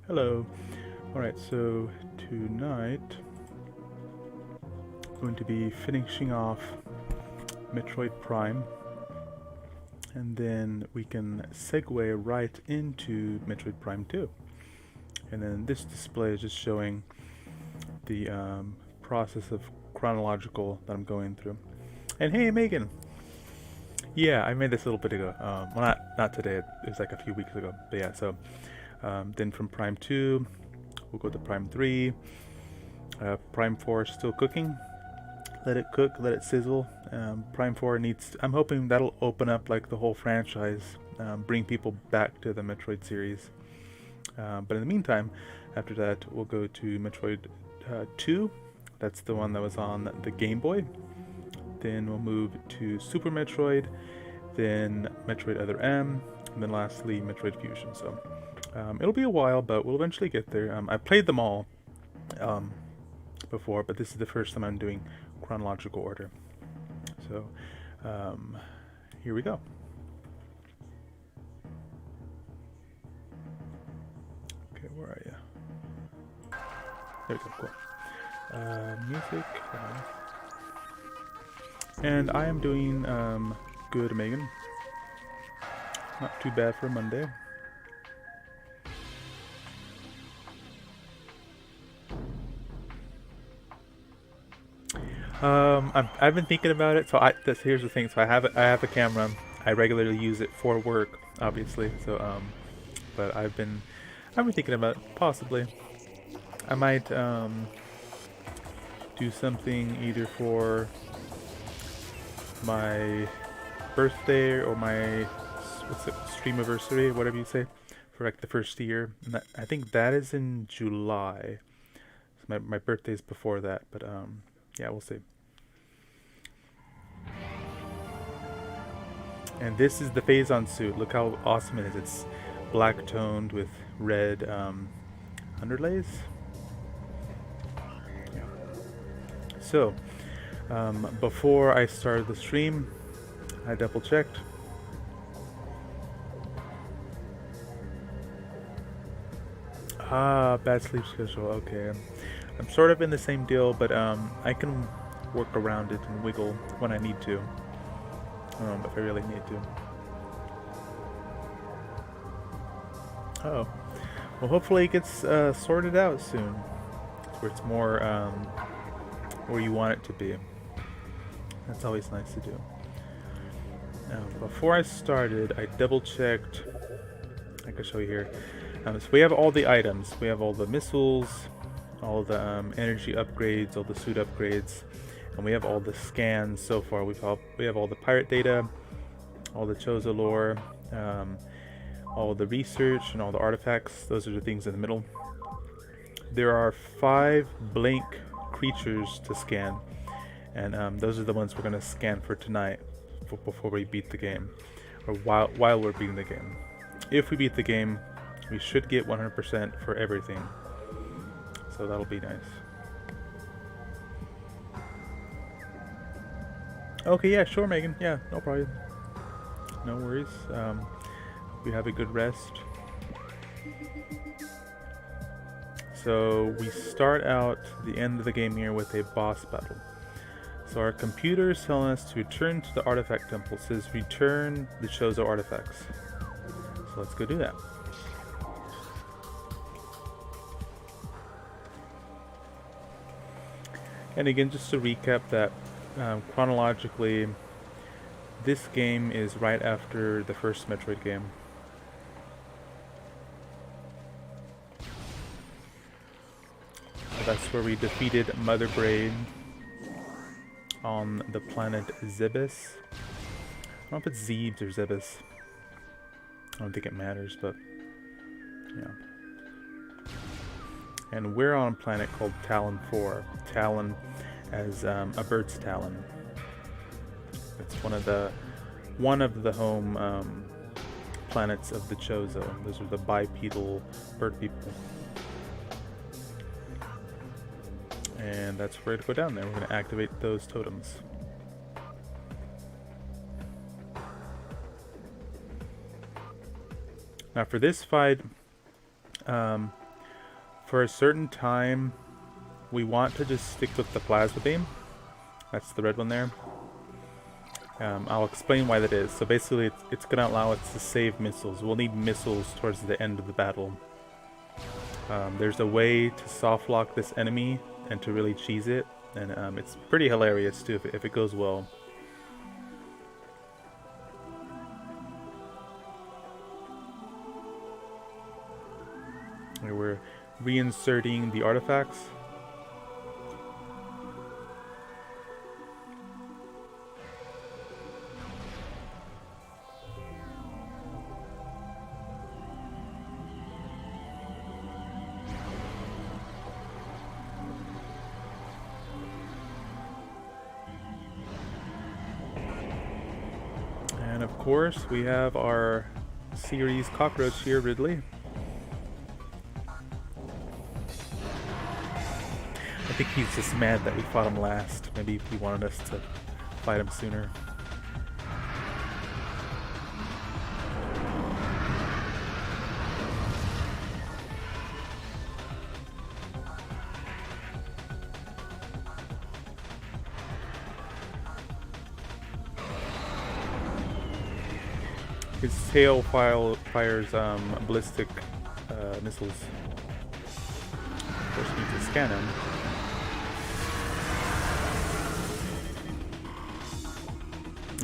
Hello. Alright, so tonight I'm going to be finishing off Metroid Prime, and then we can segue right into Metroid Prime 2. And then this display is just showing the process of chronological that I'm going through. And hey, Megan! Yeah, I made this a little bit ago. Well, not today, it was like a few weeks ago. But yeah, so then from Prime 2, we'll go to Prime 3. Prime 4 is still cooking. Let it cook, let it sizzle. Prime 4 needs... I'm hoping that'll open up like the whole franchise, bring people back to the Metroid series. But in the meantime, after that, we'll go to Metroid 2. That's the one that was on the Game Boy. Then we'll move to Super Metroid, then Metroid Other M, and then lastly Metroid Fusion. So it'll be a while, but we'll eventually get there. I played them all before, but this is the first time I'm doing chronological order. So here we go. Okay, where are you? There we go, cool. Music. And I am doing good, Megan. Not too bad for a Monday. I've been thinking about it. So here's the thing. So I have a camera. I regularly use it for work, obviously. So but I've been thinking about it, possibly. I might do something either for my birthday or my streamiversary, whatever you say, for like the first year. And that, I think that is in July. So my birthday's before that, but yeah, we'll see. And this is the Phazon suit. Look how awesome it is. It's black toned with red underlays. Yeah. So before I started the stream, I double checked. Ah, bad sleep schedule. Okay. I'm sort of in the same deal, but I can work around it and wiggle when I need to. If I really need to. Oh. Well, hopefully it gets sorted out soon. Where it's more where you want it to be. That's always nice to do. Now, before I started, I double checked. I can show you here. So we have all the items. We have all the missiles, all the energy upgrades, all the suit upgrades, and we have all the scans so far. We have all the pirate data, all the Chozo lore, all the research, and all the artifacts. Those are the things in the middle. There are 5 blank creatures to scan, and those are the ones we're going to scan for tonight before we beat the game, or while we're beating the game. If we beat the game, we should get 100% for everything, so that'll be nice. Okay, yeah, sure, Megan. Yeah, no problem. No worries. We have a good rest. So we start out the end of the game here with a boss battle. So our computer is telling us to return to the artifact temple. It says return the Chozo artifacts. So let's go do that. And again, just to recap that chronologically, this game is right after the first Metroid game. So that's where we defeated Mother Brain on the planet Zebes. I don't know if it's Zebes or Zebes. I don't think it matters, but yeah. And we're on a planet called Talon 4. Talon as a bird's talon. It's one of the home planets of the Chozo. Those are the bipedal bird people. And that's where to go down there. We're going to activate those totems. Now for this fight, for a certain time, we want to just stick with the plasma beam. That's the red one there. I'll explain why that is. So basically, it's going to allow us to save missiles. We'll need missiles towards the end of the battle. There's a way to soft lock this enemy and to really cheese it, and it's pretty hilarious too if it goes well. Here we're reinserting the artifacts. And of course, we have our series cockroach here, Ridley. I think he's just mad that we fought him last. Maybe he wanted us to fight him sooner. His tail fires ballistic missiles. Of course, we need to scan him.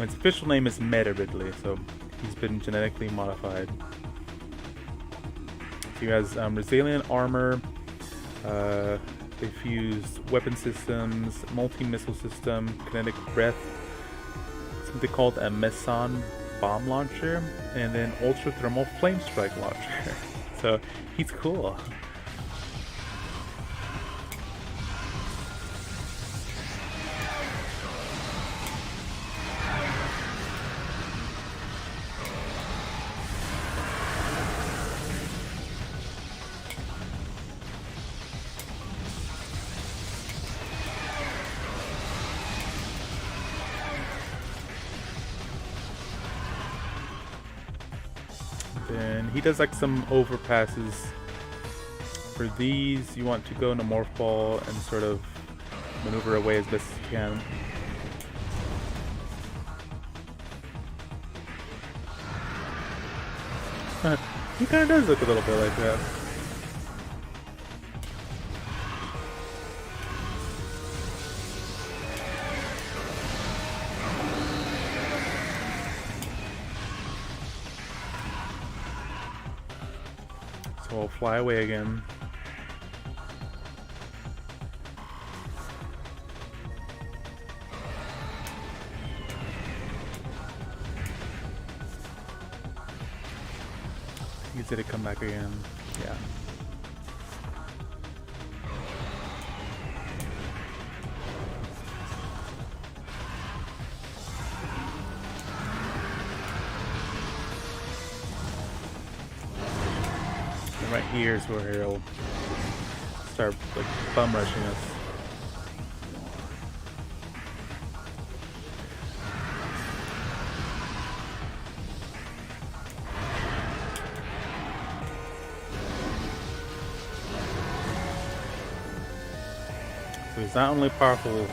Its official name is Meta Ridley, so he's been genetically modified. He has resilient armor, diffused weapon systems, multi-missile system, kinetic breath, something called a Meson bomb launcher, and then ultra thermal flame strike launcher. So he's cool. Then he does like some overpasses For these, you want to go into Morph Ball and sort of maneuver away as best as you can. He kind of does look a little bit like that. So we'll fly away again. Did it come back again? Yeah. And right here is where he'll start like bum rushing us. So he's not only powerful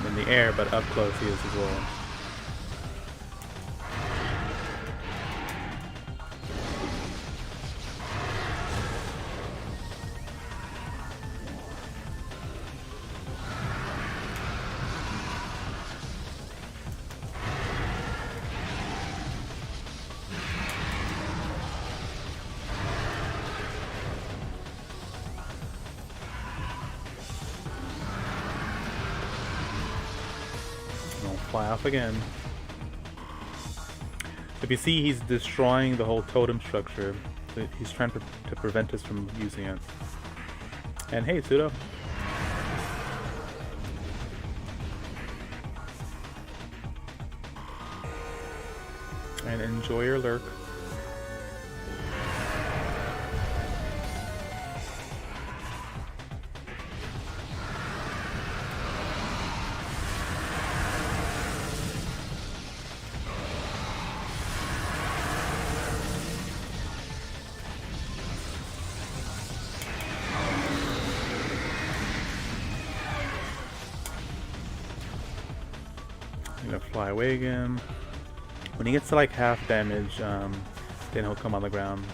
in the air, but up close he is as well. Fly off again. If you see, he's destroying the whole totem structure. He's trying to prevent us from using it. And hey, Pseudo. And enjoy your Lurk. Gonna fly away again. When he gets to like half damage, then he'll come on the ground.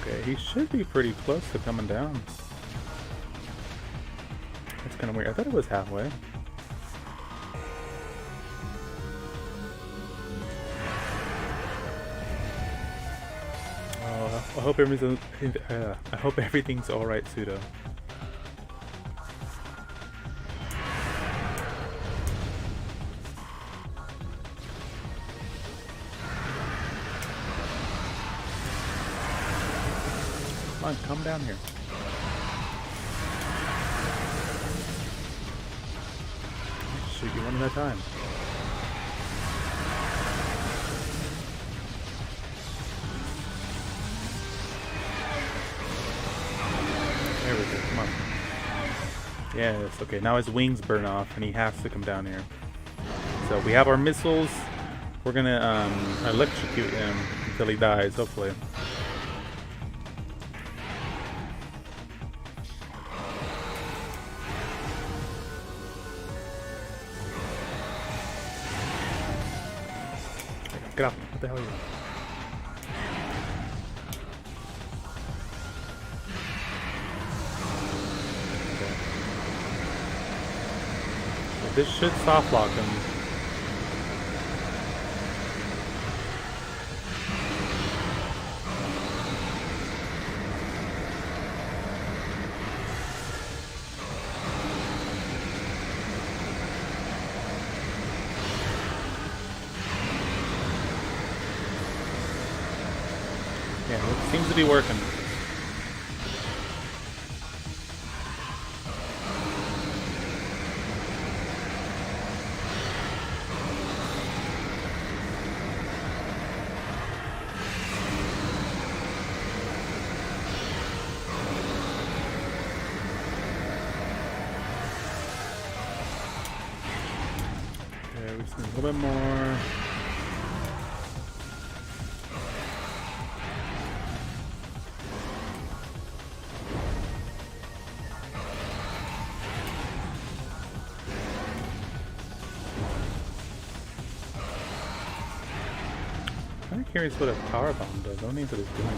Okay, he should be pretty close to coming down. That's kind of weird. I thought it was halfway. Oh, I hope everything's all right, Pseudo. Come on, come down here. Shoot you one at a time. There we go, come on. Yes, okay, now his wings burn off and he has to come down here. So we have our missiles. We're gonna electrocute him until he dies, hopefully. Get out. What the hell are you doing? Okay. So this should soft lock him. Yeah, it seems to be working. Okay, we just need a little bit more. I'm curious what a power bomb does. I don't think what it's doing to me.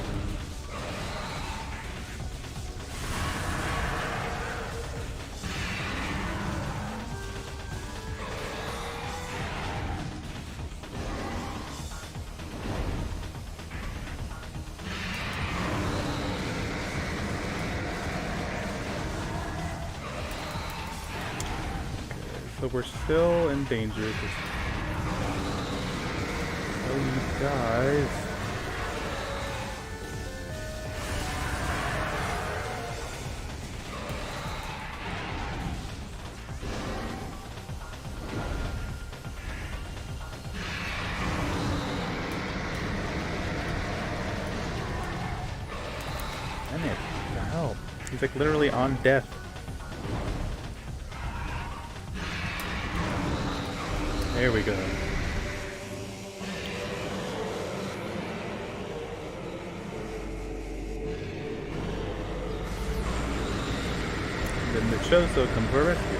Okay, so we're still in danger because these guys. Damn it, what the hell? He's like literally on death. There we go. Then the Chozo come for rescue.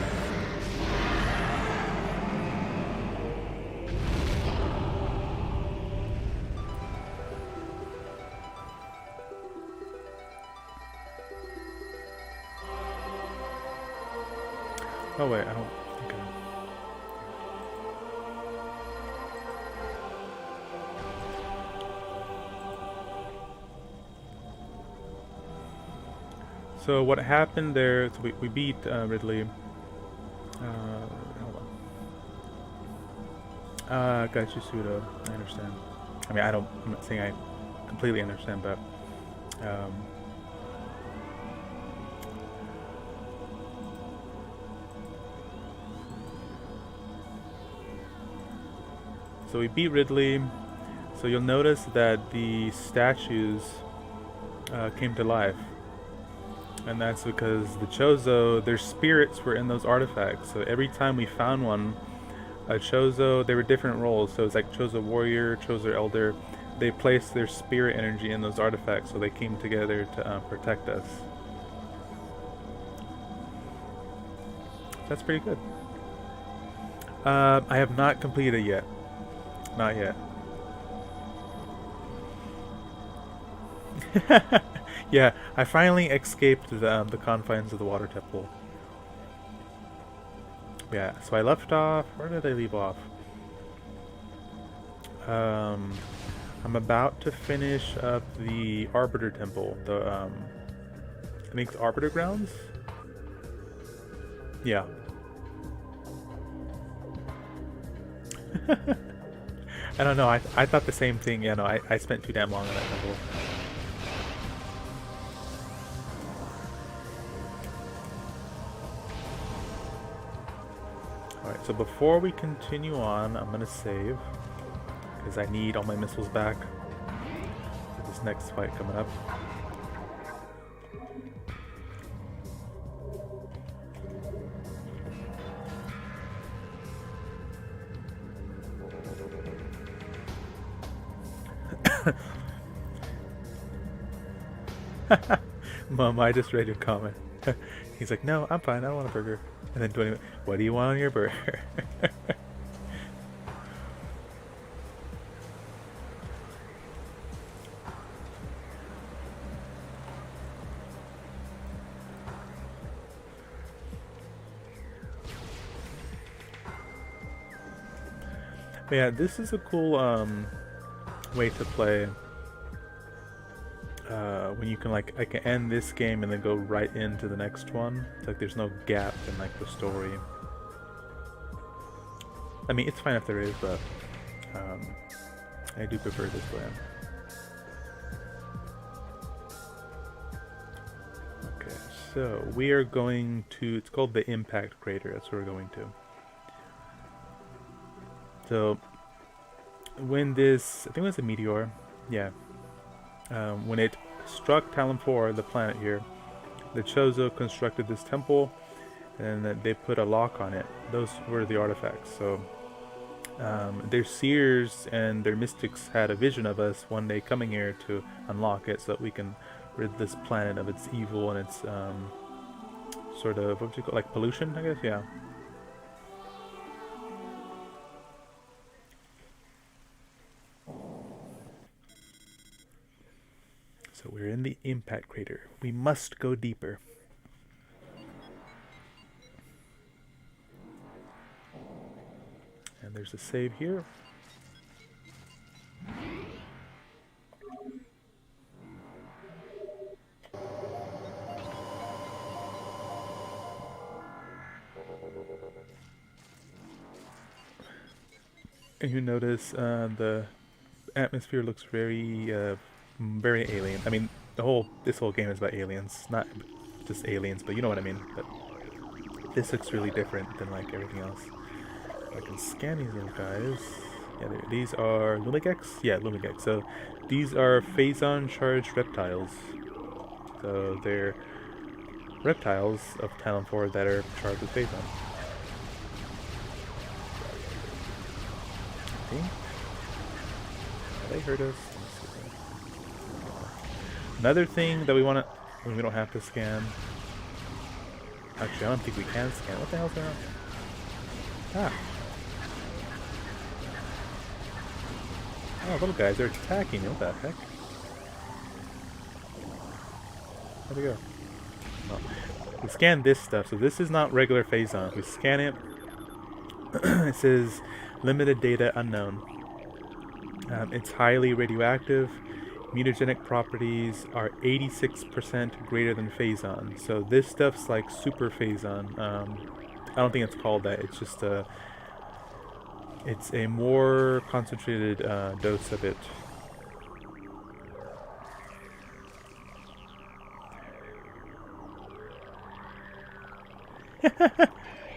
Oh wait, I don't. Okay. So what happened there? So we beat Ridley. Hold on. Gotcha, Pseudo. I understand. I mean, I'm not saying I completely understand, but so we beat Ridley. So you'll notice that the statues came to life. And that's because the Chozo, their spirits were in those artifacts. So every time we found one, a Chozo, they were different roles. So it's like Chozo Warrior, Chozo Elder. They placed their spirit energy in those artifacts, so they came together to protect us. That's pretty good. I have not completed yet. Not yet. Yeah, I finally escaped the confines of the water temple. Yeah, so I left off. Where did I leave off? I'm about to finish up the Arbiter Temple. The I think it's Arbiter Grounds. Yeah. I don't know. I thought the same thing. Yeah, no, I spent too damn long on that temple. Alright, so before we continue on, I'm gonna save. Because I need all my missiles back for this next fight coming up. Mom, I just read your comment. He's like, no, I'm fine, I don't want a burger. And then 20 minutes, what do you want on your burger? But yeah, this is a cool way to play. When you can like I can end this game and then go right into the next one. It's like there's no gap in like the story. I mean, it's fine if there is, but I do prefer this way. Okay, so we are going to. It's called the Impact Crater. That's where we're going to. So when this, I think it was a meteor. Yeah. When it struck Talon 4, the planet here, the Chozo constructed this temple, and they put a lock on it. Those were the artifacts. So their seers and their mystics had a vision of us one day coming here to unlock it, so that we can rid this planet of its evil and its sort of, what would you call it, like pollution, I guess. Yeah. So we're in the Impact Crater. We must go deeper. And there's a save here. And you notice the atmosphere looks very alien. I mean, this whole game is about aliens, not just aliens, but you know what I mean. But this looks really different than like everything else. I can scan these little guys. Yeah, these are Lumigex? Yeah, Lumigex. So these are Phazon charged reptiles. So they're reptiles of Talon 4 that are charged with Phazon. I think. They hurt us. Another thing that we want to, we don't have to scan. Actually, I don't think we can scan. What the hell's going on? Ah. Oh, little guys, they're attacking you. What the heck? Where'd they go? Oh. We scan this stuff, so this is not regular Phazon. We scan it. It says limited data unknown. It's highly radioactive. Mutagenic properties are 86% greater than Phazon. So this stuff's like super Phazon. I don't think it's called that. It's just it's a more concentrated dose of it.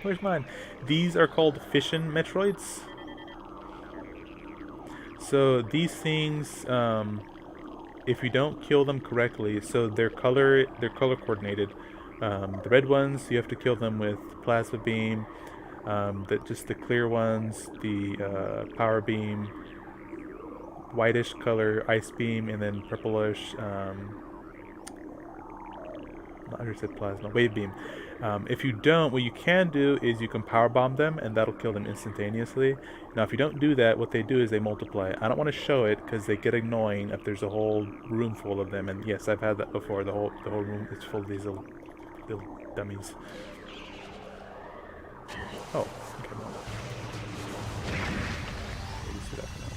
Where's mine? These are called fission Metroids. So these things, if you don't kill them correctly, so they're color coordinated. The red ones, you have to kill them with plasma beam. Just the clear ones, the power beam, whitish color ice beam, and then purplish. I just said plasma, wave beam. If you don't, what you can do is you can power bomb them, and that'll kill them instantaneously. Now, if you don't do that, what they do is they multiply. I don't want to show it because they get annoying if there's a whole room full of them. And yes, I've had that before. The whole room is full of these little dummies. Oh, okay. Well. Maybe see that for now.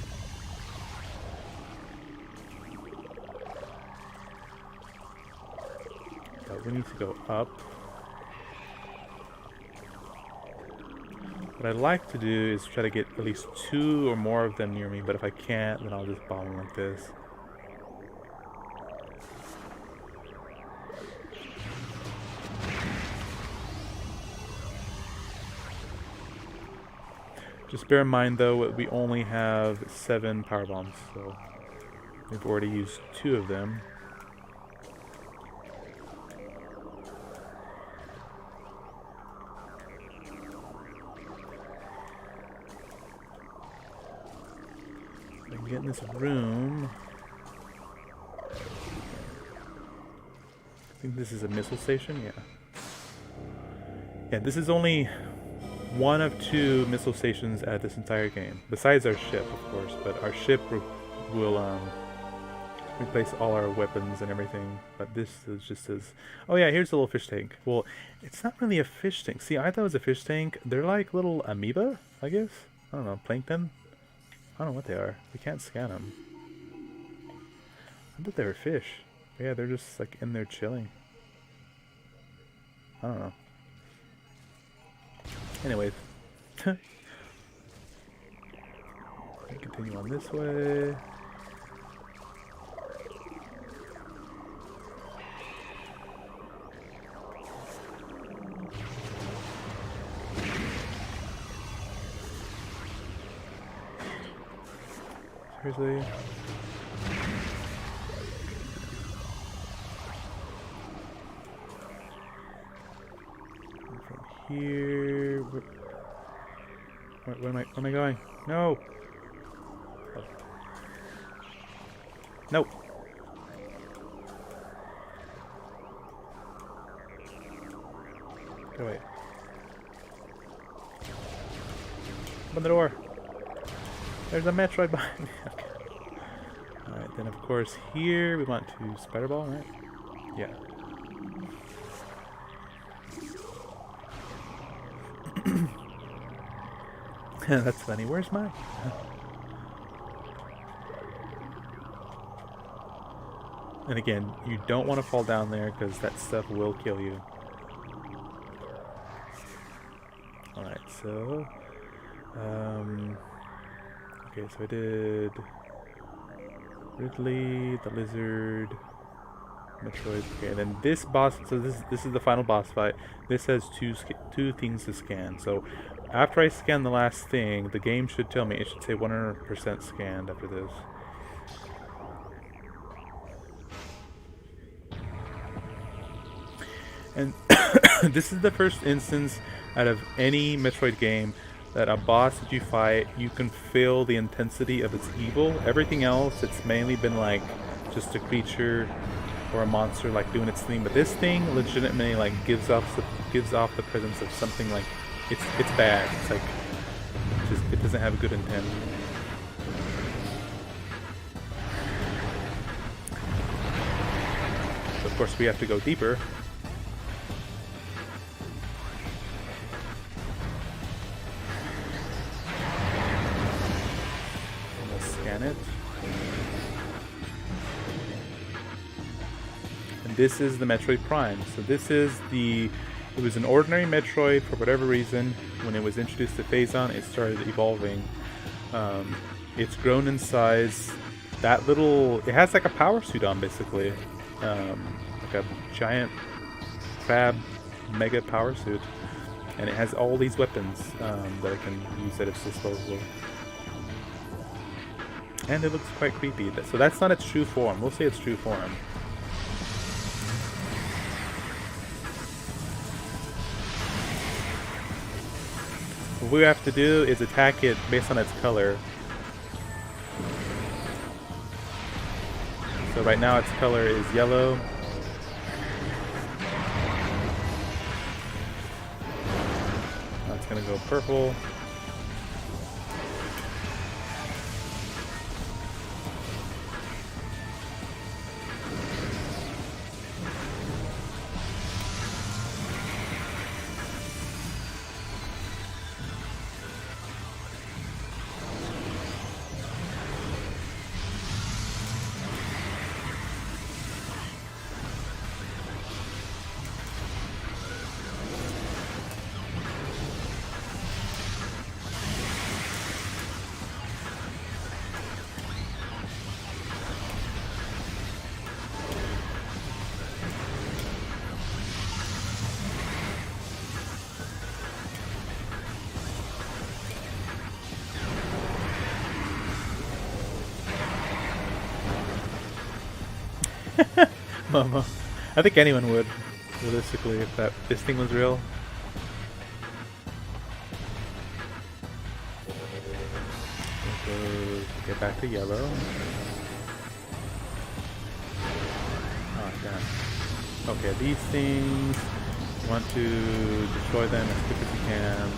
But we need to go up. What I'd like to do is try to get at least 2 or more of them near me, but if I can't, then I'll just bomb them like this. Just bear in mind though, we only have 7 power bombs, so we've already used 2 of them. Get in this room. I think this is a missile station, yeah. Yeah, this is only one of 2 missile stations at this entire game. Besides our ship, of course, but our ship will replace all our weapons and everything. But this is just as... Oh yeah, here's a little fish tank. Well, it's not really a fish tank. See, I thought it was a fish tank. They're like little amoeba, I guess. I don't know, plankton? I don't know what they are. We can't scan them. I thought they were fish. But yeah, they're just like in there chilling. I don't know. Anyways. Continue on this way. Seriously? And from here... Where am I going? No! Oh. No! Go away. Open the door! There's a Metroid behind me. Okay. Alright, then of course here we want to spider ball, right? Yeah. That's funny. Where's mine? And again, you don't want to fall down there because that stuff will kill you. Alright, so... okay, so I did... Ridley, the lizard, Metroid. Okay, and then this boss, so this is the final boss fight. This has two things to scan. So after I scan the last thing, the game should tell me, it should say 100% scanned after this. And this is the first instance out of any Metroid game that a boss that you fight, you can feel the intensity of its evil. Everything else, it's mainly been like just a creature or a monster like doing its thing. But this thing legitimately like gives off the presence of something like it's bad. It's like it doesn't have a good intent. So of course we have to go deeper. It. And this is the Metroid Prime. So this is it was an ordinary Metroid for whatever reason. When it was introduced to Phazon, it started evolving. It's grown in size. It has like a power suit on basically. Like a giant crab mega power suit. And it has all these weapons that it can use at its disposal. And it looks quite creepy. So that's not its true form. We'll say its true form. What we have to do is attack it based on its color. So right now its color is yellow. Now it's going to go purple. Mama. I think anyone would, realistically, if this thing was real. So, get back to yellow. Oh, damn. Okay, these things, you want to destroy them as quick as you can.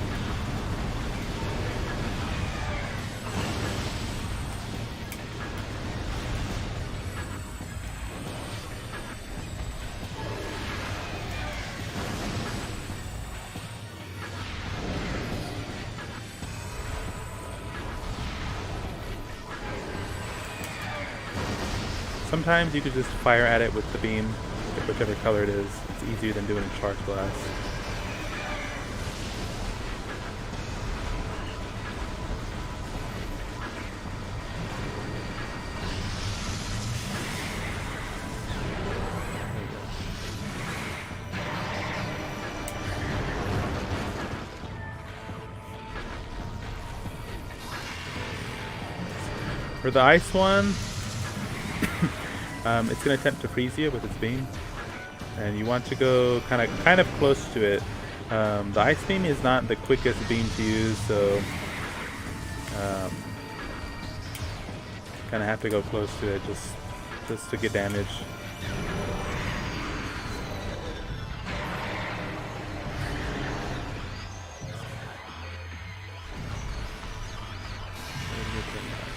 sometimes you could just fire at it with the beam, whichever color it is. It's easier than doing a charge blast. For the ice one, it's going to attempt to freeze you with its beam, and you want to go kind of close to it. The ice beam is not the quickest beam to use, so kind of have to go close to it just to get damage.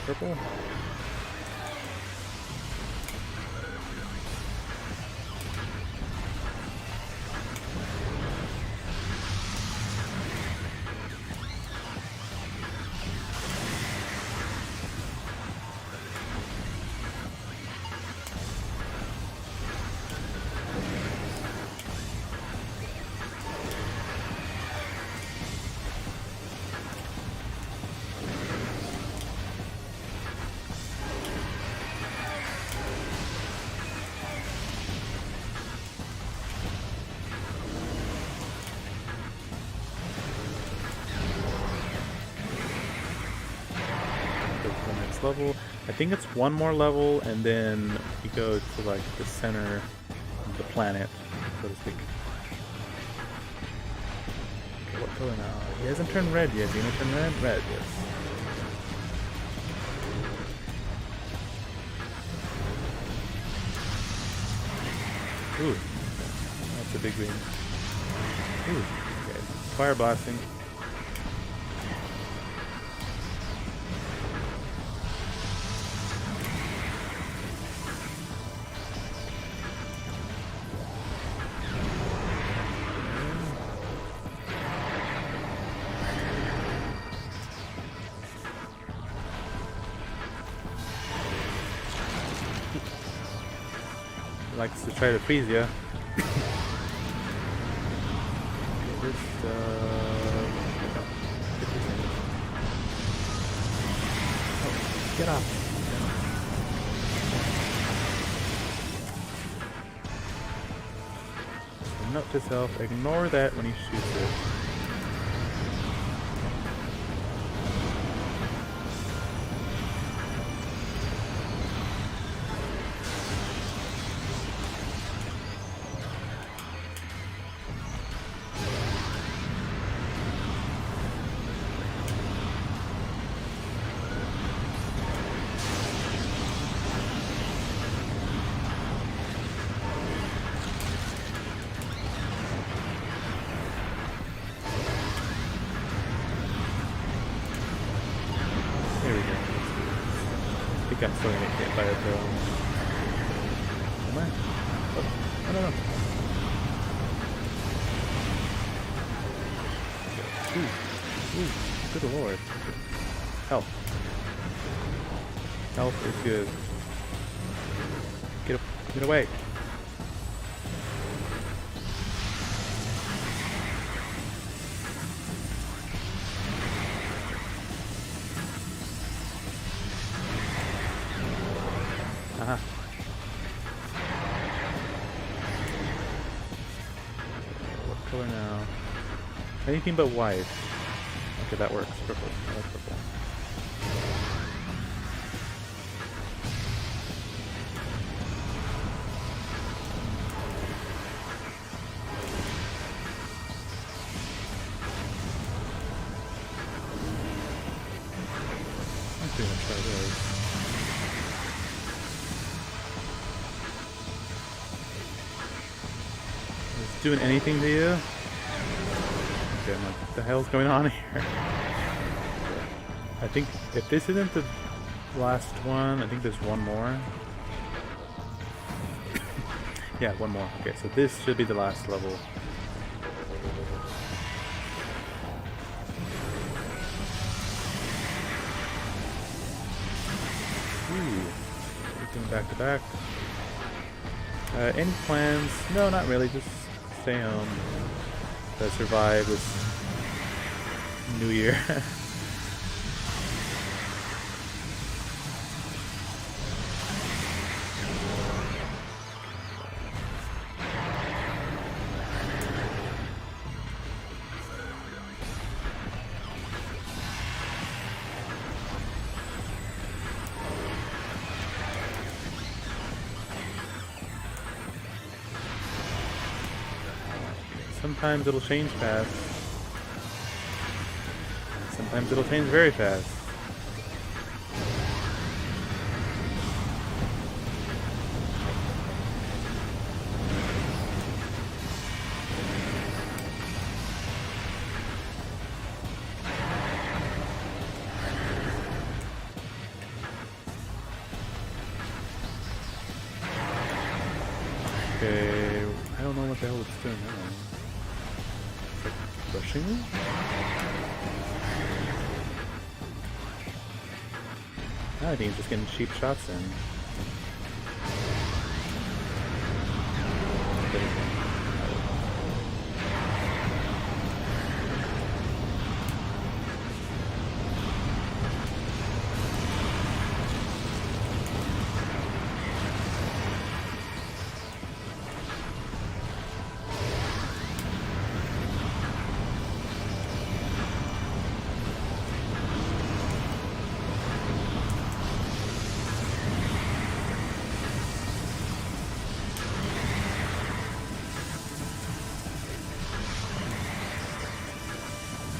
Purple. Level. I think it's one more level, and then you go to like the center of the planet, so to speak. Okay, what color now? He hasn't turned red yet. He hasn't turned red? Red, yes. Ooh, that's a big beam. Ooh, okay. Fire blasting. Likes to try to freeze you. Get off. Note to self, ignore that when he shoots it. I think I'm still gonna get hit by a throw. Am I? Oh, I don't know. Ooh, good lord. Health. Health is good. Get away. Aha. What color now? Anything but white. Okay, that works. Purple. I like purple. I'm gonna try those. Doing anything to you? Okay, I'm like, what the hell's going on here? I think if this isn't the last one, I think there's one more. Yeah, one more. Okay, so this should be the last level. Ooh, everything back to back. Any plans? No, not really. Just stay home. To survive this New Year. Sometimes it'll change fast. Sometimes it'll change very fast. Okay, I don't know what the hell it's doing now. Rushing me? I think he's just getting cheap shots in.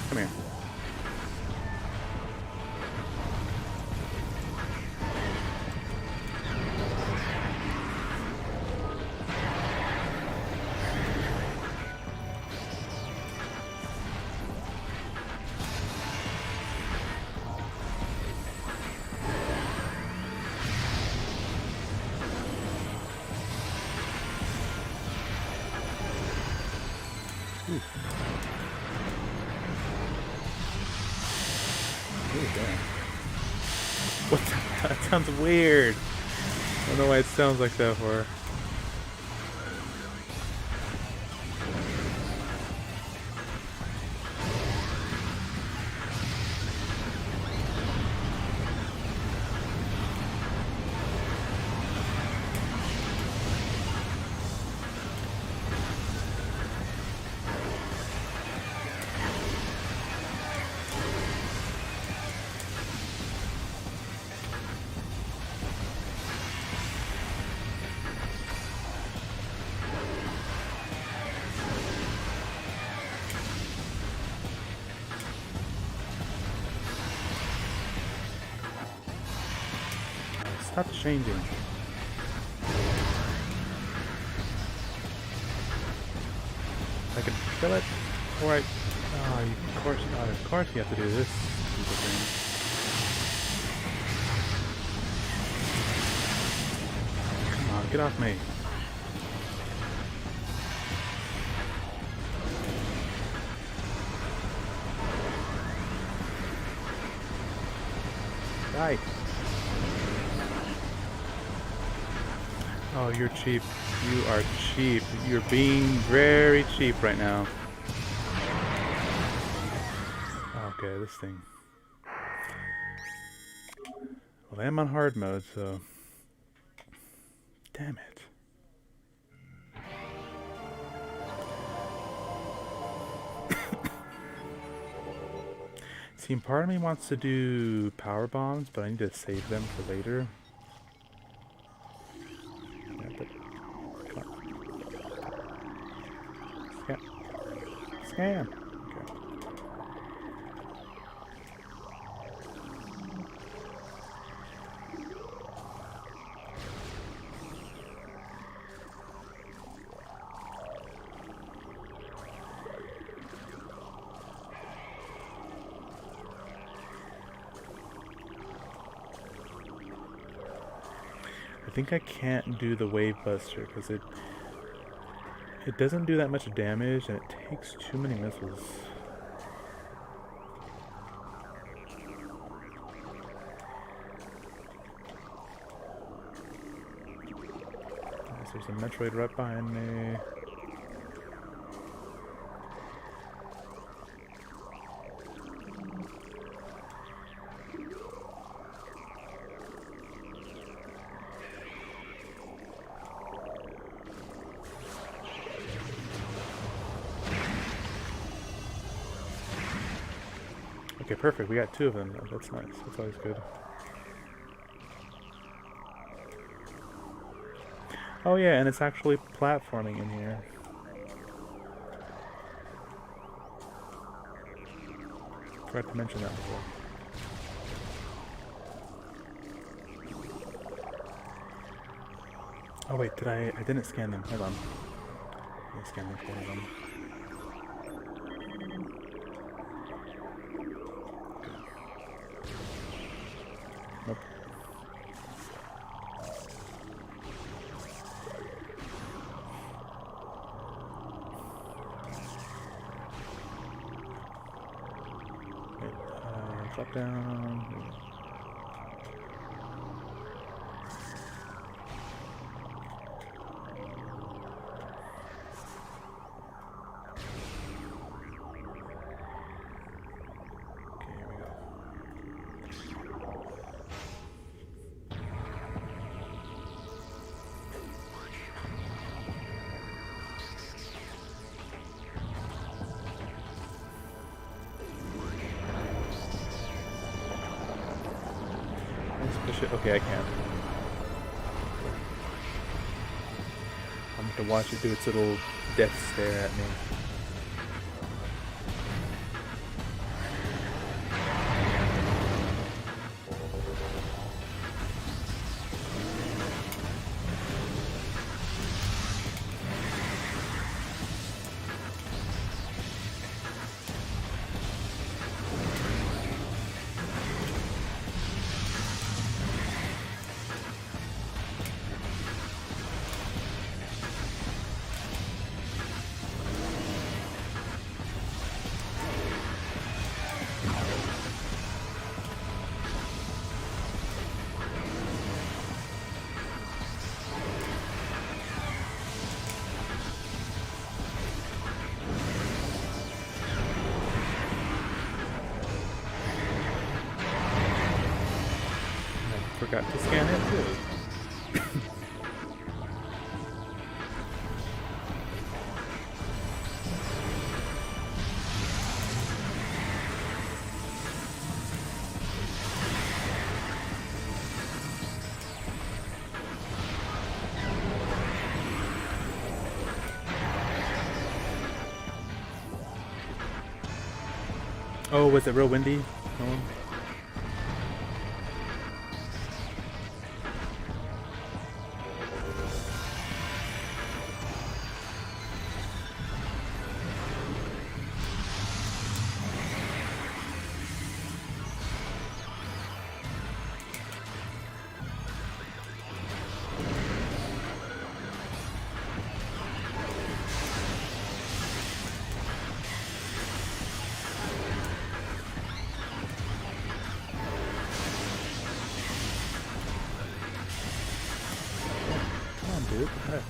Come here. Ooh. What? That sounds weird. I don't know why it sounds like that for. Stop changing. I can kill it, or I. Oh, of course you have to do this stupid thing. Come on, get off me. Die. Oh, you're cheap. You are cheap. You're being very cheap right now. Okay, this thing. Well, I am on hard mode, so... Damn it. See, part of me wants to do power bombs, but I need to save them for later. Scam. Okay. I think I can't do the wave buster because it doesn't do that much damage and it takes too many missiles. There's a Metroid right behind me. Okay, perfect. We got 2 of them. That's nice. That's always good. Oh yeah, and it's actually platforming in here. Forgot to mention that before. Oh wait, I didn't scan them. Hold on. I scan them for them. Nope. Okay, drop down. Push it. Okay, I can. I'm going to watch it do its little death stare at me. Forgot to scan it too. Oh, was it real windy? No one? Dude, what the heck?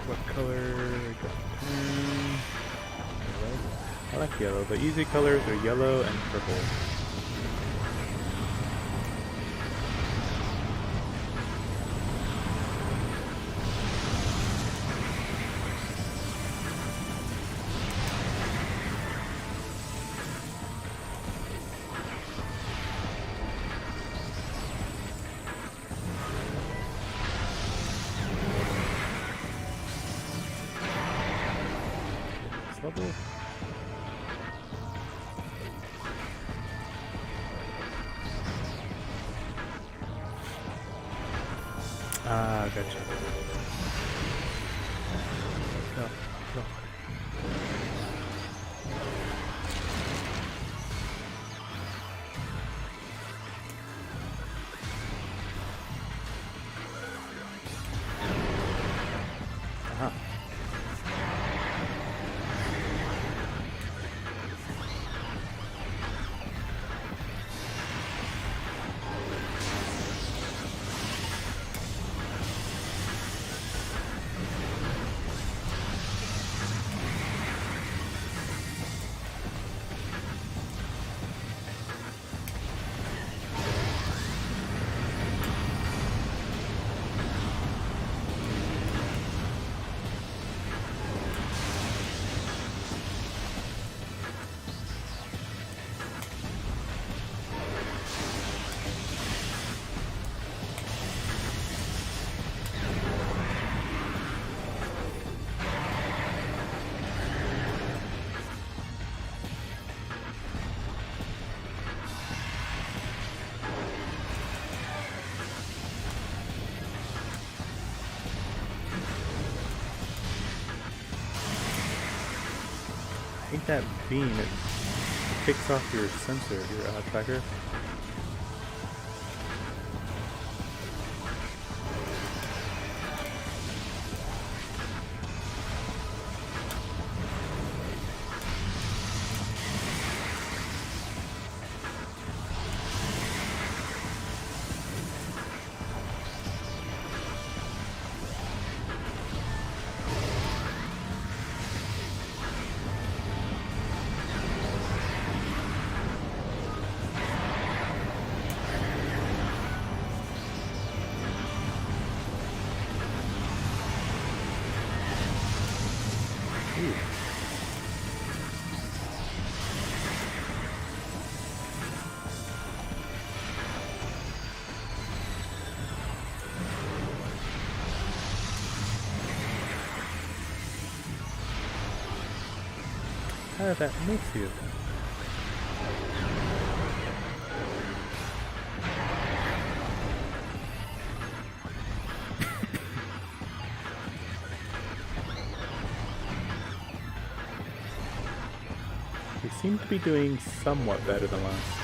What color? I like yellow. The easy colors are yellow and purple. level. Ah, gotcha. No, no. Aha. I think that beam, it kicks off your sensor, your tracker. How did that miss you? We seem to be doing somewhat better than last time.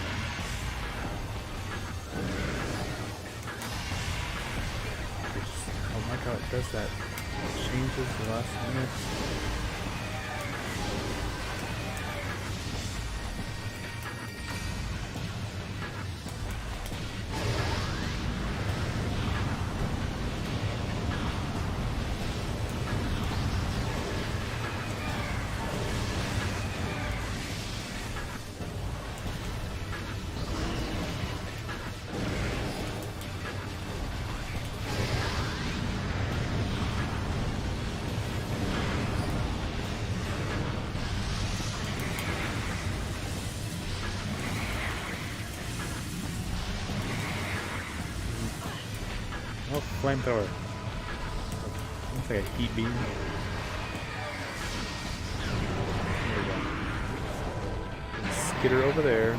Oh my god, it does that. It changes the last minute. Oh, flamethrower. Looks like a heat beam. There we go. Skitter over there.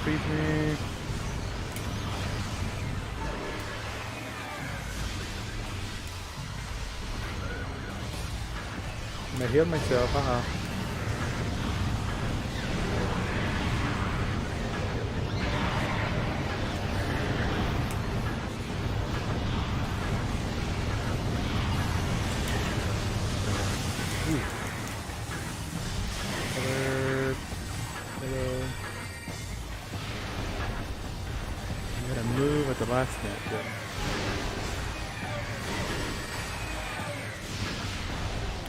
Freeze me. I healed myself, haha. the last net. Yeah.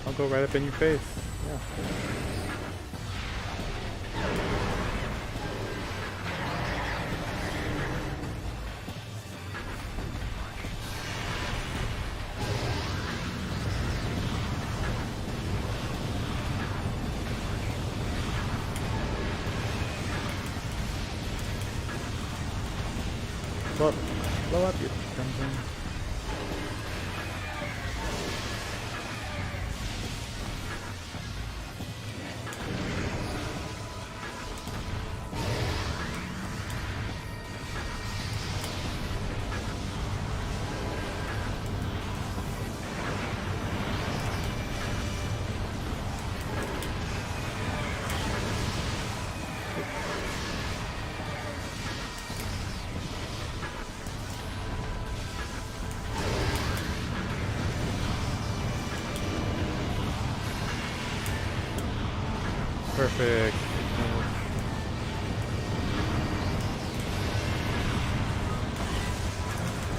I'll go right up in your face. Yeah. Well, blow up your something. Perfect.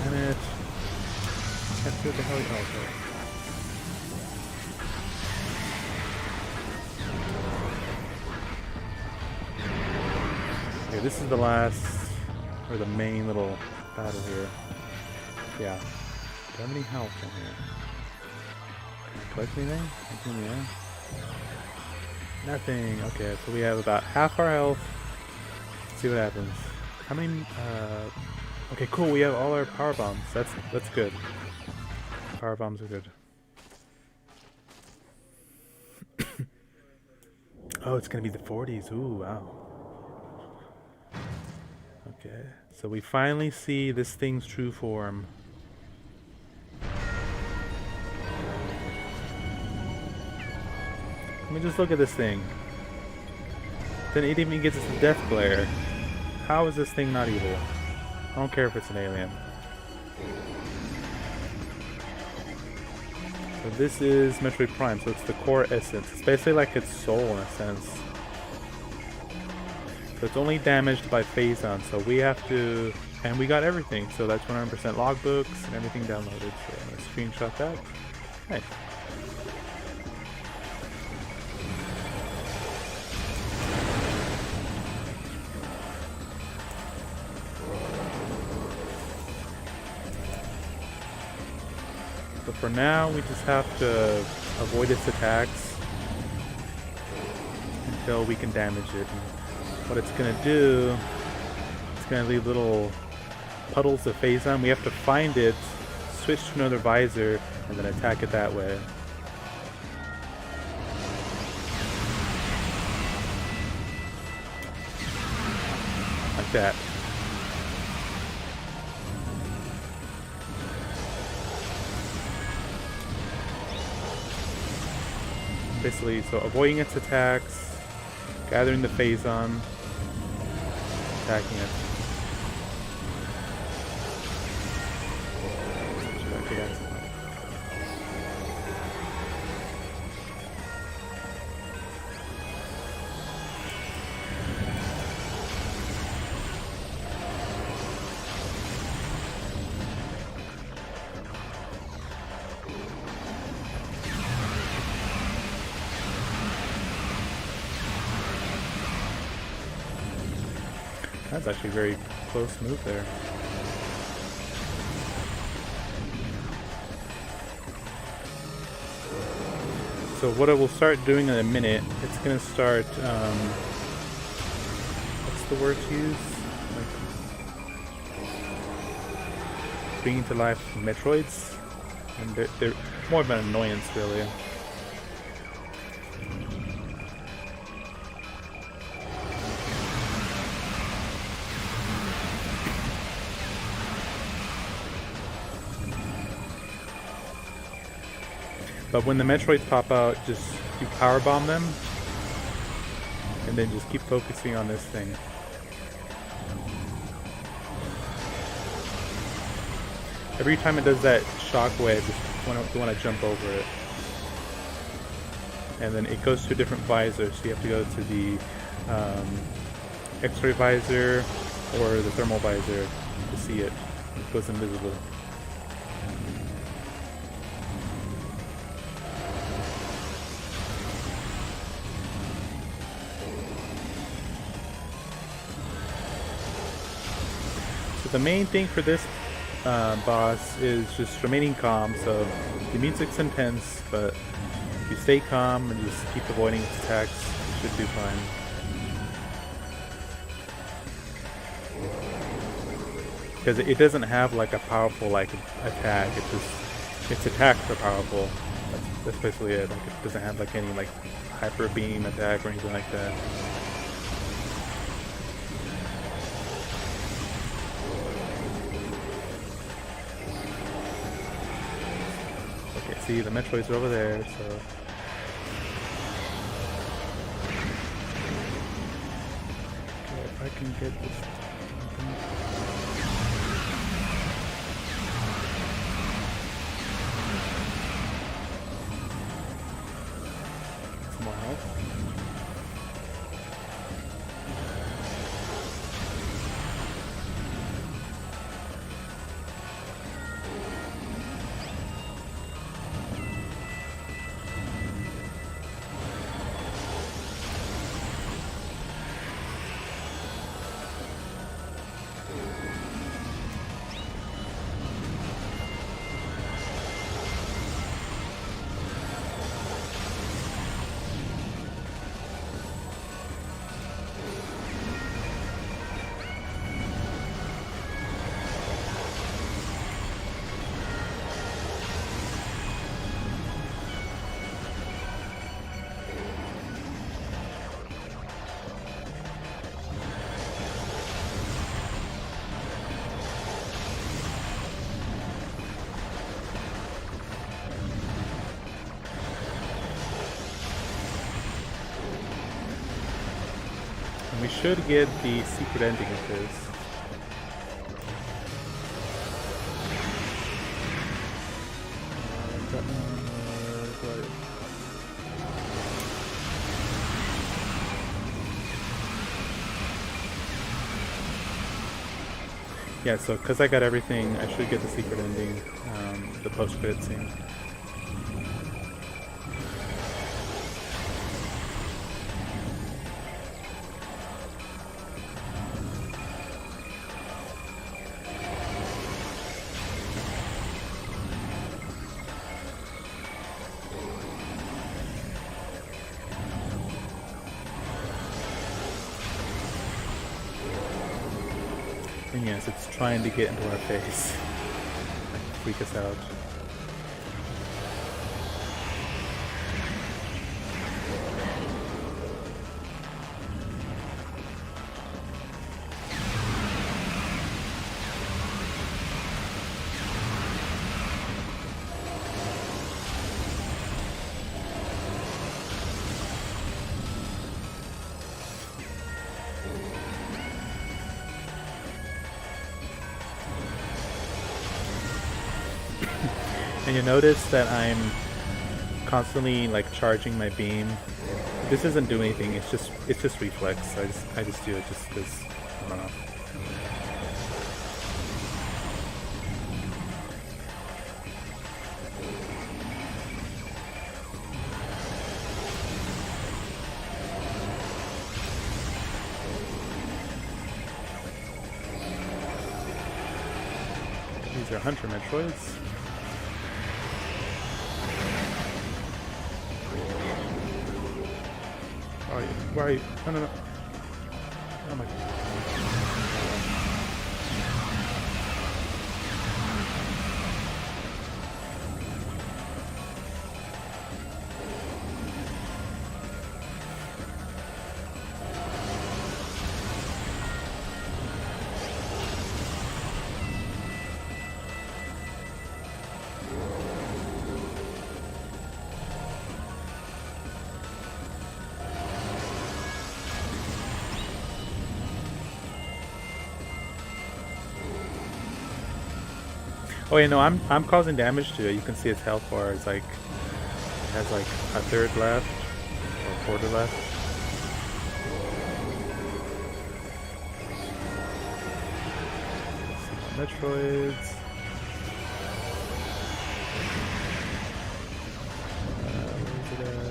Damn it. Can't see what the hell he calls it. Okay, this is the last, or the main little battle here. Yeah. Do I have any health in here? Can I collect anything? Anything in there? Nothing. Okay, so we have about half our health. Let's see what happens. How many? Okay, cool. We have all our power bombs. That's good. Power bombs are good. Oh, it's gonna be the 40s. Ooh, wow. Okay, so we finally see this thing's true form. Let me just look at this thing. Then it even gets us the death glare. How is this thing not evil? I don't care if it's an alien. So this is Metroid Prime, so it's the core essence. It's basically like its soul in a sense. So it's only damaged by phase-on, so we have to... And we got everything, so that's 100% logbooks and everything downloaded. So I'm going to screenshot that. Nice. So for now, we just have to avoid its attacks until we can damage it. And what it's going to do, it's going to leave little puddles of phase-on. We have to find it, switch to another visor, and then attack it that way. Like that. Basically, so avoiding its attacks, gathering the phase-on, attacking it. That's actually a very close move there. So what I will start doing in a minute, it's going to start, what's the word to use? Like, bringing to life Metroids. And they're more of an annoyance, really. But when the Metroids pop out, just you power bomb them, and then just keep focusing on this thing. Every time it does that shockwave, you want to jump over it, and then it goes to a different visor. So you have to go to the X-ray visor or the thermal visor to see it. It goes invisible. So the main thing for this boss is just remaining calm. So the music's intense, but if you stay calm and just keep avoiding its attacks, you should do fine. Because it doesn't have like a powerful like attack. It's just its attacks are powerful. That's basically it. Like it doesn't have like any like hyper beam attack or anything like that. Okay, see the Metroids are over there, so okay, if I can get this. More health. And we should get the secret ending of this. Yeah, so because I got everything, I should get the secret ending, the post-credit scene. And yes, it's trying to get into our face, like freak us out. And you notice that I'm constantly like charging my beam. This doesn't do anything. It's just reflex. I just do it just because I don't know. These are Hunter Metroids. Why are you? No, no, no. Oh my God. Oh yeah, no, I'm causing damage to it. You can see its health bar is like, it has like a third left or a quarter left. Metroids. Where is it at?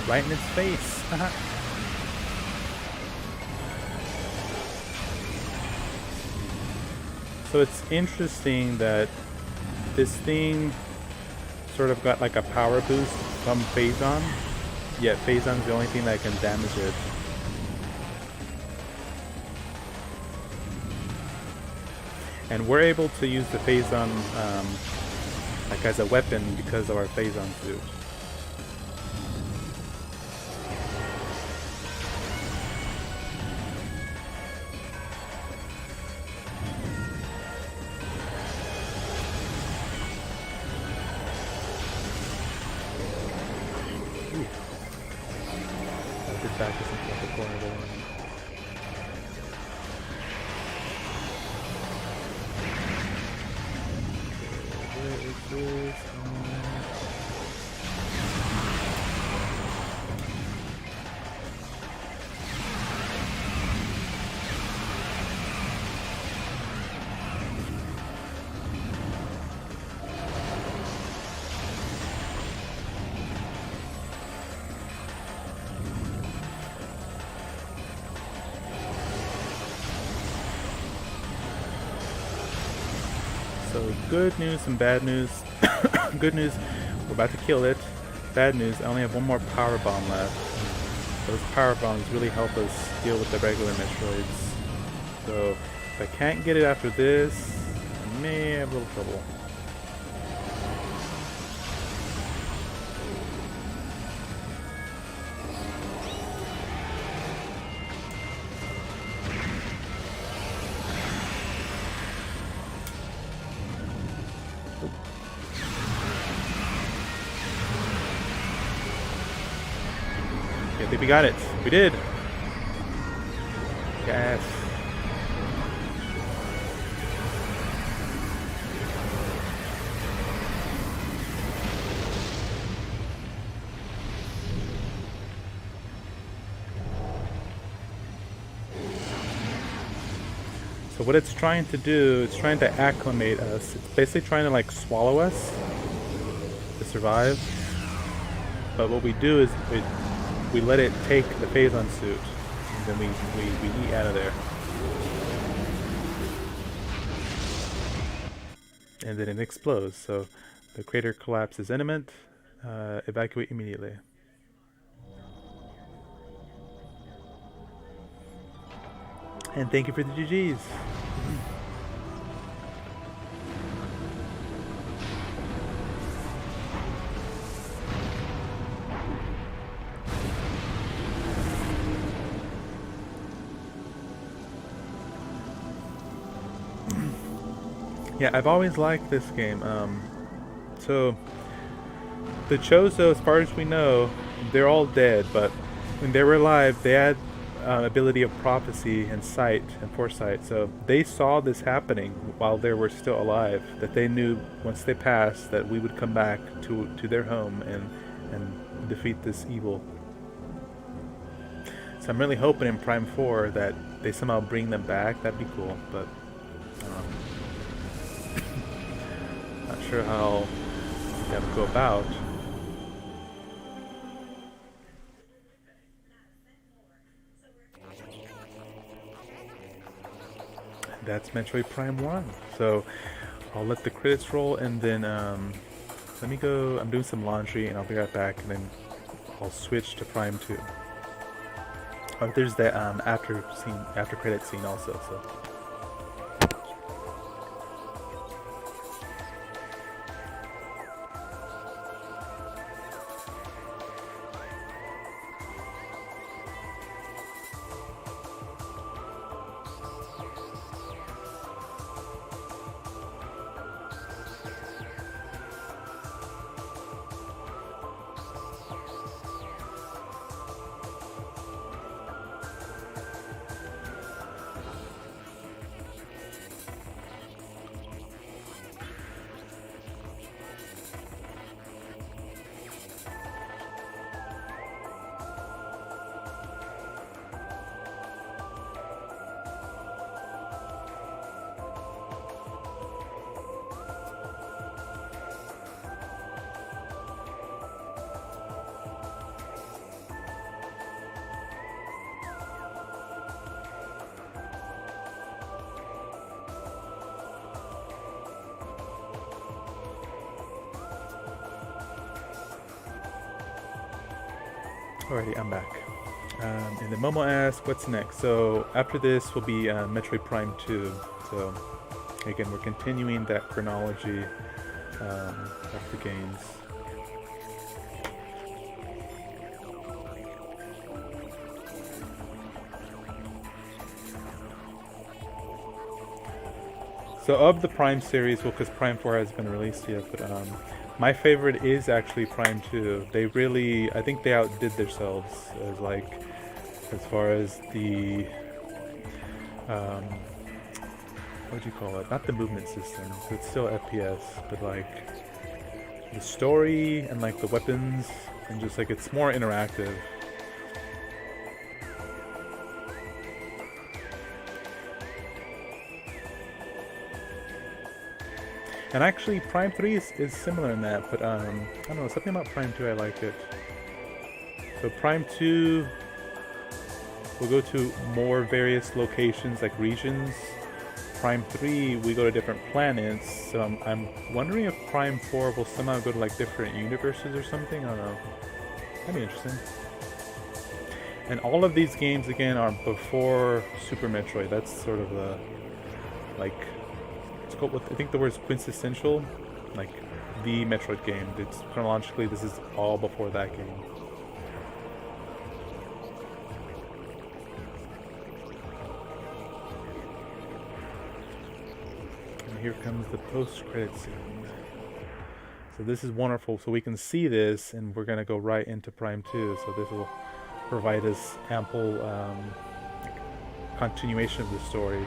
Right in its face. So it's interesting that this thing sort of got like a power boost from Phazon, yet Phazon's the only thing that can damage it. And we're able to use the Phazon like as a weapon because of our Phazon suit. Back is in the corner of the room. Where is this? So good news and bad news. Good news, we're about to kill it. Bad news, I only have one more power bomb left. Those power bombs really help us deal with the regular Metroids. So if I can't get it after this, I may have a little trouble. I think we got it. We did. Yes. So what it's trying to do, it's trying to acclimate us. It's basically trying to like swallow us to survive. But what we do is we let it take the Phazon suit, and then we eat out of there. And then it explodes, so the crater collapse is imminent. Evacuate immediately. And thank you for the GGs. Yeah, I've always liked this game. So the Chozo, as far as we know, they're all dead, but when they were alive, they had ability of prophecy and sight and foresight. So they saw this happening while they were still alive, that they knew once they passed that we would come back to their home and defeat this evil. So I'm really hoping in Prime 4 that they somehow bring them back. That'd be cool, but not sure how that would go about. That's Metroid Prime 1. So I'll let the credits roll, and then let me go. I'm doing some laundry, and I'll be right back, and then I'll switch to Prime 2. Oh, there's that after credit scene also. So. Alrighty, I'm back. And then Momo asked, what's next? So after this will be Metroid Prime 2. So again, we're continuing that chronology of the games. So of the Prime series, well, because Prime 4 hasn't been released yet, but my favorite is actually Prime 2. They really, I think they outdid themselves as like, as far as the, what do you call it? Not the movement system, it's still FPS, but like the story and like the weapons and just like it's more interactive. And actually, Prime 3 is similar in that, but I don't know, something about Prime 2, I like it. So Prime 2, we'll go to more various locations, like regions. Prime 3, we go to different planets, so I'm wondering if Prime 4 will somehow go to like different universes or something, I don't know. That'd be interesting. And all of these games, again, are before Super Metroid. That's sort of the, like, I think the word is quintessential, like the Metroid game. It's chronologically, this is all before that game. And here comes the post-credit scene. So this is wonderful. So we can see this, and we're gonna go right into Prime 2. So this will provide us ample continuation of the story.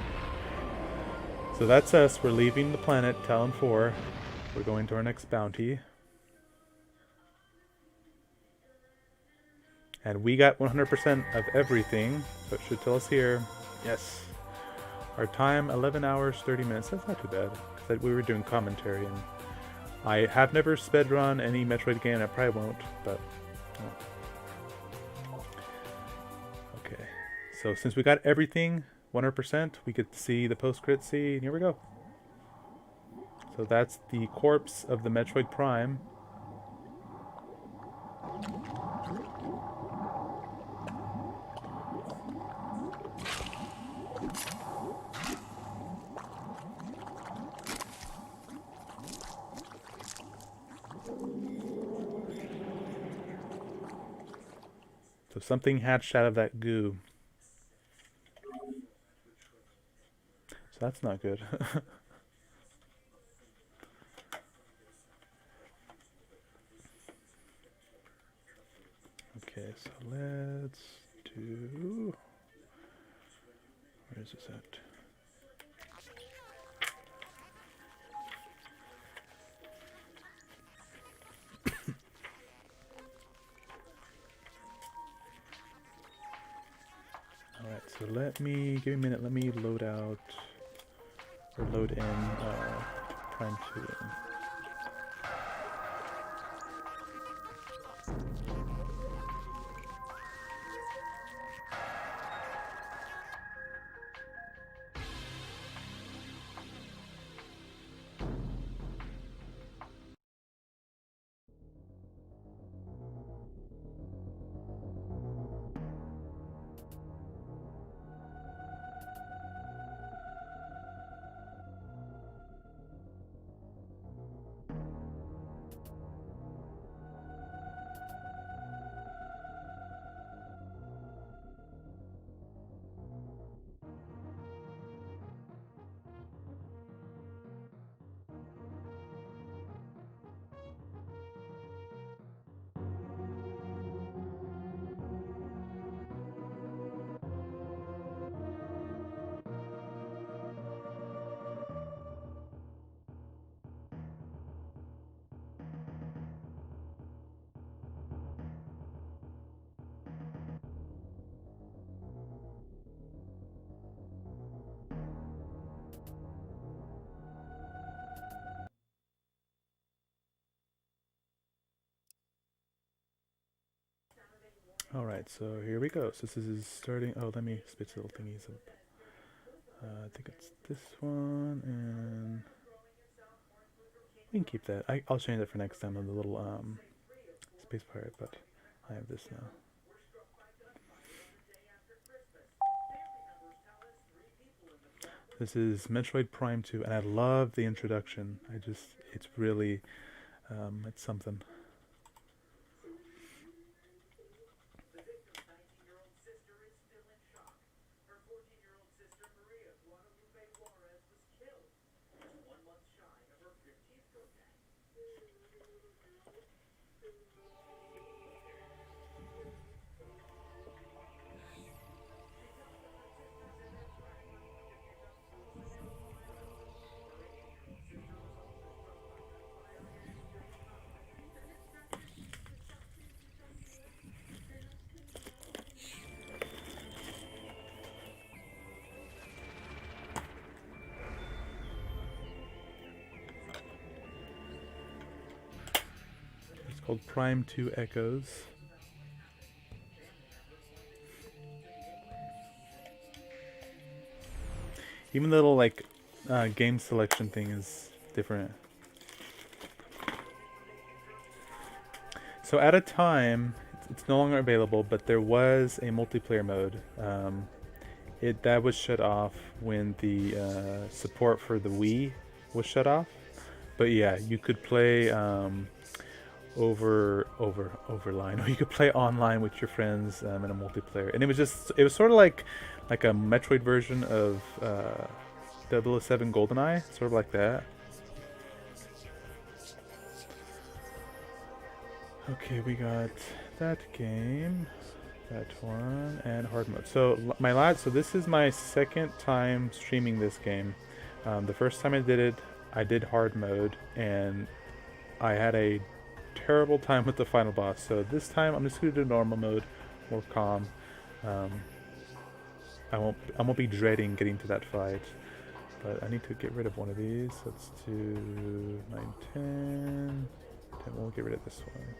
So that's us. We're leaving the planet Talon 4. We're going to our next bounty. And we got 100% of everything. So it should tell us here. Yes. Our time, 11 hours, 30 minutes. That's not too bad. Because we were doing commentary. And I have never sped run any Metroid game. I probably won't. But, oh. Okay. So since we got everything, 100%, we get to see the post-credit scene. Here we go. So that's the corpse of the Metroid Prime. So something hatched out of that goo. That's not good. Okay, so let's do... Where is this at? Alright, so give me a minute, let me load out... or load in Prime 2. Alright, so here we go. So this is starting. Oh, let me switch little thingies up. I think it's this one, and we can keep that. I'll change that for next time on the little space pirate, but I have this now. This is Metroid Prime 2, and I love the introduction. It's really, it's something. It's called Prime 2 Echoes. Even the little like game selection thing is different. So at a time, it's no longer available, but there was a multiplayer mode. That was shut off when the support for the Wii was shut off. But yeah, you could play over line, or you could play online with your friends in a multiplayer, and it was sort of like a Metroid version of 007 GoldenEye, sort of like that. Okay, we got that game, that one, and hard mode. So so this is my second time streaming this game. The first time I did it, I did hard mode, and I had a terrible time with the final boss. So this time I'm just gonna do normal mode, more calm. I won't be dreading getting to that fight. But I need to get rid of one of these. Let's do 9, 10. Then we'll get rid of this one.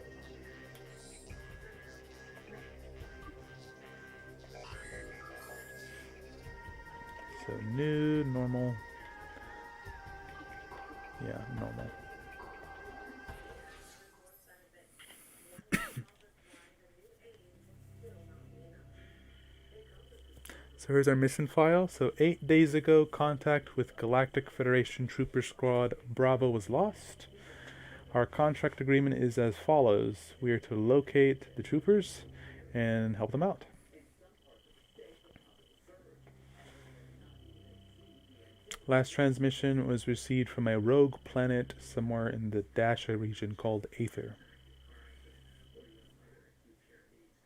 So new, normal. Yeah, normal. So here's our mission file. So 8 days ago, contact with Galactic Federation Trooper Squad Bravo was lost. Our contract agreement is as follows. We are to locate the troopers and help them out. Last transmission was received from a rogue planet somewhere in the Dasha region called Aether.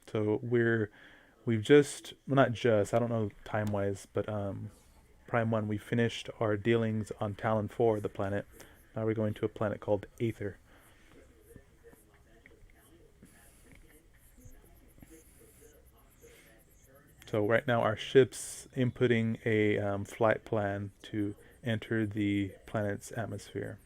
So we've just, well, not just, I don't know time wise, but Prime 1, we finished our dealings on Talon 4, the planet. Now we're going to a planet called Aether. So right now our ship's inputting a flight plan to enter the planet's atmosphere.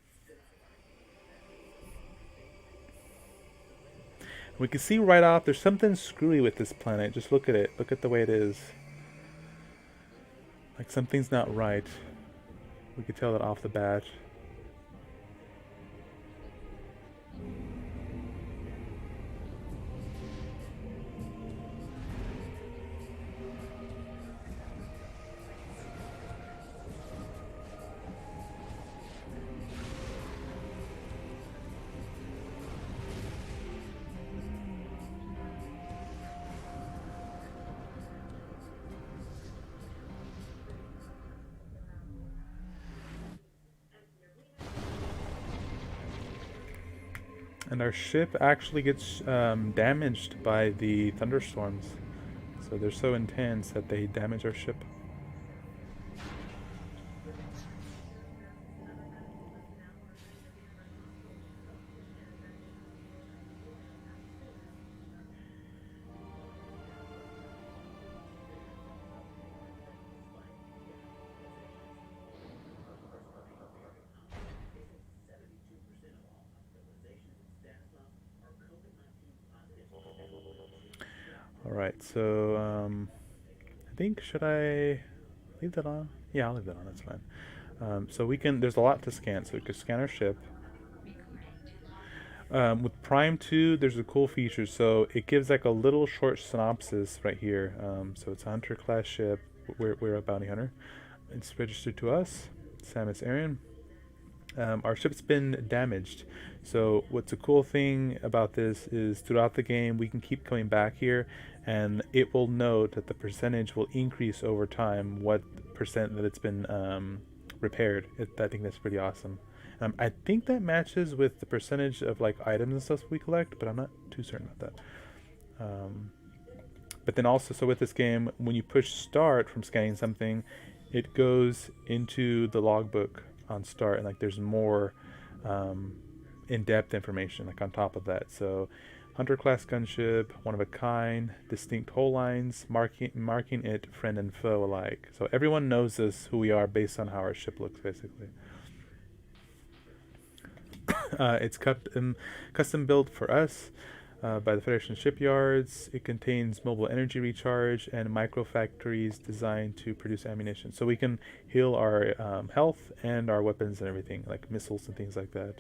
We can see right off there's something screwy with this planet. Just look at it. Look at the way it is. Like something's not right. We can tell that off the bat. And our ship actually gets damaged by the thunderstorms. So they're so intense that they damage our ship. So I think, should I leave that on? Yeah, I'll leave that on. That's fine. So we can. There's a lot to scan. So we can scan our ship. With Prime 2, there's a cool feature. So it gives like a little short synopsis right here. So it's a hunter class ship. We're a bounty hunter. It's registered to us. Samus Aran. Our ship's been damaged. So what's a cool thing about this is throughout the game we can keep coming back here, and it will note that the percentage will increase over time what percent that it's been repaired. I think that's pretty awesome. I think that matches with the percentage of like items and stuff we collect, but I'm not too certain about that. But then also, so with this game, when you push start from scanning something, it goes into the logbook on start, and like there's more in-depth information like on top of that. So hunter class gunship, one of a kind, distinct hull lines, marking it friend and foe alike. So everyone knows us, who we are, based on how our ship looks, basically. It's custom built for us by the Federation shipyards. It contains mobile energy recharge and micro factories designed to produce ammunition. So we can heal our health and our weapons and everything, like missiles and things like that.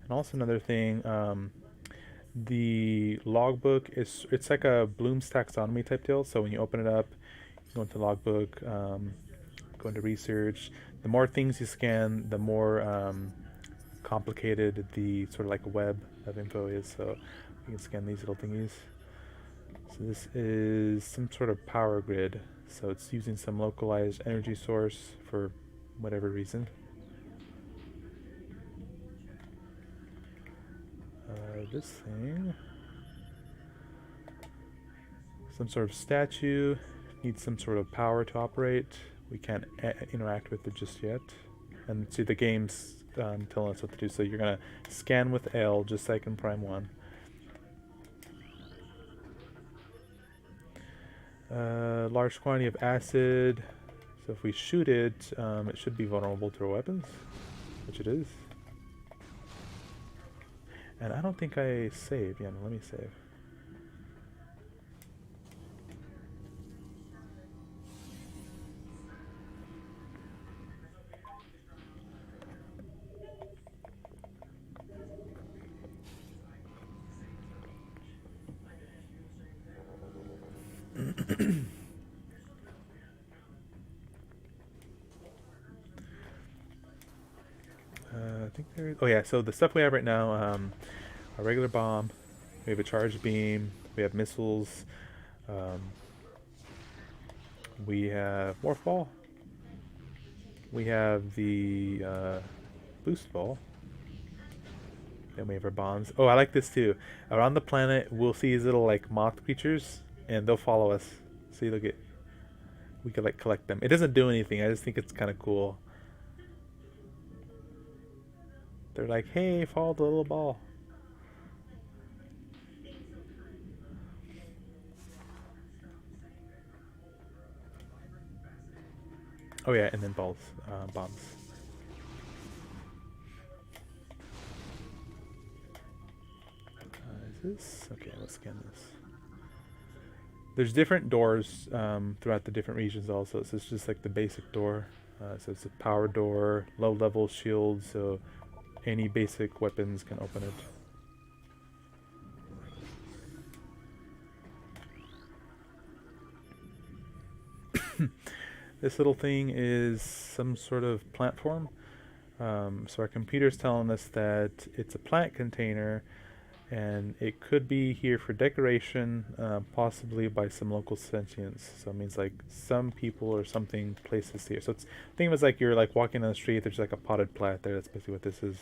And also another thing, the logbook it's like a Bloom's taxonomy type deal. So when you open it up, you go into logbook, go into research. The more things you scan, the more complicated the sort of like web of info is. So you can scan these little thingies. So this is some sort of power grid. So it's using some localized energy source for whatever reason. This thing, some sort of statue, needs some sort of power to operate. We can't interact with it just yet. And see, the game's telling us what to do. So you're gonna scan with L, just like in Prime 1. Large quantity of acid. So if we shoot it, it should be vulnerable to our weapons, which it is. And I don't think I saved. Yeah, no, let me save. I think there is. Oh yeah, so the stuff we have right now, a regular bomb, we have a charged beam, we have missiles, we have morph ball, we have the boost ball, then we have our bombs. Oh, I like this too. Around the planet, we'll see these little like moth creatures, and they'll follow us. See, look at, we could like collect them. It doesn't do anything. I just think it's kind of cool. They're like, hey, follow the little ball. Oh yeah, and then bombs. Is this? Okay, let's scan this. There's different doors throughout the different regions also. So it's just like the basic door. So it's a power door, low level shield, so any basic weapons can open it. This little thing is some sort of plant form. So our computer's telling us that it's a plant container, and it could be here for decoration, possibly by some local sentience. So it means like some people or something places here. So it's, think of it as like you're like walking on the street, there's like a potted plant there. That's basically what this is.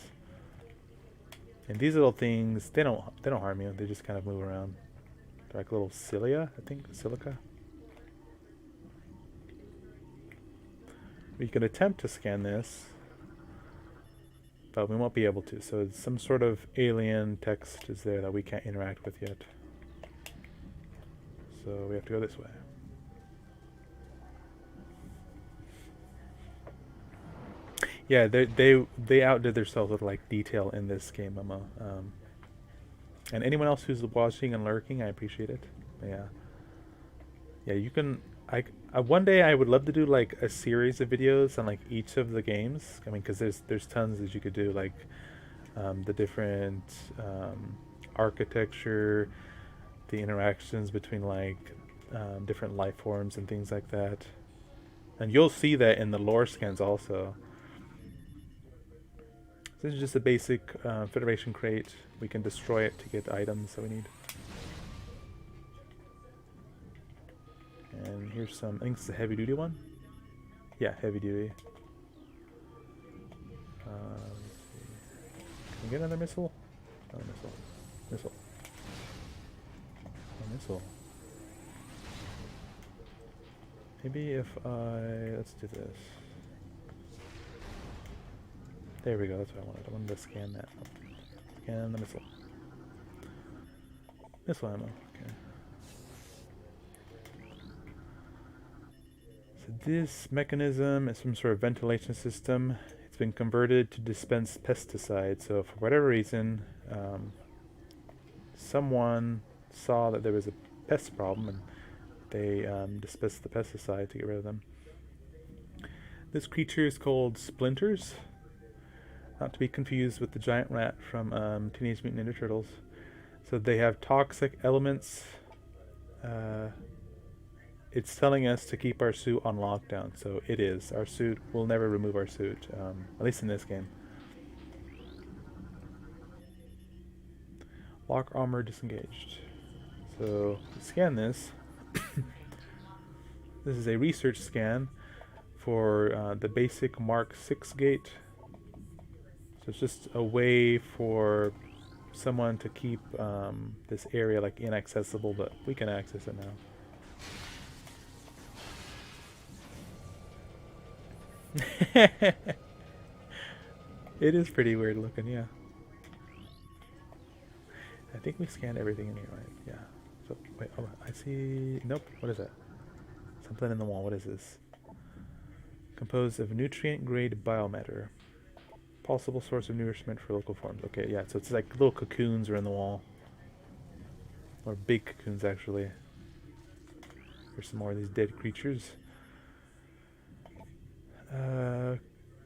And these little things, they don't harm you. They just kind of move around. They're like little cilia, I think, silica. We could attempt to scan this, but we won't be able to. So some sort of alien text is there that we can't interact with yet. So we have to go this way. Yeah, they outdid themselves with like detail in this game, Emma. And anyone else who's watching and lurking, I appreciate it. Yeah, yeah, you can. One day I would love to do like a series of videos on like each of the games. I mean, because there's tons that you could do, like the different architecture, the interactions between like different life forms and things like that. And you'll see that in the lore scans also. This is just a basic Federation crate. We can destroy it to get items that we need. And here's some, I think it's a heavy duty one. Yeah, heavy duty. Can we get another missile? Another missile. Missile. A missile. Maybe if let's do this. There we go, that's what I wanted. I wanted to scan that. Scan the missile. Missile ammo, okay. So this mechanism is some sort of ventilation system. It's been converted to dispense pesticides. So for whatever reason, someone saw that there was a pest problem and they dispensed the pesticide to get rid of them. This creature is called Splinters. Not to be confused with the giant rat from Teenage Mutant Ninja Turtles. So they have toxic elements. It's telling us to keep our suit on lockdown. So it is. Our suit will never remove our suit. At least in this game. Lock armor disengaged. So scan this. This is a research scan for the basic Mark 6 gate. So it's just a way for someone to keep this area like inaccessible, but we can access it now. It is pretty weird looking, yeah. I think we scanned everything in here, right? Yeah. So wait, oh, I see. Nope. What is that? Something in the wall. What is this? Composed of nutrient-grade biomatter. Possible source of nourishment for local forms. Okay, yeah, so it's like little cocoons are in the wall. Or big cocoons, actually. There's some more of these dead creatures.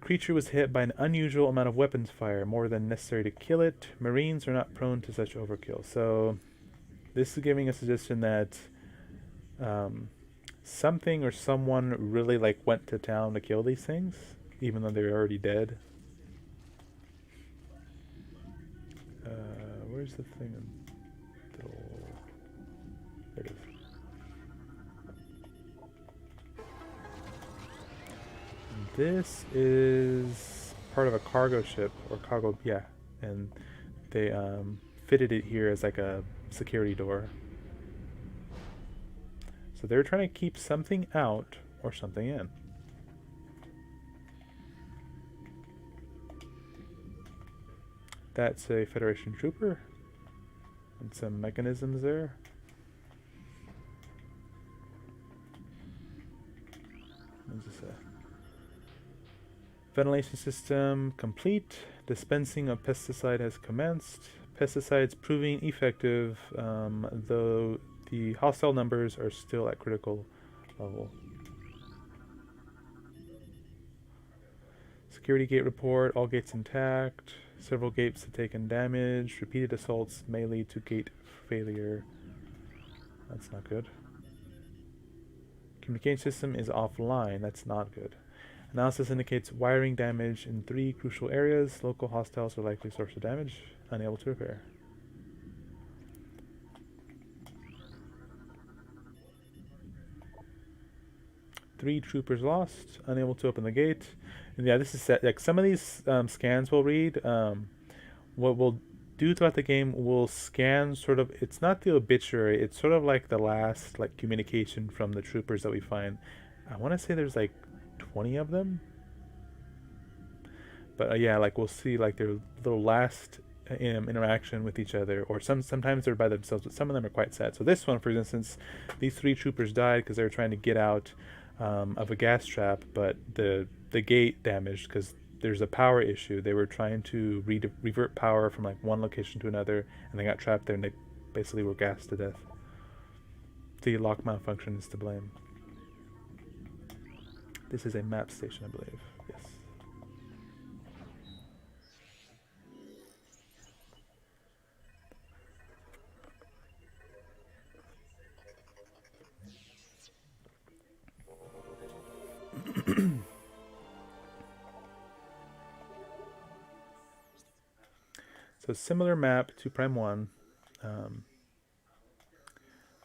Creature was hit by an unusual amount of weapons fire, more than necessary to kill it. Marines are not prone to such overkill. So, this is giving a suggestion that something or someone really like went to town to kill these things, even though they're already dead. Where's the thing? There it is. This is part of a cargo ship, or cargo, yeah, and they fitted it here as like a security door. So they're trying to keep something out or something in. That's a Federation trooper. And some mechanisms there. What's this say? Ventilation system complete. Dispensing of pesticide has commenced. Pesticides proving effective, though the hostile numbers are still at critical level. Security gate report, all gates intact. Several gates have taken damage. Repeated assaults may lead to gate failure. That's not good. Communication system is offline. That's not good. Analysis indicates wiring damage in 3 crucial areas. Local hostiles are likely source of damage. Unable to repair. Three troopers lost. Unable to open the gate. And yeah, this is set. Like some of these scans we'll read. What we'll do throughout the game, we'll scan sort of. It's not the obituary. It's sort of like the last like communication from the troopers that we find. I want to say there's like 20 of them. But yeah, like we'll see like their little last interaction with each other, or sometimes they're by themselves, but some of them are quite sad. So this one, for instance, these 3 troopers died because they were trying to get out of a gas trap, but the gate damaged because there's a power issue. They were trying to revert power from like one location to another, and they got trapped there, and they basically were gassed to death. The lock malfunction is to blame. This is a map station, I believe. Yes. So similar map to Prime 1.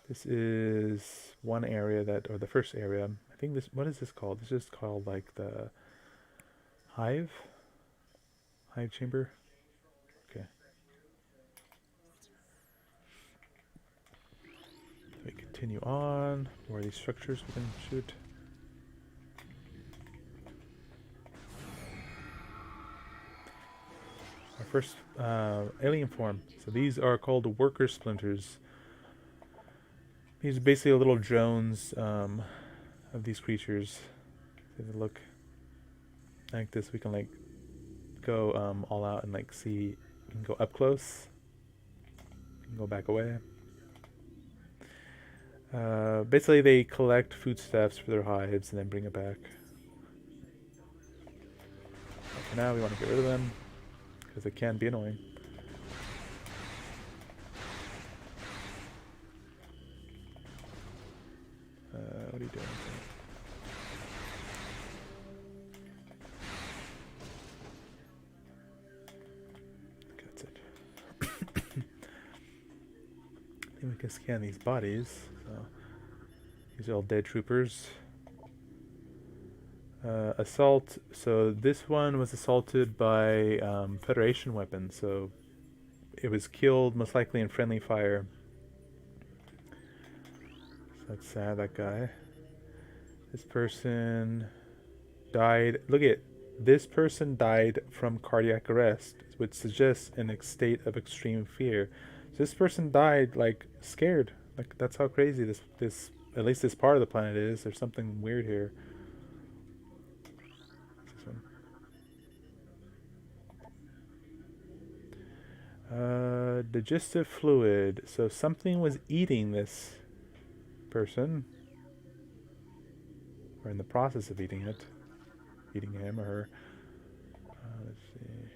This is one area that, or the first area. I think this, what is this called? This is called like the hive chamber. Okay. We continue on. Where are these structures we can shoot? Our first alien form. So these are called worker splinters. These are basically little drones of these creatures. If you look like this, we can like go all out and like see. We can go up close. We can go back away. Basically, they collect foodstuffs for their hives and then bring it back. But for now, we want to get rid of them because it can be annoying. What are you doing? That's it. I think we can scan these bodies. So these are all dead troopers. Assault. So this one was assaulted by Federation weapons. So it was killed most likely in friendly fire. So that's sad, that guy. This person died. Look at this person died from cardiac arrest, which suggests a state of extreme fear. So this person died like scared. Like that's how crazy this at least this part of the planet is. There's something weird here. This one. Digestive fluid. So something was eating this person. Or in the process of eating it. Eating him or her. Let's see.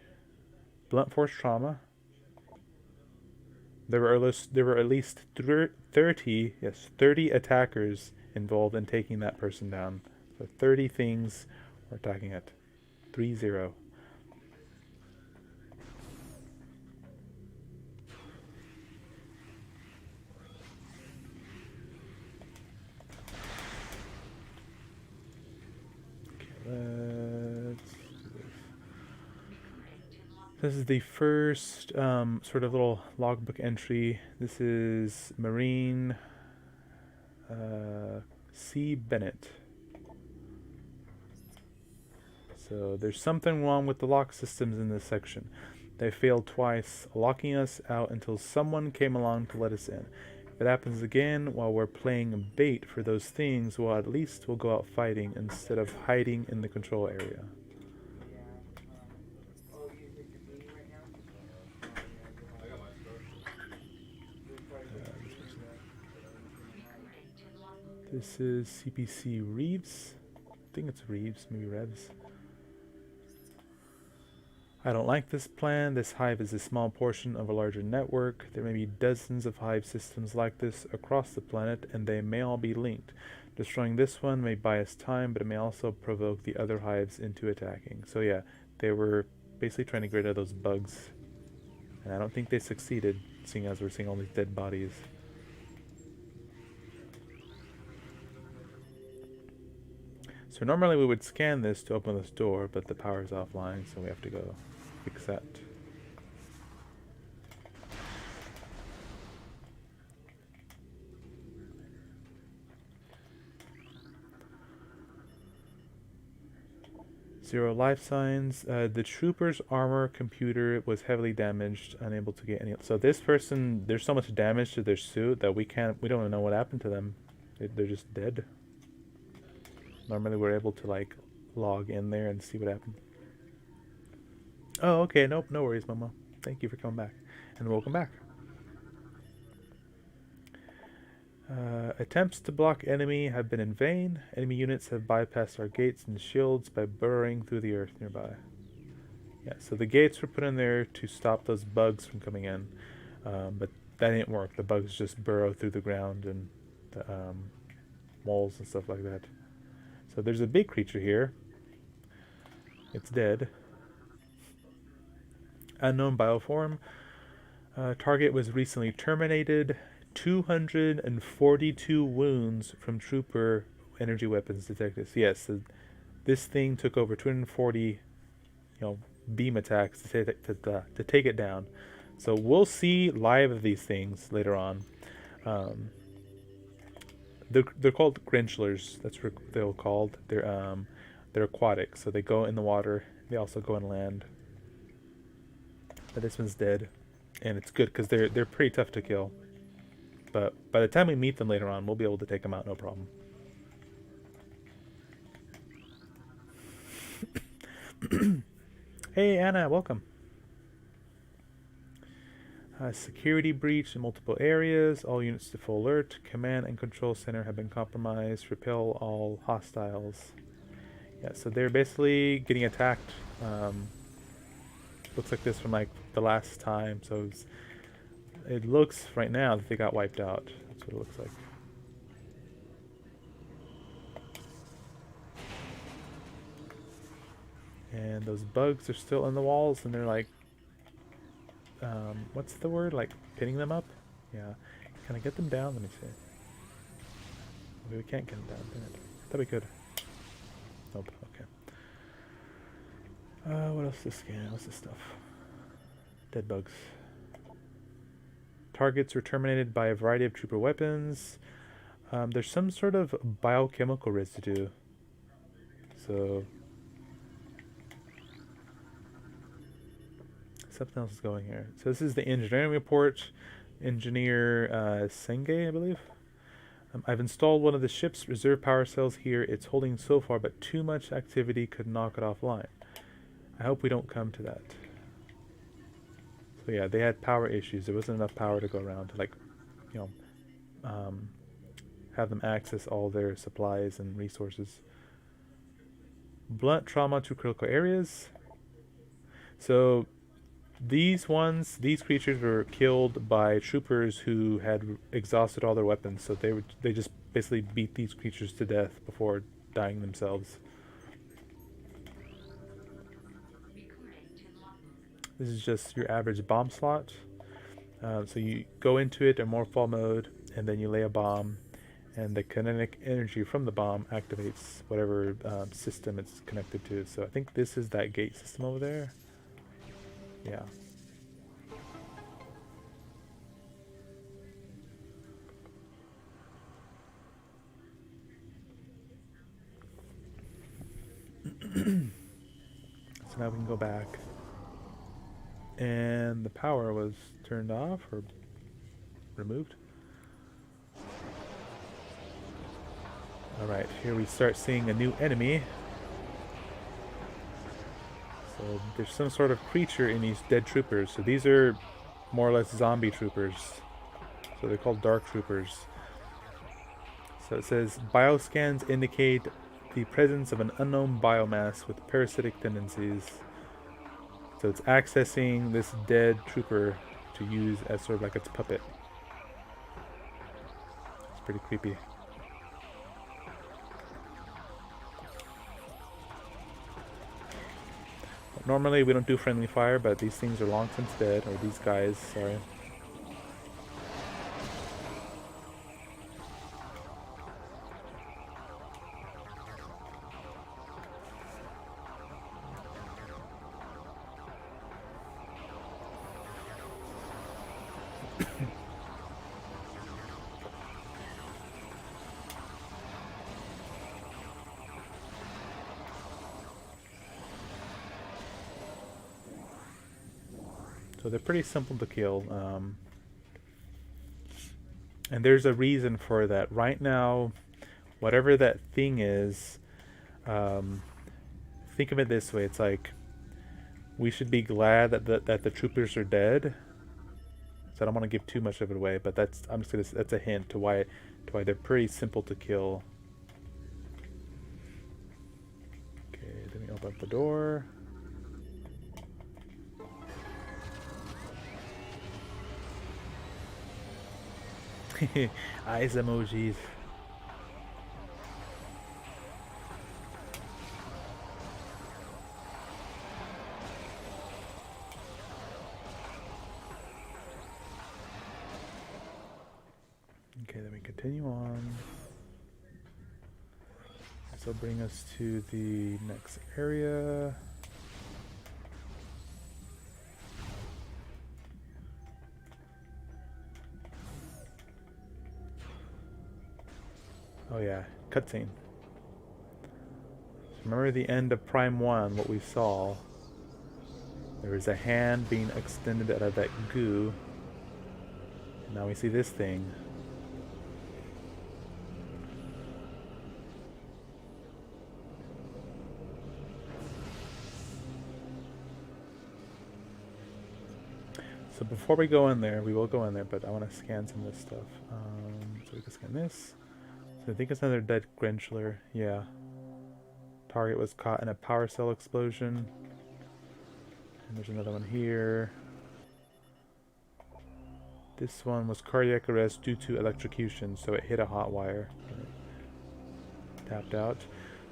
Blunt force trauma. There were at least 30 attackers involved in taking that person down. So 30 things were attacking it. 3-0. This is the first sort of little logbook entry. This is Marine C. Bennett. So there's something wrong with the lock systems in this section. They failed twice, locking us out until someone came along to let us in. If it happens again while we're playing bait for those things, well, at least we'll go out fighting instead of hiding in the control area. This is CPC Reeves. I think it's Reeves, maybe Revs. I don't like this plan. This hive is a small portion of a larger network. There may be dozens of hive systems like this across the planet, and they may all be linked. Destroying this one may buy us time, but it may also provoke the other hives into attacking. So yeah, they were basically trying to get rid of those bugs. And I don't think they succeeded, seeing as we're seeing all these dead bodies. So normally we would scan this to open this door, but the power is offline, so we have to go fix that. Zero life signs. The trooper's armor computer was heavily damaged, unable to get any. So this person, there's so much damage to their suit that we don't know what happened to them. They're just dead. Normally we're able to like log in there and see what happened. Oh, okay. Nope, no worries, Momo. Thank you for coming back. And welcome back. Attempts to block enemy have been in vain. Enemy units have bypassed our gates and shields by burrowing through the earth nearby. Yeah, so the gates were put in there to stop those bugs from coming in. But that didn't work. The bugs just burrow through the ground and the walls and stuff like that. So there's a big creature here. It's dead. Unknown bioform. Target was recently terminated. 242 wounds from trooper energy weapons detected. So yes, so this thing took over 240, beam attacks to take it down. So we'll see live of these things later on. They're called Grinchlers. That's what they're called. They're aquatic, so they go in the water. They also go on land. But this one's dead, and it's good because they're pretty tough to kill. But by the time we meet them later on, we'll be able to take them out, no problem. Hey, Anna, welcome. Security breach in multiple areas. All units to full alert. Command and control center have been compromised. Repel all hostiles. Yeah, so they're basically getting attacked. Looks like this from like the last time. So it looks right now that they got wiped out. That's what it looks like. And those bugs are still in the walls, and they're like, what's the word? Like pinning them up? Yeah. Can I get them down? Let me see. Maybe we can't get them down. Damn it. I thought we could. Nope. Okay. What else is this scan? What's this stuff? Dead bugs. Targets were terminated by a variety of trooper weapons. There's some sort of biochemical residue. So something else is going here. So this is the engineering report. Engineer Senge, I believe. I've installed one of the ship's reserve power cells here. It's holding so far, but too much activity could knock it offline. I hope we don't come to that. So yeah, they had power issues. There wasn't enough power to go around to have them access all their supplies and resources. Blunt trauma to critical areas. So these creatures were killed by troopers who had exhausted all their weapons. So they just basically beat these creatures to death before dying themselves. This is just your average bomb slot. So you go into it in morphball mode, and then you lay a bomb, and the kinetic energy from the bomb activates whatever system it's connected to. So I think this is that gate system over there. Yeah. So now we can go back. And the power was turned off or removed. Alright, here we start seeing a new enemy. So there's some sort of creature in these dead troopers. So these are more or less zombie troopers. So they're called dark troopers. So it says bioscans indicate the presence of an unknown biomass with parasitic tendencies. So it's accessing this dead trooper to use as sort of like its puppet. It's pretty creepy. Normally we don't do friendly fire, but these things are long since dead, or these guys, sorry. So they're pretty simple to kill. And there's a reason for that. Right now, whatever that thing is, think of it this way. It's like We should be glad that the troopers are dead. So I don't want to give too much of it away, but that's a hint to why they're pretty simple to kill. Okay, then we open up the door. Eyes emojis. Okay, then we continue on. This will bring us to the next area. Oh yeah, cutscene. Remember the end of Prime 1, what we saw? There was a hand being extended out of that goo. And now we see this thing. So before we go in there, we will go in there, but I want to scan some of this stuff. So we can scan this. So I think it's another dead Grenchler. Yeah. Target was caught in a power cell explosion. And there's another one here. This one was cardiac arrest due to electrocution, so it hit a hot wire. Tapped out.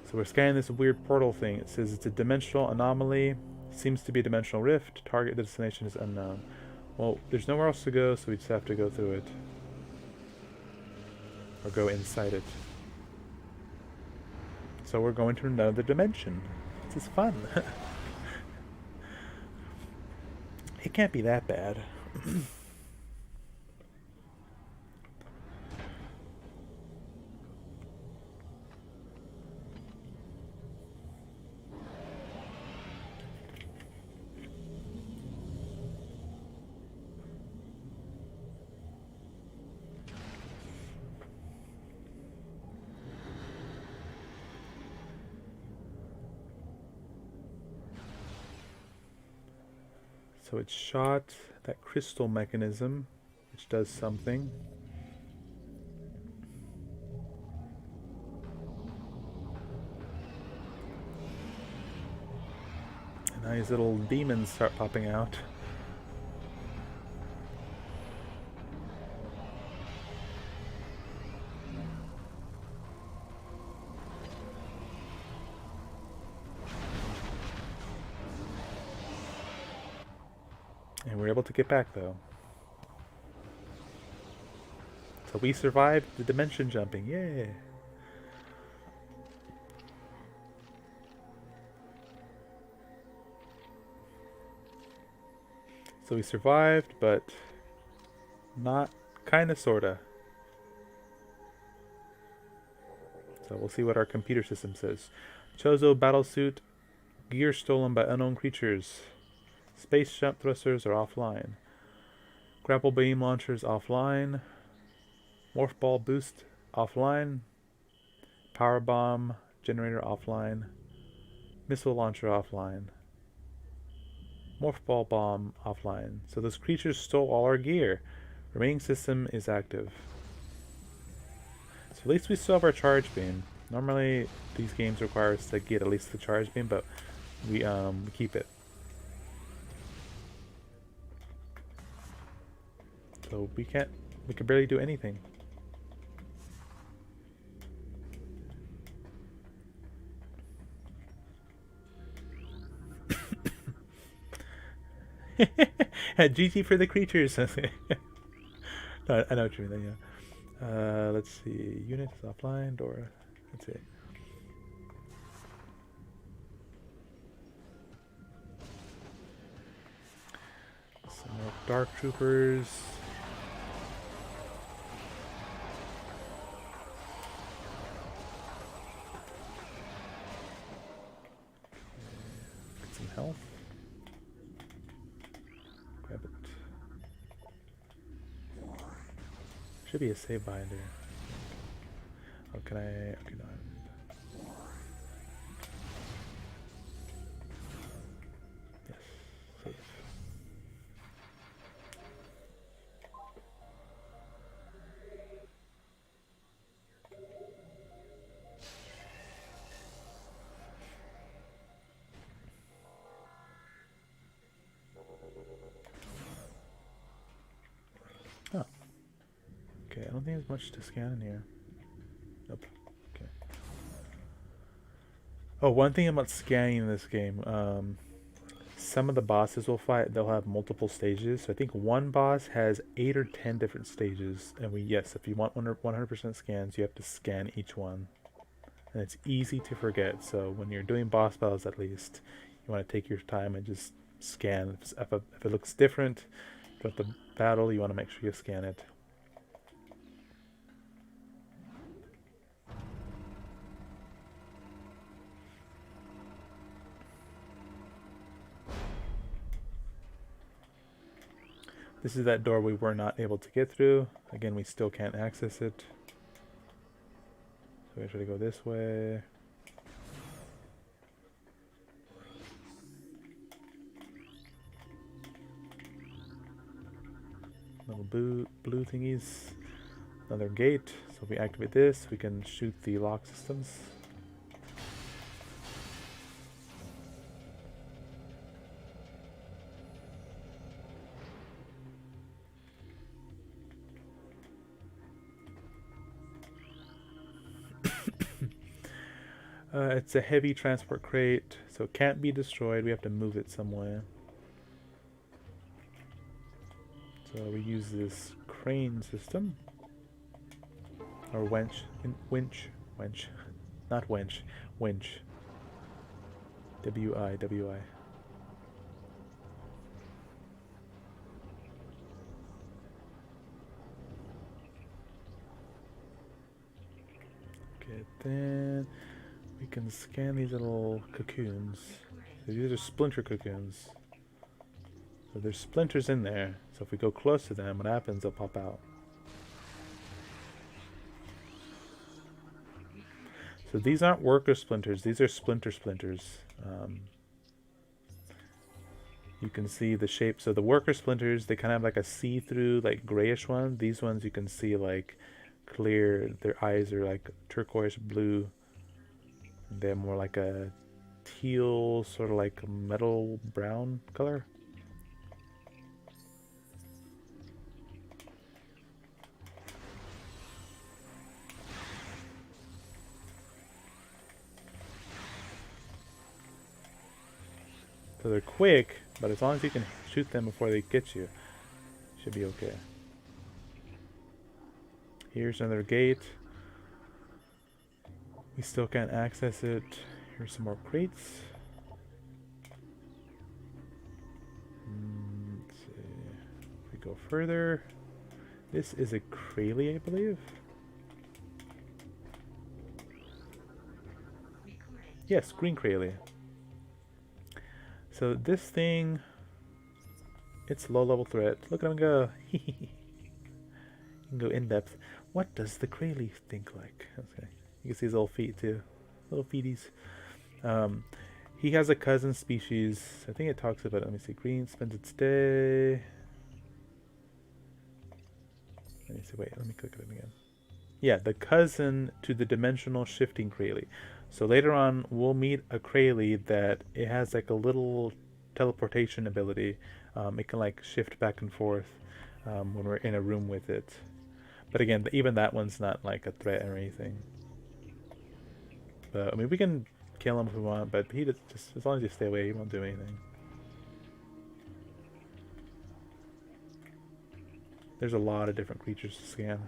So we're scanning this weird portal thing. It says it's a dimensional anomaly. Seems to be a dimensional rift. Target destination is unknown. Well, there's nowhere else to go, so we just have to go through it. Or go inside it. So we're going to another dimension. This is fun. It can't be that bad. So it shot that crystal mechanism, which does something. And now these little demons start popping out. And we're able to get back, though. So we survived the dimension jumping. Yay! So we survived, but not kinda sorta. So we'll see what our computer system says. Chozo battlesuit, gear stolen by unknown creatures. Space jump thrusters are offline. Grapple beam launchers offline. Morph ball boost offline. Power bomb generator offline. Missile launcher offline. Morph ball bomb offline. So those creatures stole all our gear. Remaining system is active. So at least we still have our charge beam. Normally these games require us to get at least the charge beam, but we keep it. So we can barely do anything. GG for the creatures. No, I know what you mean. Yeah. Let's see. Unit is offline. Door. Let's see. Some more dark troopers. Get some health. Grab it. Should be a save binder. Oh, can I? Okay, no. Yes. don't think there's much to scan in here. Nope. Okay. Oh, one thing about scanning in this game, some of the bosses we'll fight, they'll have multiple stages. So I think one boss has 8 or 10 different stages. And yes, if you want 100% scans, you have to scan each one. And it's easy to forget. So when you're doing boss battles, at least, you want to take your time and just scan. If it looks different throughout the battle, you want to make sure you scan it. This is that door we were not able to get through. Again, we still can't access it. So we should go this way. Little blue thingies. Another gate. So if we activate this, we can shoot the lock systems. It's a heavy transport crate, so it can't be destroyed. We have to move it somewhere. So we use this crane system. Or winch. Not winch. Winch. W-I. Okay, then we can scan these little cocoons. So these are splinter cocoons. So there's splinters in there. So if we go close to them, what happens? They'll pop out. So these aren't worker splinters. These are splinters. You can see the shape. So the worker splinters, they kind of have like a see-through, like grayish one. These ones you can see like clear. Their eyes are like turquoise blue. They're more like a teal, sort of like a metal brown color. So they're quick, but as long as you can shoot them before they get you, should be okay. Here's another gate. We still can't access it. Here's some more crates. Let's see. If we go further, this is a Kralie, I believe. Yes, green Kralie. So this thing, it's low-level threat. Look at him go. You can go in-depth. What does the Kralie think like? Okay. You can see his little feet too. Little feeties. He has a cousin species. I think it talks about it. Let me see. Green spends its day. Let me see. Wait, let me click it again. Yeah, the cousin to the dimensional shifting Kralie. So later on, we'll meet a Kralie that it has like a little teleportation ability. It can like shift back and forth when we're in a room with it. But again, even that one's not like a threat or anything. But I mean, we can kill him if we want, but he just as long as you stay away, he won't do anything. There's a lot of different creatures to scan.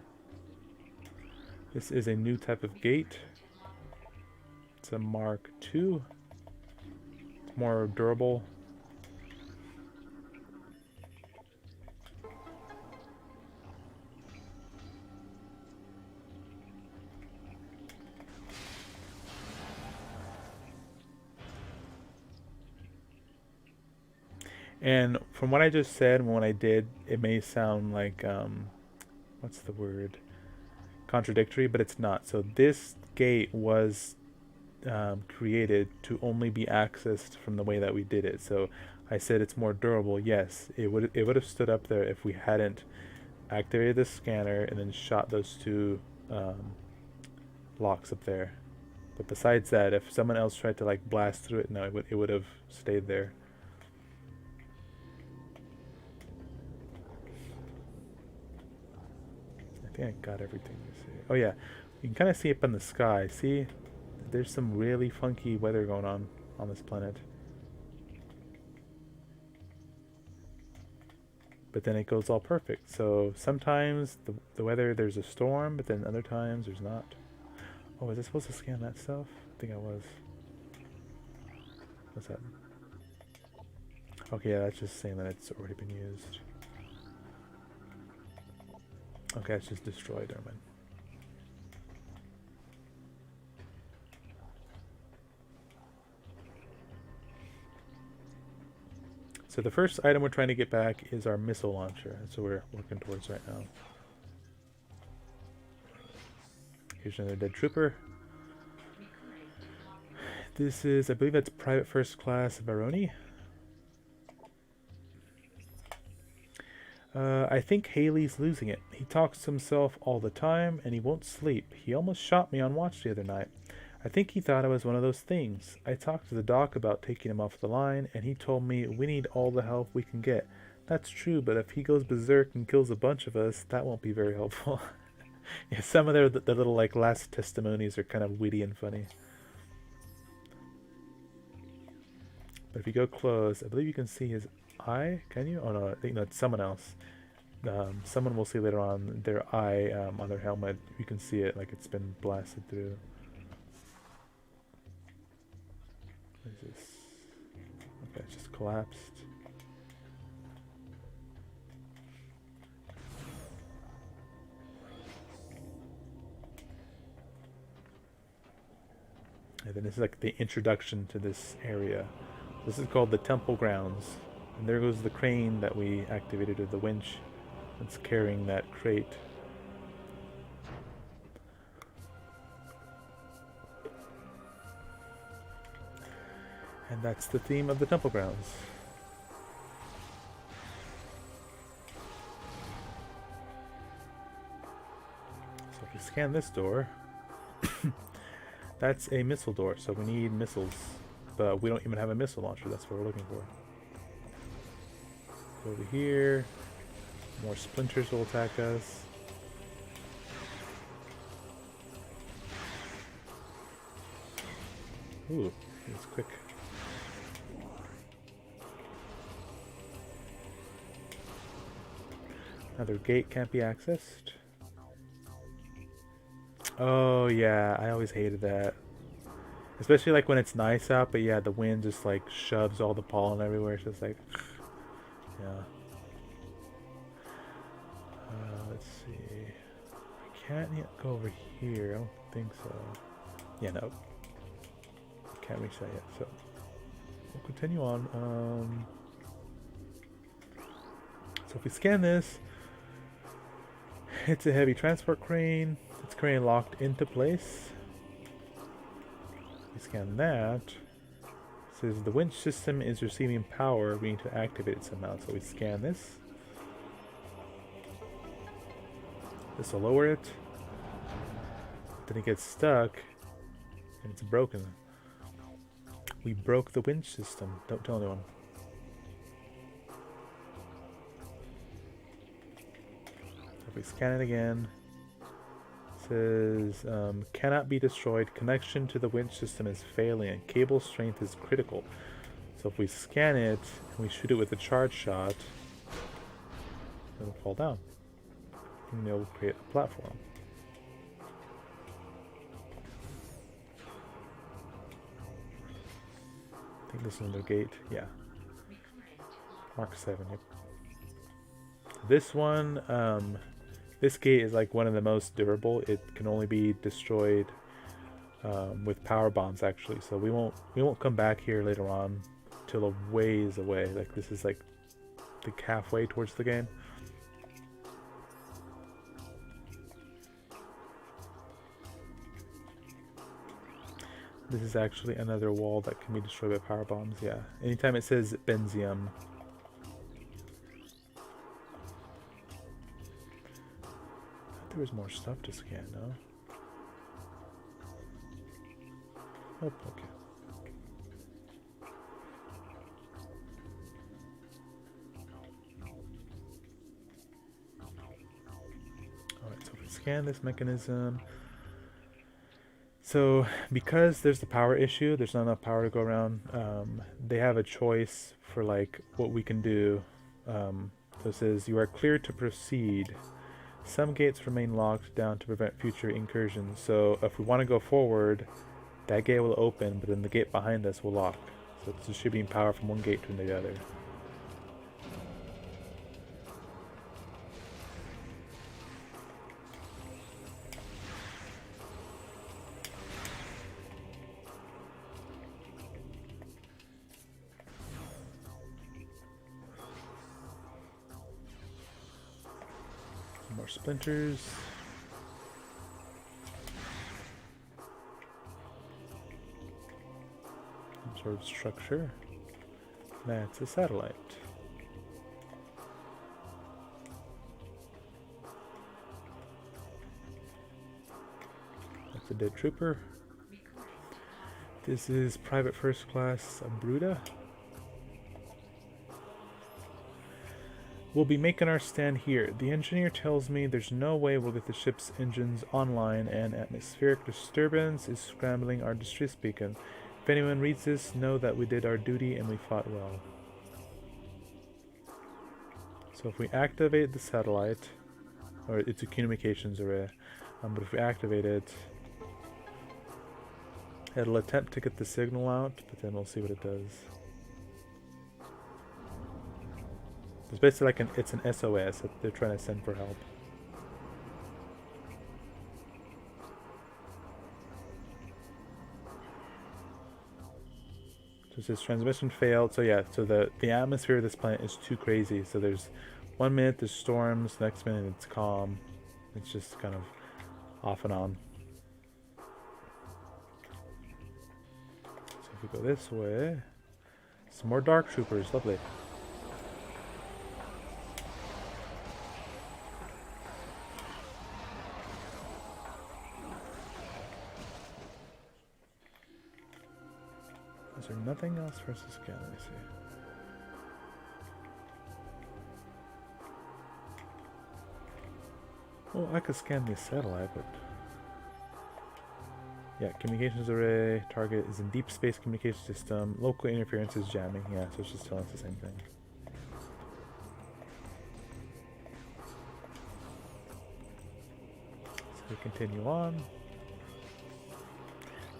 This is a new type of gate. It's a Mark II. It's more durable. And from what I just said and what I did, it may sound like, what's the word? Contradictory, but it's not. So this gate was created to only be accessed from the way that we did it. So I said it's more durable. Yes, it would have stood up there if we hadn't activated the scanner and then shot those two locks up there. But besides that, if someone else tried to like blast through it, no, it would have stayed there. I think I got everything to see. Oh yeah, you can kind of see up in the sky. See, there's some really funky weather going on this planet. But then it goes all perfect. So sometimes the weather, there's a storm, but then other times there's not. Oh, was I supposed to scan that stuff? I think I was. What's that? Okay, yeah, that's just saying that it's already been used. Okay, it's just destroyed, never mind. So the first item we're trying to get back is our missile launcher. That's what we're working towards right now. Here's another dead trooper. This is, I believe that's Private First Class Baroni. I think Haley's losing it. He talks to himself all the time and he won't sleep. He almost shot me on watch the other night. I think he thought I was one of those things. I talked to the doc about taking him off the line and he told me we need all the help we can get. That's true, but if he goes berserk and kills a bunch of us, that won't be very helpful. Yeah, some of the little like last testimonies are kind of witty and funny. But if you go close, I believe you can see his eye. Can you? Oh no, I think that's someone else. Someone will see later on their eye on their helmet. You can see it like it's been blasted through. What is this? Okay, it's just collapsed. And then this is like the introduction to this area. This is called the Temple Grounds. And there goes the crane that we activated, or the winch that's carrying that crate. And that's the theme of the Temple Grounds. So if we scan this door, that's a missile door, so we need missiles. But we don't even have a missile launcher, that's what we're looking for. Over here, more splinters will attack us. Ooh, it's quick. Another gate can't be accessed. Oh yeah, I always hated that. Especially like when it's nice out, but yeah, the wind just like shoves all the pollen everywhere. It's just like, yeah. Let's see. I can't yet go over here. I don't think so. Yeah, no. Can't reach that yet. So we'll continue on. So if we scan this, it's a heavy transport crane. It's crane locked into place. We scan that. It says the winch system is receiving power. We need to activate it somehow. So we scan this. This will lower it. Then it gets stuck and it's broken. We broke the winch system. Don't tell anyone. If we scan it again, it says cannot be destroyed. Connection to the winch system is failing. Cable strength is critical. So if we scan it and we shoot it with a charge shot, it'll fall down. And it'll create a platform. I think this is another gate. Yeah. Mark 7. Yep. This one, this gate is like one of the most durable. It can only be destroyed with power bombs, actually. So we won't come back here later on till a ways away. Like this is like the halfway towards the game. This is actually another wall that can be destroyed by power bombs. Yeah. Anytime it says Benzium. There was more stuff to scan, no? Oh, okay. Alright, so if we scan this mechanism. So because there's the power issue, there's not enough power to go around, they have a choice for like what we can do. So it says you are clear to proceed. Some gates remain locked down to prevent future incursions. So if we want to go forward, that gate will open, but then the gate behind us will lock. So it's distributing power from one gate to the other. More splinters. Some sort of structure. That's a satellite. That's a dead trooper. This is Private First Class Bruta. We'll be making our stand here. The engineer tells me there's no way we'll get the ship's engines online, and atmospheric disturbance is scrambling our distress beacon. If anyone reads this, know that we did our duty and we fought well. So if we activate the satellite, or it's a communications array, but if we activate it, it'll attempt to get the signal out, but then we'll see what it does. It's basically like it's an SOS that they're trying to send for help. So it says transmission failed. So yeah, so the atmosphere of this planet is too crazy. So there's 1 minute there's storms, next minute it's calm. It's just kind of off and on. So if we go this way, some more dark troopers, lovely. Is there nothing else for us to scan? Let me see. Well, I could scan the satellite, but... Yeah, communications array, target is in deep space communication system, local interference is jamming. Yeah, so it's just telling us the same thing. So we continue on.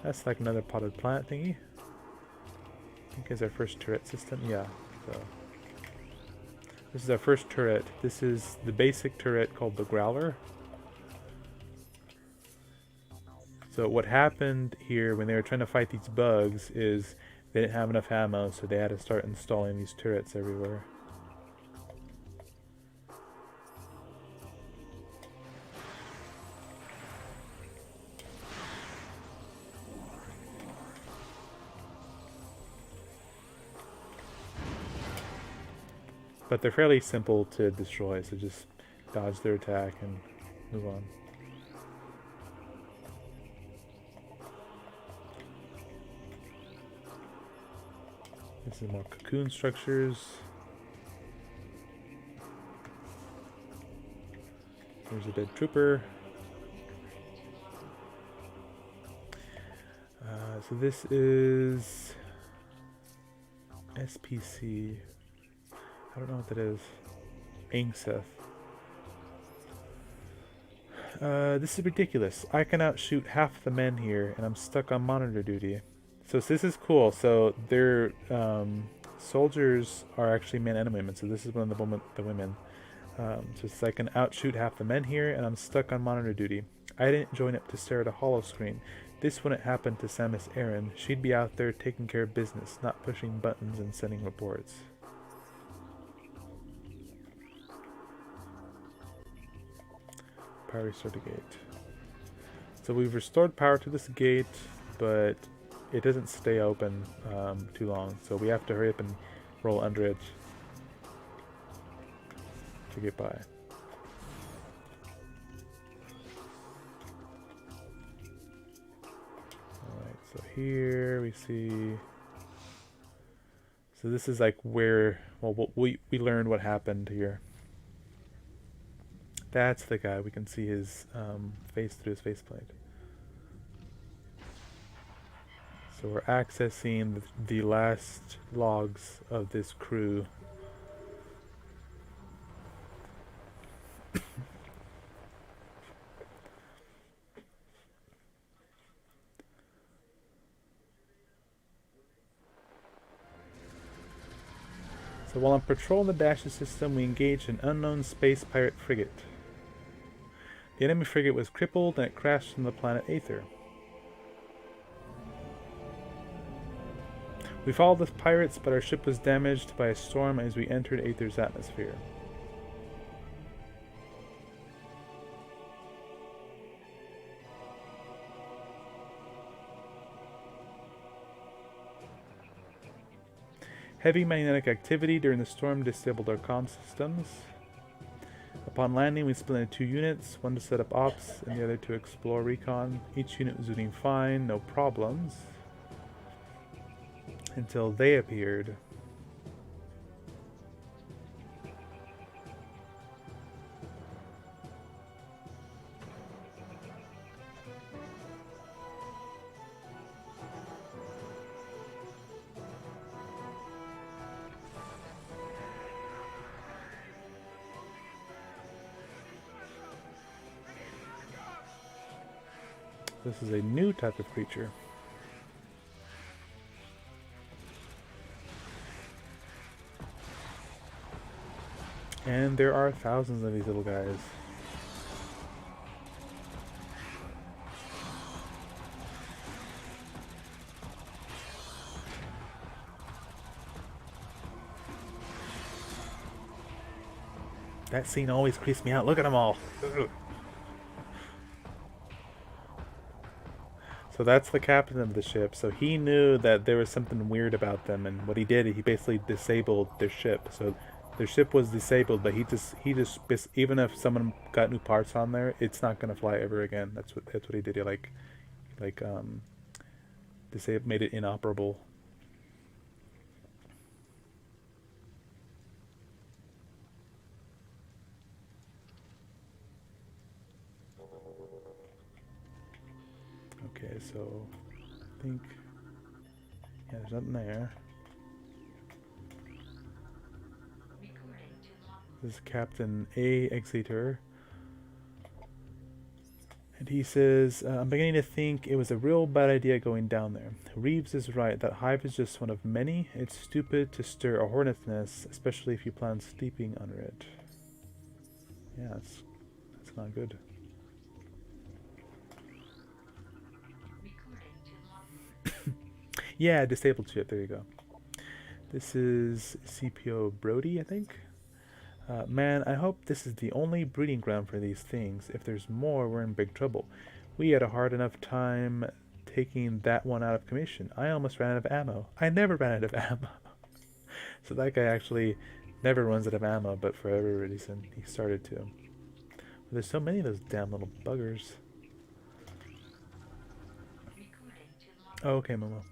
That's like another potted plant thingy. I think it's our first turret system. Yeah, so this is our first turret. This is the basic turret called the Growler. So what happened here when they were trying to fight these bugs is they didn't have enough ammo, so they had to start installing these turrets everywhere. But they're fairly simple to destroy, so just dodge their attack and move on. This is more cocoon structures. There's a dead trooper. So this is SPC. I don't know what that is. Aingseth. This is ridiculous. I can outshoot half the men here, and I'm stuck on monitor duty. So this is cool. So their soldiers are actually men and women. So this is one of the women. So it's like I can outshoot half the men here, and I'm stuck on monitor duty. I didn't join up to stare at a hollow screen. This wouldn't happen to Samus Aran. She'd be out there taking care of business, not pushing buttons and sending reports. Power restore the gate. So we've restored power to this gate, but it doesn't stay open too long. So we have to hurry up and roll under it to get by. Alright, so here we see... So this is like where, well, we learned what happened here. That's the guy. We can see his face through his faceplate. So we're accessing the last logs of this crew. So while on patrol in the Dasher system, we engaged an unknown space pirate frigate. The enemy frigate was crippled and it crashed on the planet Aether. We followed the pirates, but our ship was damaged by a storm as we entered Aether's atmosphere. Heavy magnetic activity during the storm disabled our comm systems. Upon landing, we split into 2 units, one to set up ops and the other to explore recon. Each unit was doing fine, no problems, until they appeared. This is a new type of creature. And there are thousands of these little guys. That scene always creeps me out. Look at them all. Ugh. So that's the captain of the ship. So he knew that there was something weird about them, and what he did, he basically disabled their ship. So their ship was disabled, but he just even if someone got new parts on there, it's not gonna fly ever again. That's what he did. He made it inoperable. Okay, so I think there's nothing there. This is Captain A. Exeter. And he says, I'm beginning to think it was a real bad idea going down there. Reeves is right. That hive is just one of many. It's stupid to stir a hornet's nest, especially if you plan sleeping under it. Yeah, that's not good. Yeah, disabled ship. There you go. This is CPO Brody, I think. Man, I hope this is the only breeding ground for these things. If there's more, we're in big trouble. We had a hard enough time taking that one out of commission. I almost ran out of ammo. I never ran out of ammo. So that guy actually never runs out of ammo, but for every reason, he started to. There's so many of those damn little buggers. Oh, okay, Momo.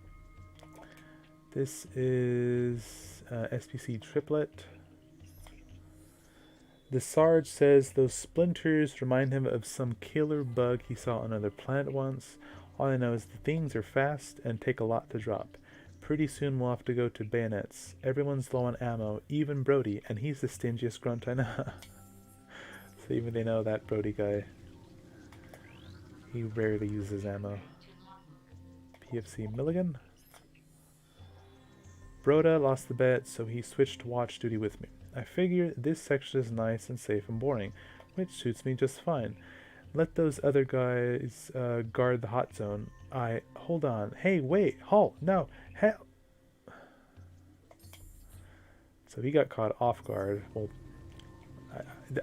This is SPC Triplet. The Sarge says those splinters remind him of some killer bug he saw on another planet once. All I know is the things are fast and take a lot to drop. Pretty soon we'll have to go to bayonets. Everyone's low on ammo, even Brody, and he's the stingiest grunt I know. So even they know that Brody guy, he rarely uses ammo. PFC Milligan. Broda lost the bet, so he switched to watch duty with me. I figure this section is nice and safe and boring, which suits me just fine. Let those other guys guard the hot zone. Hold on. Hey, wait, halt, no, hell. So he got caught off guard. Well,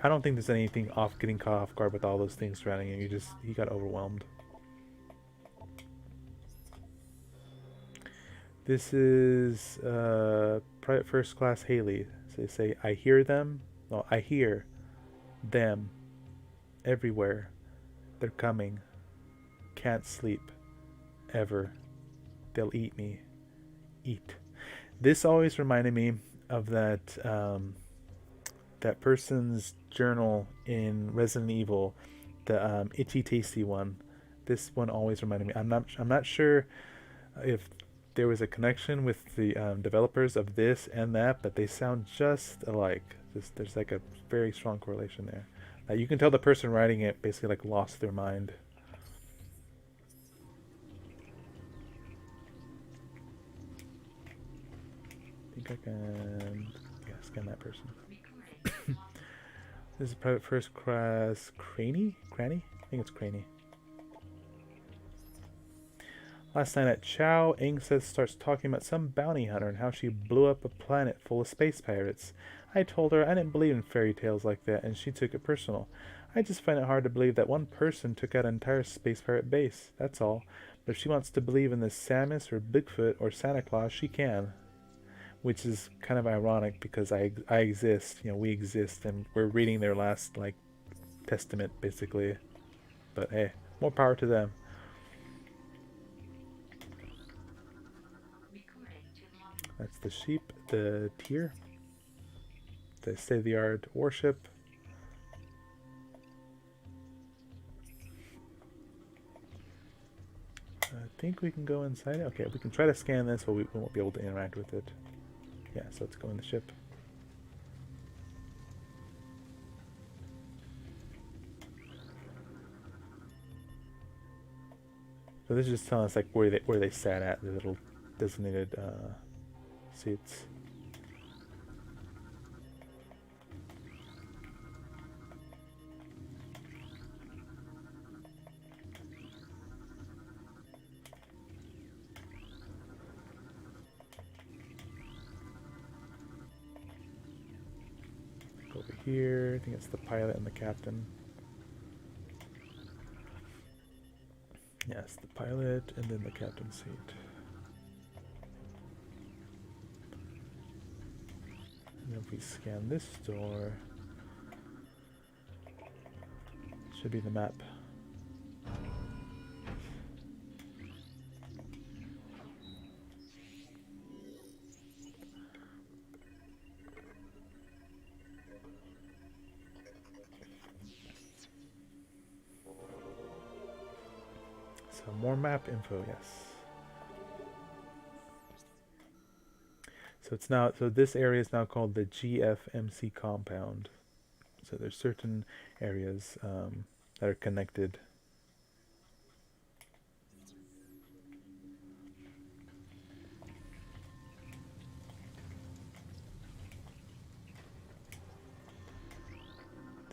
I don't think there's anything getting caught off guard with all those things surrounding him. He got overwhelmed. This is Private First Class Haley. So they say, I hear them. No, I hear them everywhere. They're coming. Can't sleep. Ever. They'll eat me. Eat. This always reminded me of that that person's journal in Resident Evil, the itchy tasty one. This one always reminded me. I'm not sure if there was a connection with the developers of this and that, but they sound just alike. There's like a very strong correlation there. You can tell the person writing it basically like lost their mind. I think I can scan that person. This is private first class Cranny? I think it's Cranny. Last night at Chow, Angseth starts talking about some bounty hunter and how she blew up a planet full of space pirates. I told her I didn't believe in fairy tales like that, and she took it personal. I just find it hard to believe that one person took out an entire space pirate base, that's all. But if she wants to believe in the Samus or Bigfoot or Santa Claus, she can. Which is kind of ironic because I exist, we exist, and we're reading their last, testament, basically. But hey, more power to them. That's the sheep, the tier, the state-of-the-art warship. I think we can go inside it. Okay, we can try to scan this, but we won't be able to interact with it. Yeah, so let's go in the ship. So this is just telling us where they sat at, the little designated seats. Go over here. I think it's the pilot and the captain. Yes, the pilot and then the captain's seat. And if we scan this door, it should be the map. So more map info, yes. So this area is now called the GFMC compound. So there's certain areas that are connected.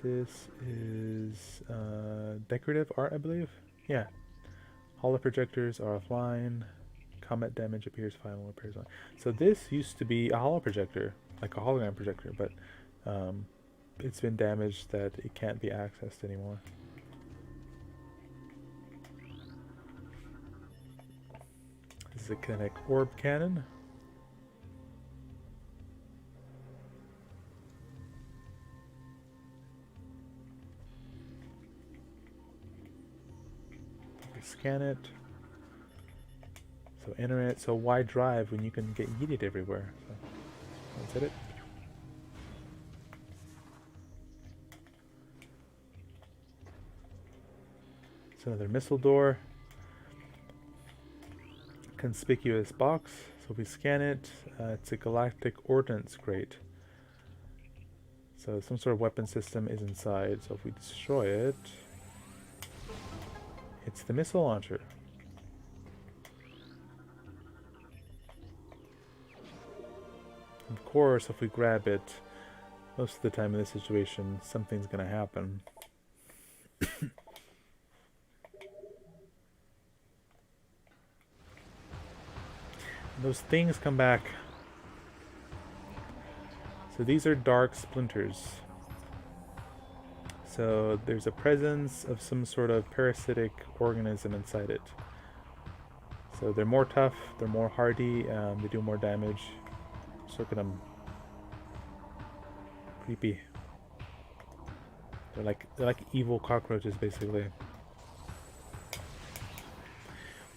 This is decorative art, I believe. Yeah. Holo projectors are offline. Combat damage appears fine when repairs on. So this used to be a holo projector, like a hologram projector, but it's been damaged that it can't be accessed anymore. This is a kinetic orb cannon. We scan it. So enter it. So why drive when you can get yeeted everywhere? So let's hit it. It's another missile door. Conspicuous box. So if we scan it, it's a galactic ordnance crate. So some sort of weapon system is inside. So if we destroy it, it's the missile launcher. Of course, if we grab it, most of the time in this situation, something's going to happen. Those things come back. So these are dark splinters. So there's a presence of some sort of parasitic organism inside it. So they're more tough, they're more hardy, they do more damage. Just look at them. Creepy. They're like evil cockroaches, basically.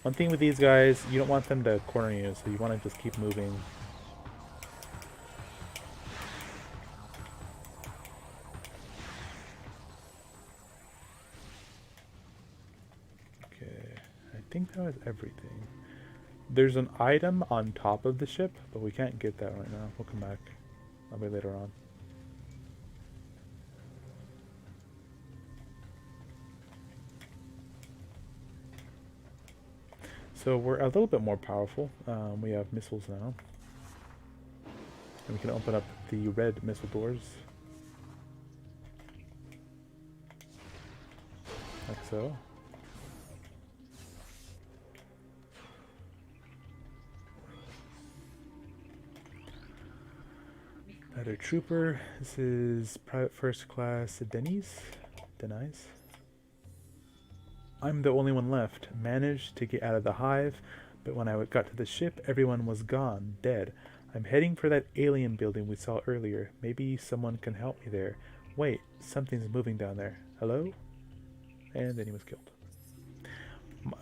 One thing with these guys, you don't want them to corner you, so you want to just keep moving. think that was everything. There's an item on top of the ship, but we can't get that right now. We'll come back. That'll be later on. So we're a little bit more powerful. We have missiles now. And we can open up the red missile doors. Like so. Another trooper. This is Private First Class Denny's. I'm the only one left. Managed to get out of the hive, but when I got to the ship, everyone was gone, dead. I'm heading for that alien building we saw earlier. Maybe someone can help me there. Wait, something's moving down there. Hello? And then he was killed.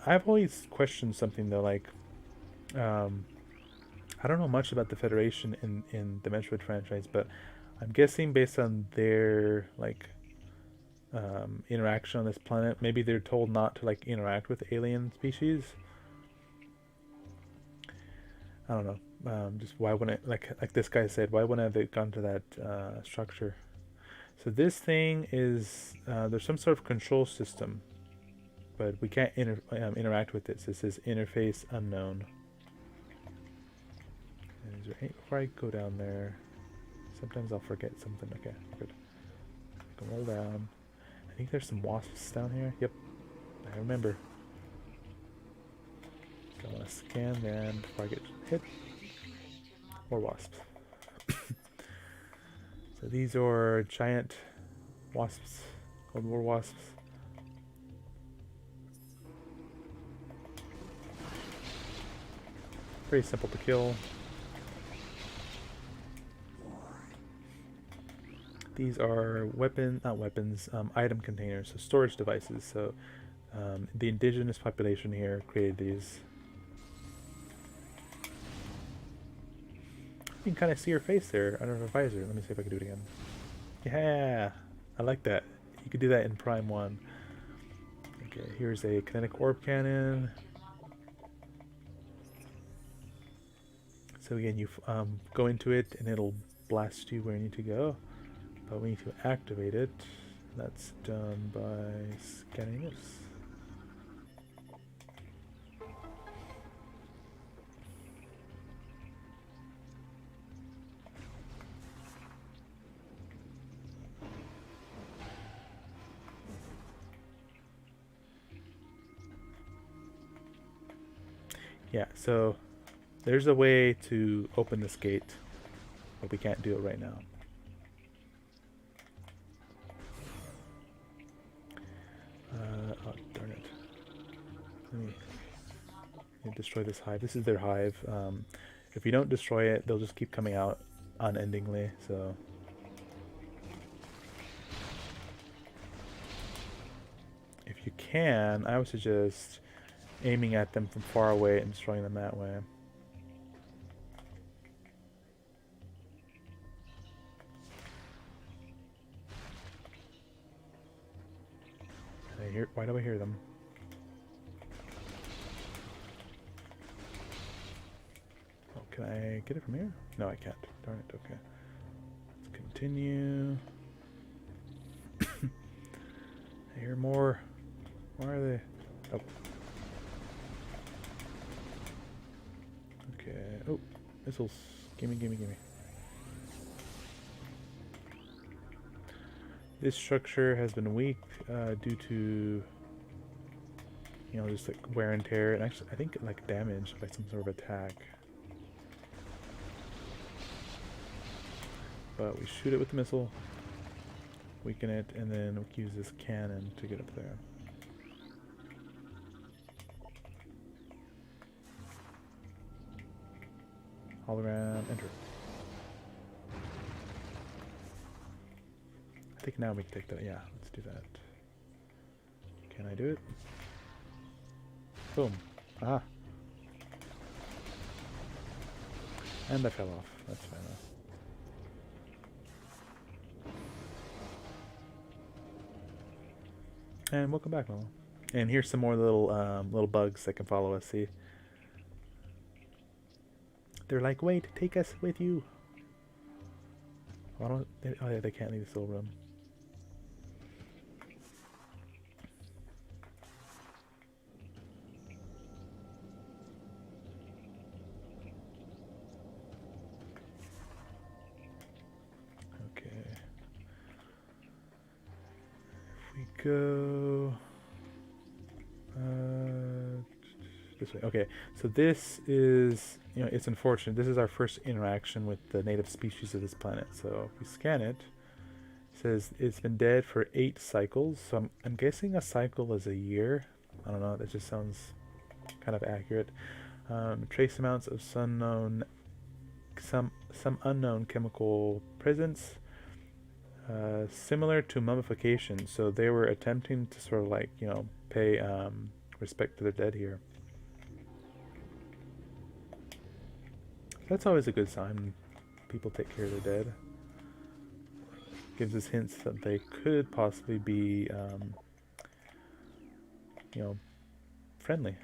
I've always questioned something though, like, I don't know much about the Federation in the Metroid franchise, but I'm guessing based on their, like, interaction on this planet, maybe they're told not to, like, interact with alien species. I don't know. Just why wouldn't it, like this guy said, why wouldn't they have gone to that structure? So this thing is, there's some sort of control system, but we can't interact with it. So it says interface unknown. And is there any, before I go down there, sometimes I'll forget something. Okay, good. Can roll down. I think there's some wasps down here. Yep, I remember. So I want to scan them before I get hit. More wasps. So these are giant wasps, Cold War wasps. Very simple to kill. These are item containers, so storage devices. So the indigenous population here created these. You can kind of see her face there under her visor. Let me see if I can do it again. Yeah, I like that. You could do that in Prime 1. Okay, here's a kinetic orb cannon. So again, you go into it and it'll blast you where you need to go. But we need to activate it. That's done by scanning this. Yeah, so there's a way to open this gate, but we can't do it right now. Oh, darn it. Let me destroy this hive. This is their hive. If you don't destroy it, they'll just keep coming out unendingly, so... If you can, I would suggest aiming at them from far away and destroying them that way. Why do I hear them? Oh, can I get it from here? No, I can't. Darn it, okay. Let's continue. I hear more. Where are they? Oh. Okay. Oh, missiles. Gimme, gimme, gimme. This structure has been weak due to, you know, just like wear and tear, and actually I think like damaged by some sort of attack. But we shoot it with the missile, weaken it, and then we can use this cannon to get up there. Hologram, enter. I think now we can take that. Yeah, let's do that. Can I do it? Boom. Aha. And I fell off. That's fine though. And welcome back, Mama. And here's some more little bugs that can follow us. See, they're like, wait, take us with you. Why don't they, oh yeah, they can't leave this little room. Okay. If we go this way. Okay, so this is, it's unfortunate. This is our first interaction with the native species of this planet. So if we scan it, it says it's been dead for 8 cycles. So I'm guessing a cycle is a year. I don't know. That just sounds kind of accurate. Trace amounts of some unknown chemical presence, similar to mummification. So they were attempting to sort of like pay respect to their dead here. That's always a good sign. People take care of their dead. Gives us hints that they could possibly be, friendly.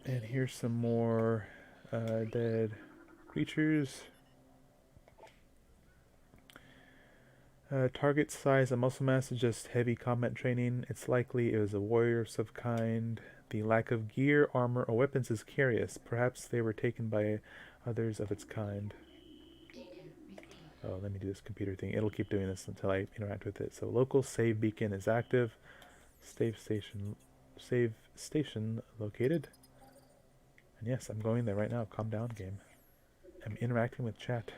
And here's some more dead creatures. Target size and muscle mass suggests heavy combat training. It's likely it was a warrior of some kind. The lack of gear, armor, or weapons is curious. Perhaps they were taken by others of its kind. Oh, let me do this computer thing. It'll keep doing this until I interact with it. So local save beacon is active. Save station located. And yes, I'm going there right now. Calm down, game. I'm interacting with chat.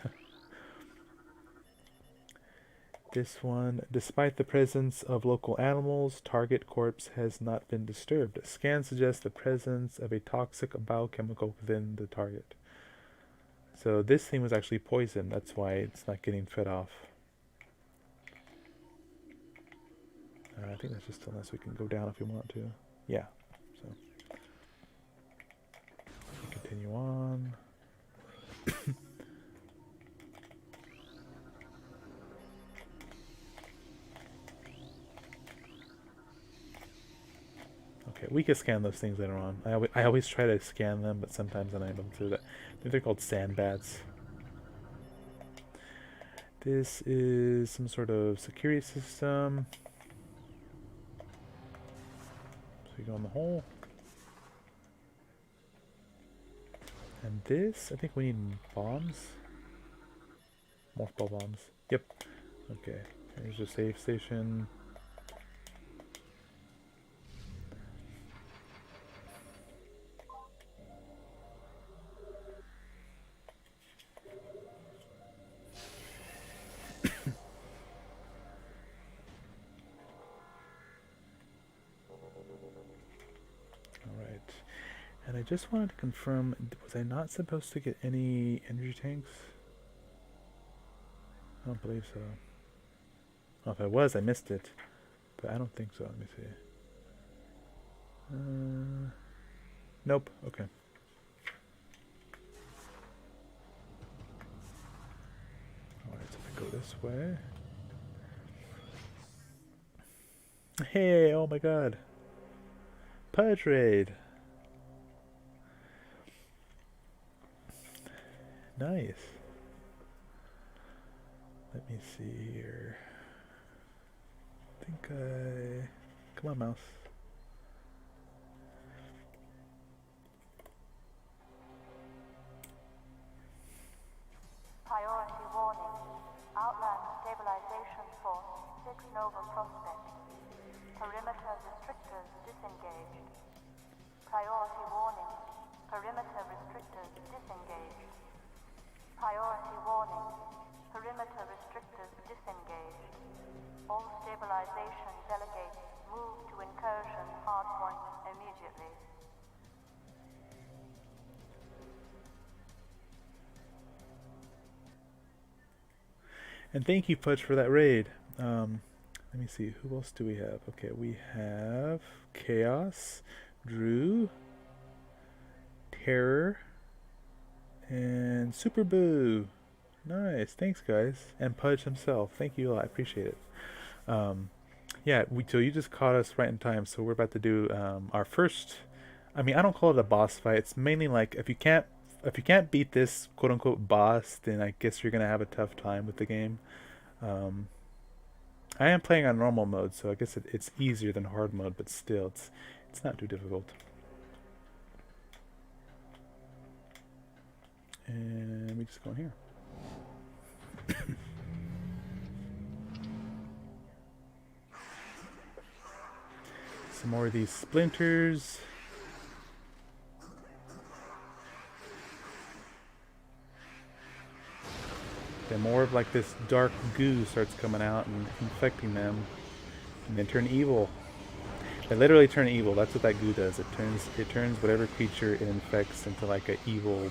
This one, despite the presence of local animals, target corpse has not been disturbed. Scans suggest the presence of a toxic biochemical within the target. So this thing was actually poisoned. That's why it's not getting fed off. I think that's just telling us we can go down if we want to. Yeah. So continue on. Okay, we can scan those things later on. I always try to scan them, but sometimes I'm unable to do that. I think they're called sand bats. This is some sort of security system. So we go in the hole. And this, I think we need bombs. Morph ball bombs. Yep. Okay, here's a safe station. And I just wanted to confirm, was I not supposed to get any energy tanks? I don't believe so. Well, if I was, I missed it. But I don't think so. Let me see. Nope. Okay. Alright, so if I go this way. Hey, oh my god. Purge raid. Nice. Let me see here. I think come on, mouse. Priority warning. Outland stabilization force 6 Nova Prospect. Perimeter restrictors disengaged. Priority warning. Perimeter restrictors disengaged. Priority warning. Perimeter restrictors disengaged. All stabilization delegates move to incursion hardpoint immediately. And thank you, Pudge, for that raid. Let me see, who else do we have? Okay, we have Chaos, Drew, Terror, and Super Boo. Nice, thanks guys. And Pudge himself. Thank you a lot, I appreciate it. Yeah, so you just caught us right in time. So we're about to do our first. I mean, I don't call it a boss fight. It's mainly like if you can't beat this quote unquote boss, then I guess you're gonna have a tough time with the game. Um, I am playing on normal mode, so I guess it's easier than hard mode, but still, it's not too difficult. And we just go in here. Some more of these splinters. Then more of like this dark goo starts coming out and infecting them, and then turn evil. They literally turn evil. That's what that goo does. It turns whatever creature it infects into like an evil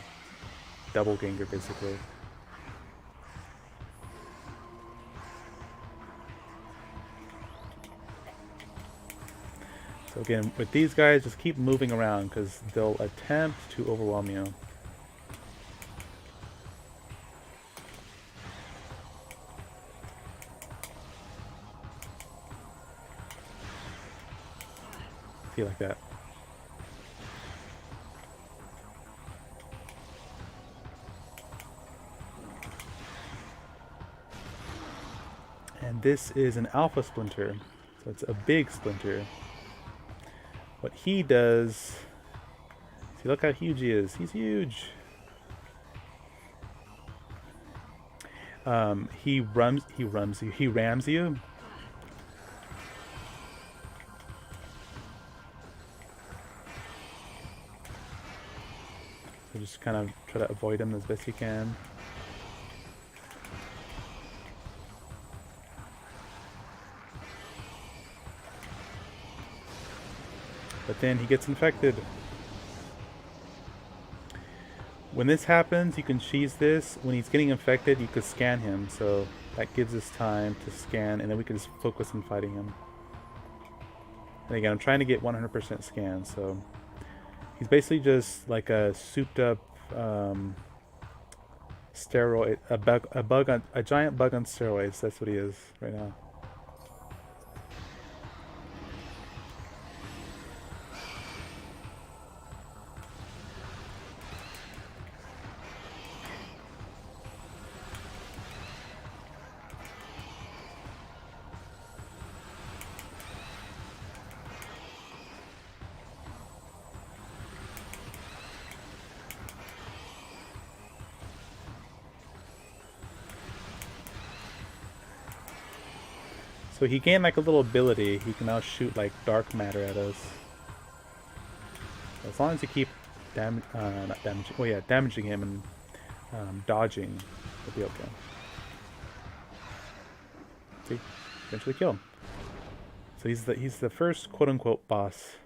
doppelganger, basically. So again, with these guys, just keep moving around because they'll attempt to overwhelm you. See, like that. And this is an alpha splinter, so it's a big splinter. What he does, see, look how huge he is. He's huge. He rams you. So just kind of try to avoid him as best you can. But then he gets infected. When this happens, you can cheese this. When he's getting infected, you could scan him. So that gives us time to scan, and then we can just focus on fighting him. And again, I'm trying to get 100% scan, so he's basically just like a souped up steroid, a giant bug on steroids. That's what he is right now. So he gained like a little ability. He can now shoot like dark matter at us. As long as you keep not damaging. Well, yeah, damaging him and dodging, he'll be okay. See, eventually kill him. So he's the first quote unquote boss.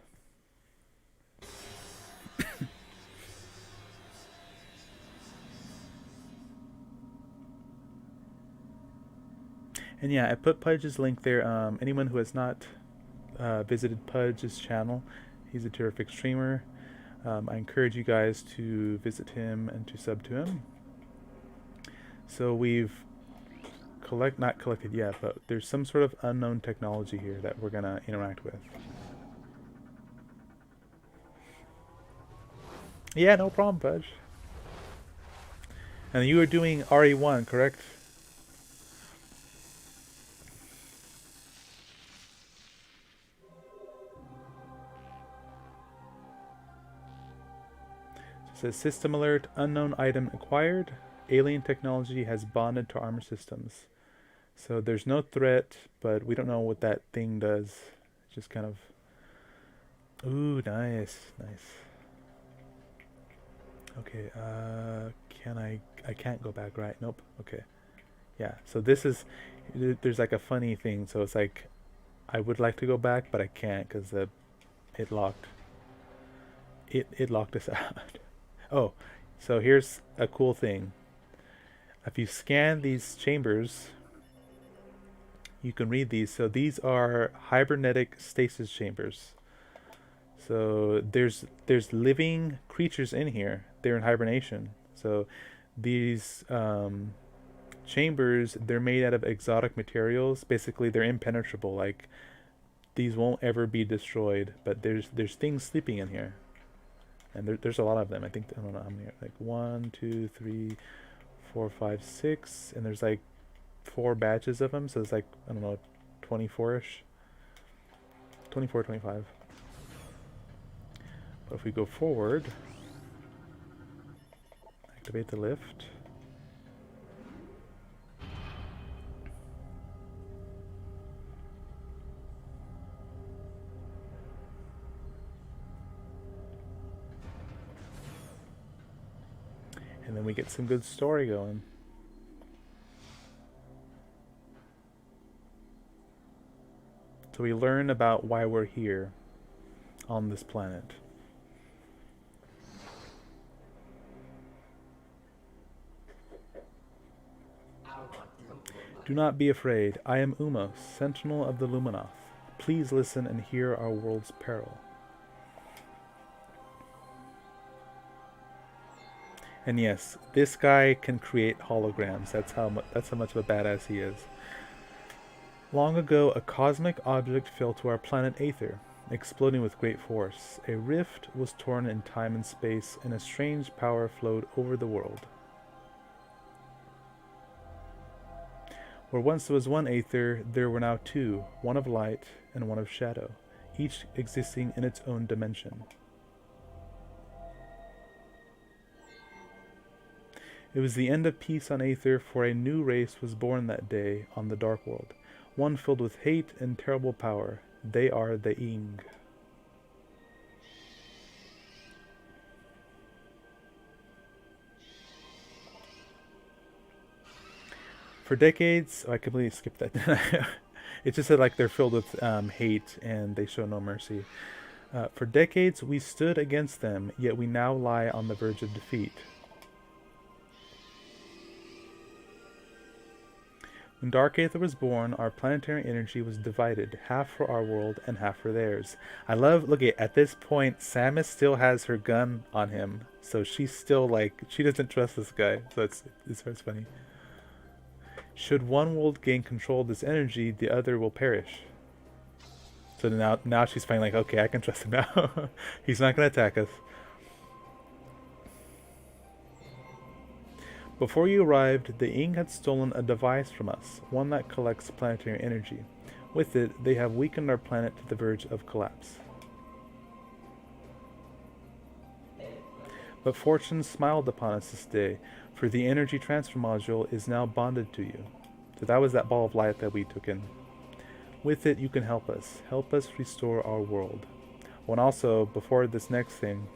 And yeah, I put Pudge's link there. Anyone who has not visited Pudge's channel, he's a terrific streamer. I encourage you guys to visit him and to sub to him. So we've not collected yet, but there's some sort of unknown technology here that we're gonna interact with. Yeah, no problem, Pudge. And you were doing RE1, correct? It says system alert, unknown item acquired. Alien technology has bonded to armor systems. So there's no threat, but we don't know what that thing does. It's just kind of... Ooh, nice, nice. Okay, I can't go back, right? Nope, okay. Yeah, so this is... There's like a funny thing, so it's like... I would like to go back, but I can't because it locked. It locked us out. Oh, so here's a cool thing. If you scan these chambers, you can read these. So these are hybernetic stasis chambers. So there's living creatures in here. They're in hibernation. So these chambers, they're made out of exotic materials. Basically, they're impenetrable. Like these won't ever be destroyed. But there's things sleeping in here, and there's a lot of them. I think I don't know how many. Like 1, 2, 3, 4, 5, 6, and there's like 4 batches of them. So it's like I don't know, 24ish, 24, 25. But if we go forward, activate the lift. And then we get some good story going. So we learn about why we're here on this planet. Do not be afraid. I am Umos, sentinel of the Luminoth. Please listen and hear our world's peril. And yes, this guy can create holograms. That's how much of a badass he is. Long ago, a cosmic object fell to our planet Aether, exploding with great force. A rift was torn in time and space, and a strange power flowed over the world. Where once there was one Aether, there were now 2, one of light and one of shadow, each existing in its own dimension. It was the end of peace on Aether, for a new race was born that day on the Dark World, one filled with hate and terrible power. They are the Ing. For decades, I completely skipped that. It just said like they're filled with hate and they show no mercy. For decades, we stood against them, yet we now lie on the verge of defeat. When Dark Aether was born, our planetary energy was divided, half for our world and half for theirs. I love, look at this point, Samus still has her gun on him, so she's still like, she doesn't trust this guy, so it's funny. Should one world gain control of this energy, the other will perish. So now she's finally like, okay, I can trust him now. He's not going to attack us. Before you arrived, the Ing had stolen a device from us, one that collects planetary energy. With it, they have weakened our planet to the verge of collapse. But fortune smiled upon us this day, for the energy transfer module is now bonded to you. So that was that ball of light that we took in. With it, you can help us restore our world. Oh, and also, before this next thing,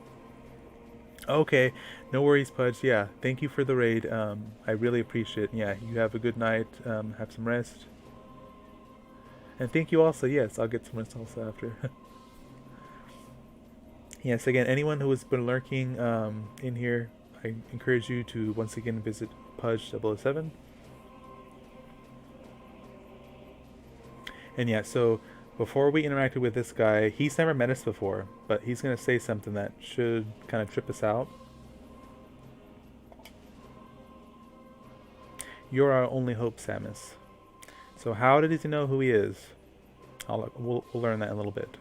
okay, no worries, Pudge. Yeah, thank you for the raid. I really appreciate it. Yeah, you have a good night. Have some rest. And thank you also. Yes, I'll get some rest also after. Yes, again, anyone who has been lurking in here, I encourage you to once again visit Pudge007. And yeah, so before we interacted with this guy, he's never met us before, but he's going to say something that should kind of trip us out. You're our only hope, Samus. So how did he know who he is? We'll learn that in a little bit.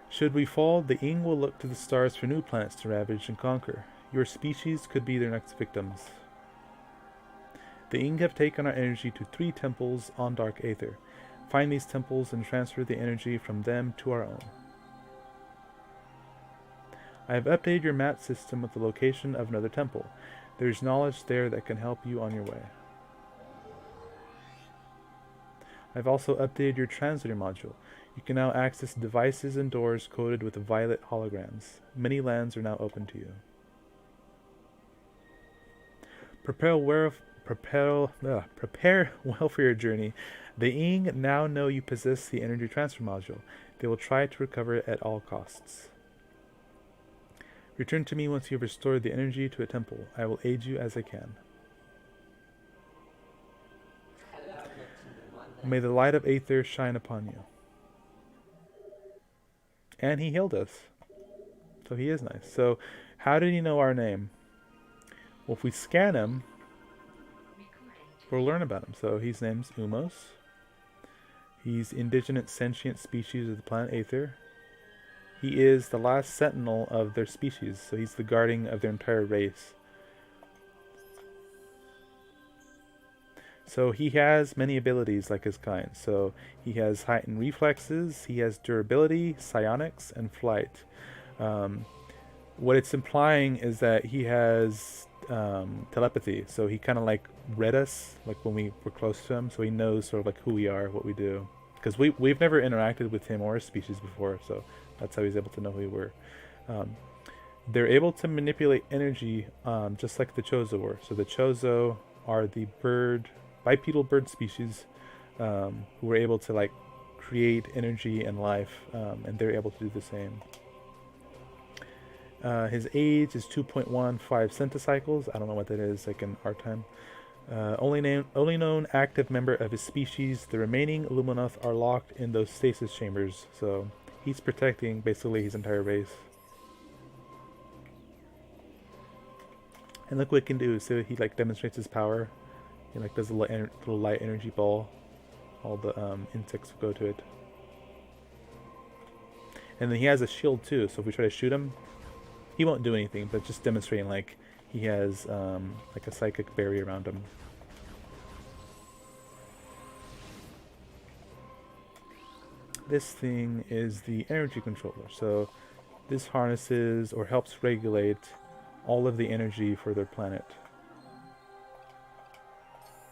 Should we fall, the Ing will look to the stars for new planets to ravage and conquer. Your species could be their next victims. The Ing have taken our energy to 3 temples on Dark Aether. Find these temples and transfer the energy from them to our own. I have updated your map system with the location of another temple. There is knowledge there that can help you on your way. I've also updated your translator module. You can now access devices and doors coded with violet holograms. Many lands are now open to you. Prepare well for your journey. The Ing now know you possess the energy transfer module. They will try to recover it at all costs. Return to me once you have restored the energy to a temple. I will aid you as I can. May the light of Aether shine upon you. And he healed us. So he is nice. So how did he know our name? Well, if we scan him, we'll learn about him. So his name's Umos. He's indigenous sentient species of the planet Aether. He is the last sentinel of their species, so he's the guardian of their entire race. So he has many abilities like his kind. So he has heightened reflexes, he has durability, psionics, and flight. What it's implying is that he has telepathy. So he kind of like read us, like when we were close to him. So he knows sort of like who we are, what we do. Because we've never interacted with him or his species before, so that's how he's able to know who we were. They're able to manipulate energy just like the Chozo were. So the Chozo are the bipedal bird species who were able to like create energy and life, and they're able to do the same. His age is 2.15 centicycles. I don't know what that is, like in our time. Only known active member of his species. The remaining Luminoth are locked in those stasis chambers. So he's protecting basically his entire race. And look what he can do. So he like demonstrates his power. He like does a little light energy ball. All the insects go to it. And then he has a shield too. So if we try to shoot him, he won't do anything. But just demonstrating like he has like a psychic barrier around him. This thing is the energy controller. So this harnesses or helps regulate all of the energy for their planet.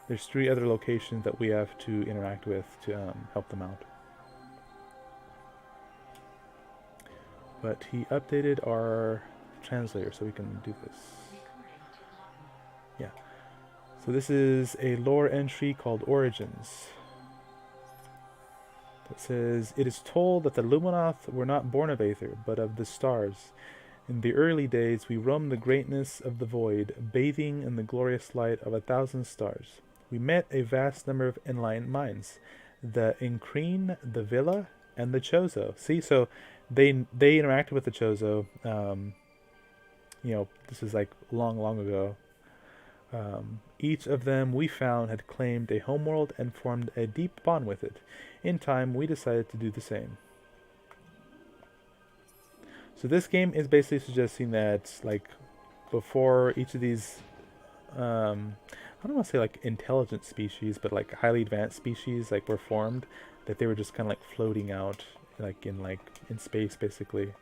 There's 3 other locations that we have to interact with to help them out. But he updated our translator so we can do this. Yeah. So this is a lore entry called Origins. It says, it is told that the Luminoth were not born of Aether, but of the stars. In the early days we roamed the greatness of the void, bathing in the glorious light of 1,000 stars. We met a vast number of enlightened minds, the Increne, the Villa, and the Chozo. See, so they interacted with the Chozo. You know, this is like long ago. Each of them we found had claimed a homeworld and formed a deep bond with it. In time, we decided to do the same. So this game is basically suggesting that, like, before each of these, I don't want to say like intelligent species, but like highly advanced species, like were formed, that they were just kind of like floating out, like in space, basically.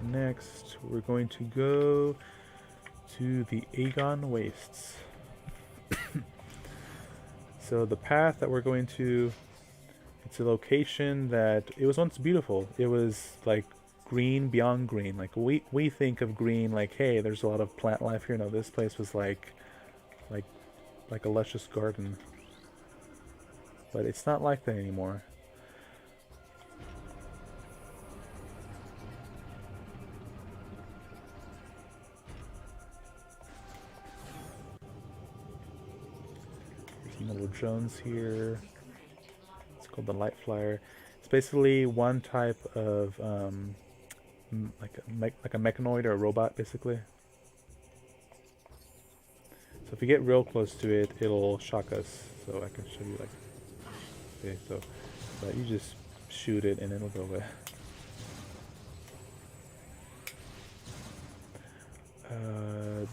Next, we're going to go to the Aegon Wastes. So the path that we're going to, it's a location that, it was once beautiful. It was like green beyond green. Like we think of green like, hey, there's a lot of plant life here. No, this place was like a luscious garden. But it's not like that anymore. Little drones here. It's called the Light Flyer. It's basically one type of like a mechanoid or a robot, basically. So if you get real close to it, it'll shock us. So I can show you like, okay, so but you just shoot it and it'll go away.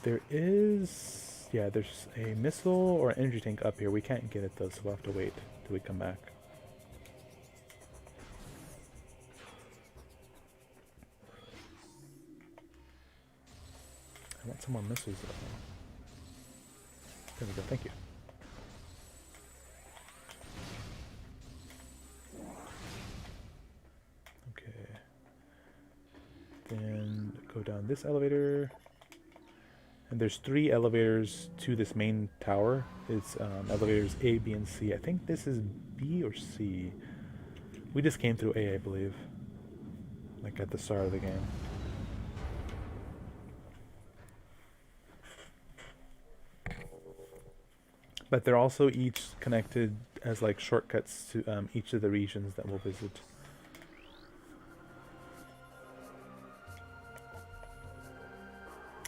There is. Yeah, there's a missile or an energy tank up here. We can't get it though, so we'll have to wait till we come back. I want some more missiles though. There we go, thank you. Okay. Then go down this elevator. And there's 3 elevators to this main tower. It's elevators A, B, and C. I think this is B or C. We just came through A, I believe. Like at the start of the game. But they're also each connected as like shortcuts to each of the regions that we'll visit.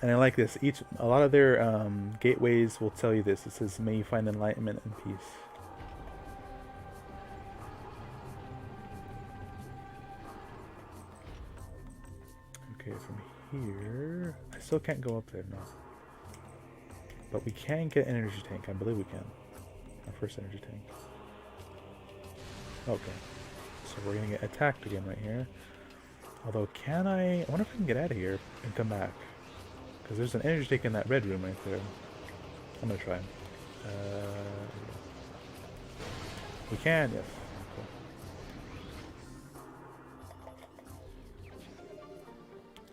And I like this. A lot of their gateways will tell you this. It says, "May you find enlightenment and peace." Okay, from here, I still can't go up there, no. But we can get an energy tank. I believe we can. Our first energy tank. Okay. So we're gonna get attacked again right here. Although, I wonder if we can get out of here and come back. Because there's an energy tank in that red room right there. I'm gonna try. We can, yes. Cool.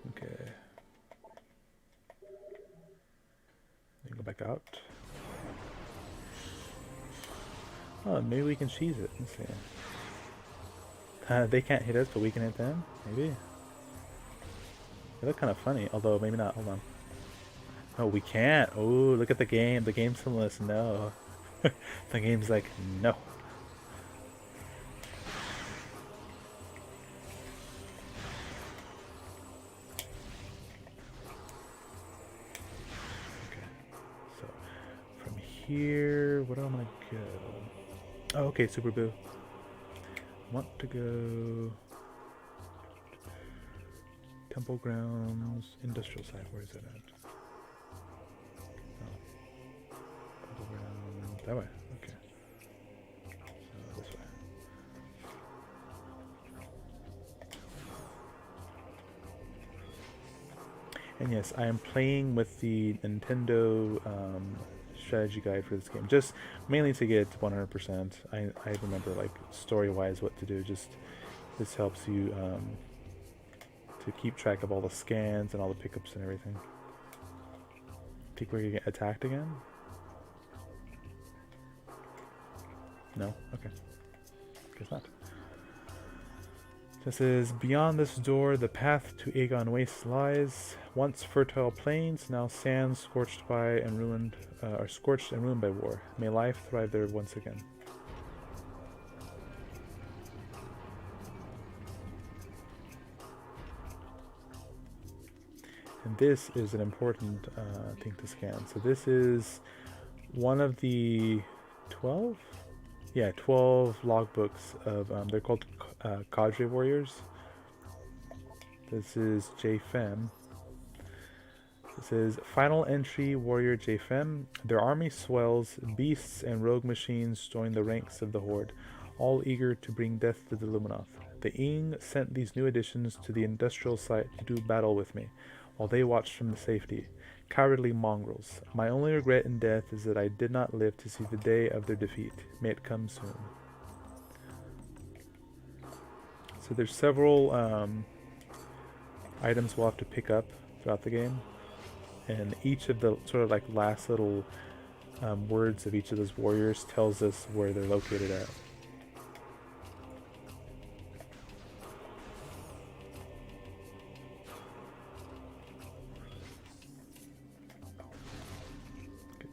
Okay. Then go back out. Oh, maybe we can cheese it. Let's see. They can't hit us, but we can hit them. Maybe. They look kind of funny, although maybe not. Hold on. Oh, we can't. Oh, look at the game. The game's telling us no. The game's like, no. Okay. So, from here, where do I want to go? Oh, okay, Super Boo. Want to go... Temple Grounds, Industrial Site. Where is it at? That way, okay. So this way. And yes, I am playing with the Nintendo strategy guide for this game, just mainly to get 100%. I remember like story-wise what to do. Just this helps you to keep track of all the scans and all the pickups and everything. Think we're gonna get attacked again? No? Okay. Guess not. This is, beyond this door, the path to Aegon Waste lies. Once fertile plains, now sands scorched by and ruined, are scorched and ruined by war. May life thrive there once again. And this is an important thing to scan. So this is one of the 12? Yeah, 12 logbooks of, they're called cadre warriors. This is J-Fem. This is final entry warrior J-Fem. Their army swells, beasts and rogue machines join the ranks of the horde, all eager to bring death to the Luminoth. The Ing sent these new additions to the industrial site to do battle with me, while they watched from the safety. Cowardly mongrels. My only regret in death is that I did not live to see the day of their defeat. May it come soon. So there's several items we'll have to pick up throughout the game. And each of the sort of like last little words of each of those warriors tells us where they're located at.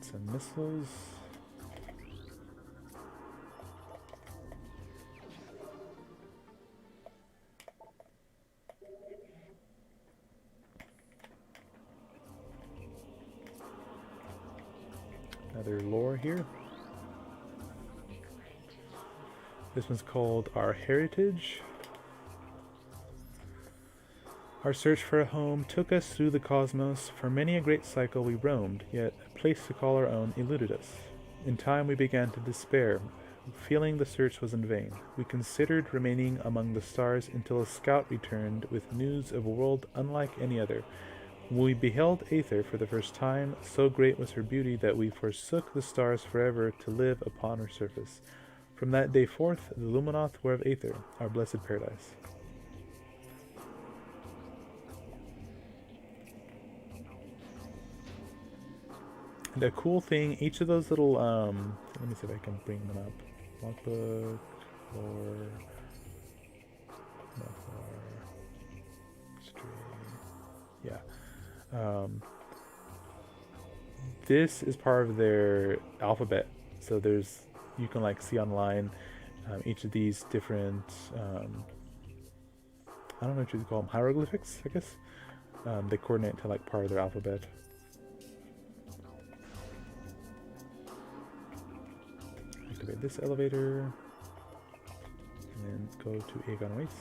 Some missiles. Another lore here. This one's called Our Heritage. Our search for a home took us through the cosmos. For many a great cycle we roamed, yet a place to call our own eluded us. In time we began to despair, feeling the search was in vain. We considered remaining among the stars until a scout returned with news of a world unlike any other. When we beheld Aether for the first time, so great was her beauty that we forsook the stars forever to live upon her surface. From that day forth, the Luminoth were of Aether, our blessed paradise. The cool thing, each of those little, let me see if I can bring them up. Logbook, or Yeah. Um, this is part of their alphabet. So there's, you can like see online each of these different, I don't know what you call them, hieroglyphics, I guess. They coordinate to like part of their alphabet. Activate this elevator, and then go to Aegon Wastes.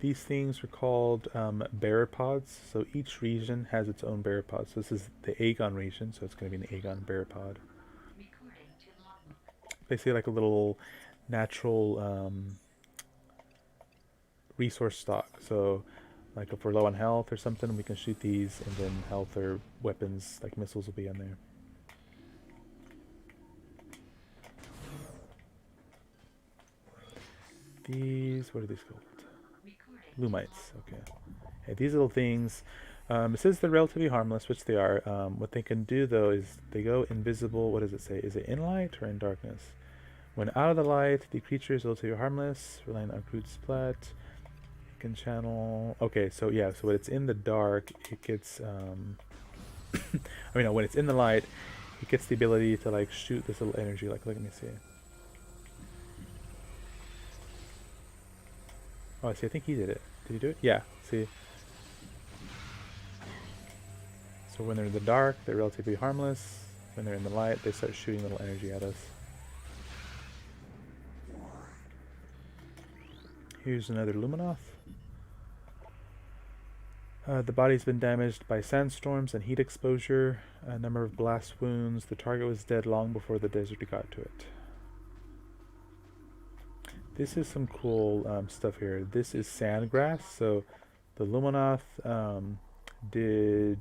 These things are called bearer pods. So each region has its own bearer pod. So this is the Aegon region, so it's going to be an Aegon bearer pod. Basically like a little natural resource stock. So like if we're low on health or something, we can shoot these, and then health or weapons like missiles will be in there. These, what are these called? Lumites, okay. Hey, these little things, it says they're relatively harmless, which they are. What they can do though is they go invisible. What does it say? Is it in light or in darkness? When out of the light, the creature is relatively harmless, relying on crude splat. It can channel. Okay, so yeah, so when it's in the dark, it gets. I mean, no, when it's in the light, it gets the ability to like shoot this little energy. Like, let me see. Oh, see, I think he did it. Did he do it? Yeah. See. So when they're in the dark, they're relatively harmless. When they're in the light, they start shooting little energy at us. Here's another Luminoth. The body's been damaged by sandstorms and heat exposure. A number of blast wounds. The target was dead long before the desert got to it. This is some cool stuff here. This is sandgrass. So the Luminoth did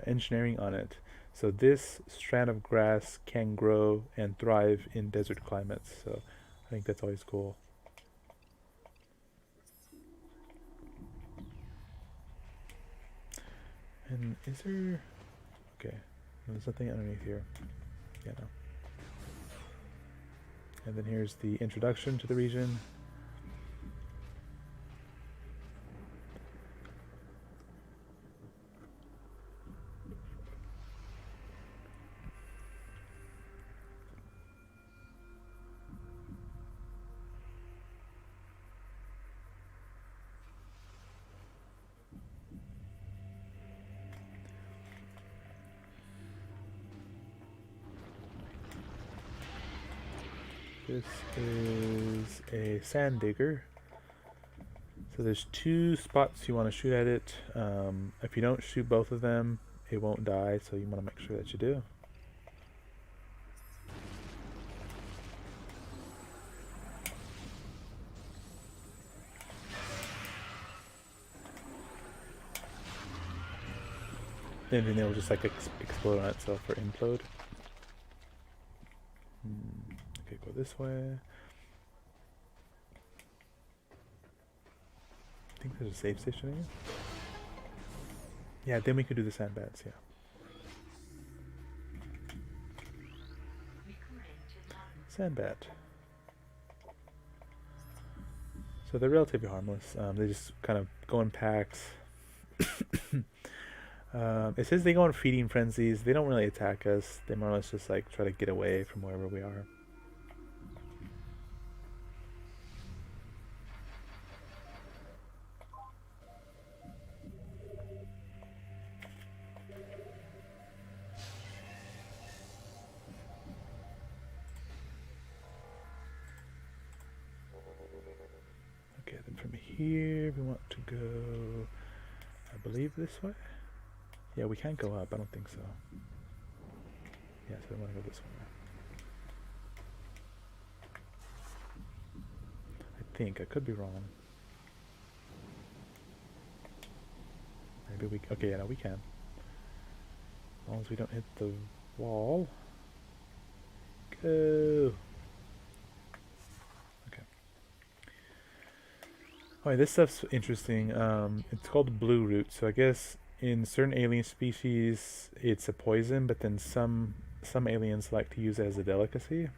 engineering on it. So this strand of grass can grow and thrive in desert climates. So I think that's always cool. And is there... Okay. There's nothing underneath here. Yeah, no. And then here's the introduction to the region. This is a sand digger. So there's two spots you want to shoot at it. If you don't shoot both of them, it won't die, so you want to make sure that you do. And then it'll just like explode on itself or implode. Okay, go this way. I think there's a save station here. Yeah, then we can do the sandbats, yeah. Sandbat. So they're relatively harmless. They just kind of go in packs. It says they go on feeding frenzies. They don't really attack us. They more or less just like try to get away from wherever we are. Okay, then from here we want to go, I believe, this way. Yeah, we can't go up. I don't think so. Yeah, so I want to go this way. I think. I could be wrong. Maybe we... Okay, yeah, no, we can. As long as we don't hit the wall. Go! Okay. Oh, yeah, this stuff's interesting. It's called blue root. So I guess in certain alien species, it's a poison, but then some aliens like to use it as a delicacy.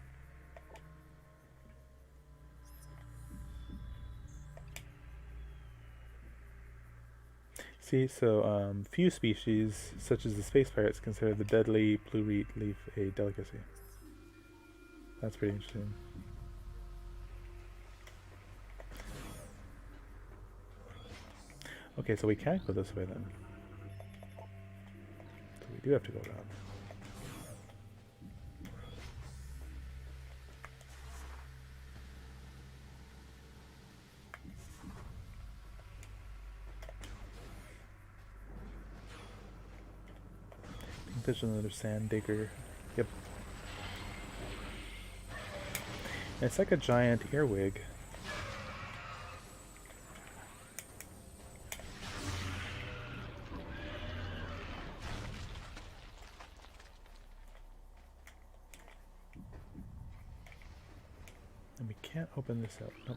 See, so few species, such as the space pirates, consider the deadly blue root leaf a delicacy. That's pretty interesting. Okay, so we can't go this way then. So we do have to go around. I think there's another sand digger. Yep. And it's like a giant earwig. And we can't open this up. Nope.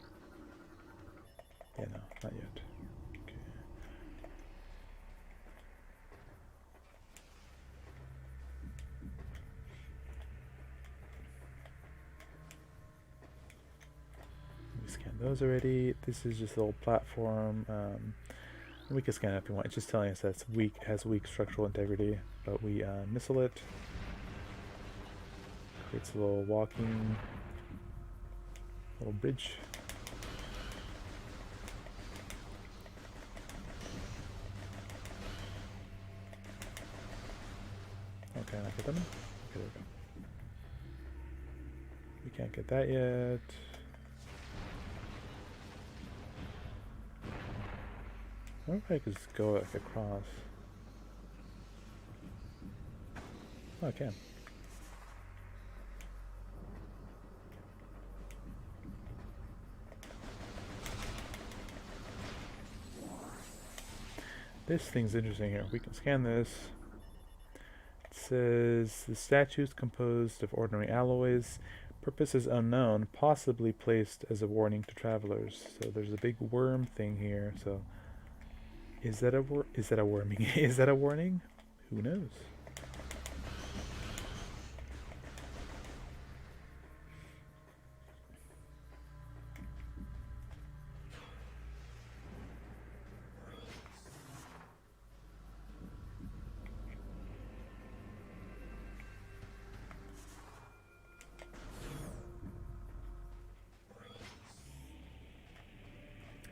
Yeah, no, not yet. Okay. We scanned those already. This is just a little platform. We can scan it if you want. It's just telling us that it's weak, has weak structural integrity. But we missile it. Creates a little walking, little bridge. Okay, I get them. Okay, there we go. We can't get that yet. I wonder if I could just go like across. Oh, I can. This thing's interesting here. We can scan this. It says the statue is composed of ordinary alloys. Purpose is unknown, possibly placed as a warning to travelers. So there's a big worm thing here. So is that a warming? Is that a warning? Who knows?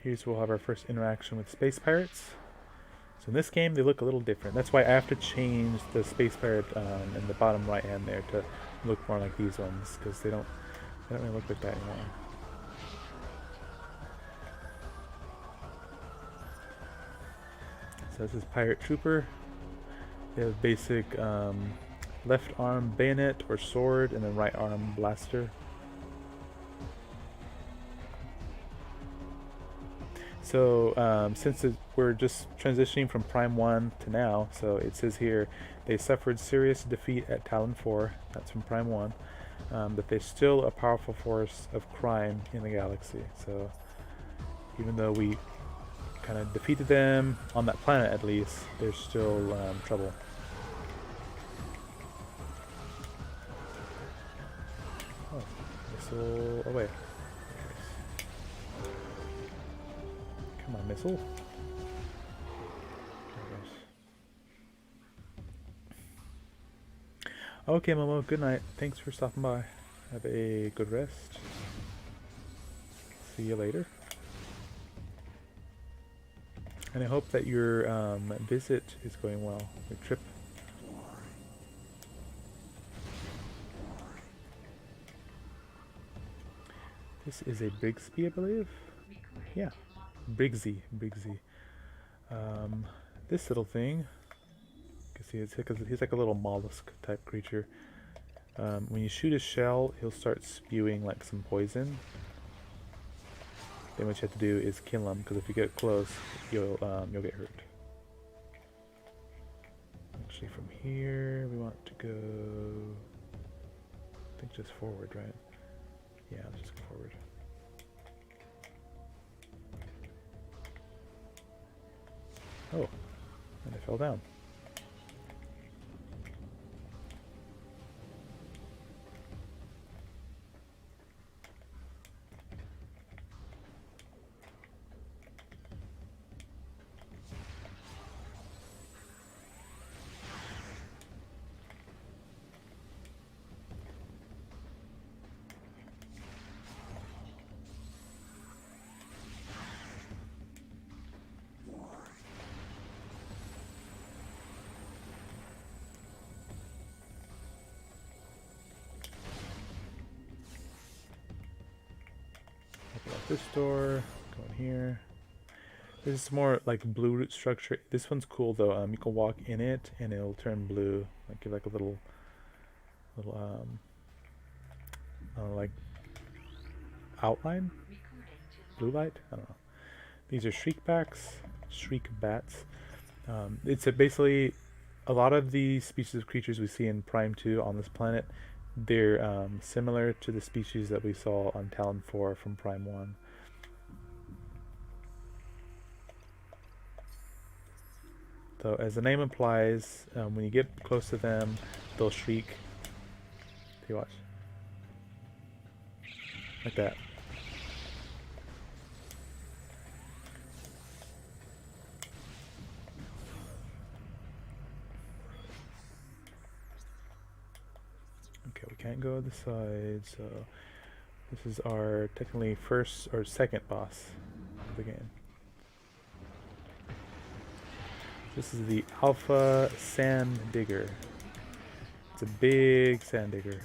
Here's where we'll have our first interaction with space pirates. So in this game, they look a little different. That's why I have to change the space pirate in the bottom right hand there to look more like these ones, because they don't really look like that anymore. So this is Pirate Trooper. They have basic left arm bayonet or sword, and then right arm blaster. So since we're just transitioning from Prime 1 to now, so it says here they suffered serious defeat at Talon 4, that's from Prime 1, but they're still a powerful force of crime in the galaxy. So even though we kind of defeated them on that planet, at least there's still trouble. Oh, missile away. Come on, missile. Okay, Momo, good night. Thanks for stopping by. Have a good rest. See you later. And I hope that your visit is going well, your trip. This is a Brigsby, I believe? Yeah, Brigsy. This little thing, you can see it's because he's like a little mollusk type creature. When you shoot his shell, he'll start spewing like some poison. Then what you have to do is kill him, because if you get close, you'll get hurt. Actually, from here we want to go, I think just forward, right? Yeah, let's just go forward. Oh, and I fell down. Open up this door, go in here. This is more like blue root structure. This one's cool though. You can walk in it and it'll turn blue. Like give like a little like outline, blue light. I don't know. These are shriek bats. It's basically a lot of the species of creatures we see in Prime 2 on this planet. They're similar to the species that we saw on Talon 4 from Prime 1. So as the name implies, when you get close to them, they'll shriek. See, watch. Like that. Okay, we can't go this side, so this is our technically first or second boss of the game. This is the Alpha Sand Digger. It's a big sand digger.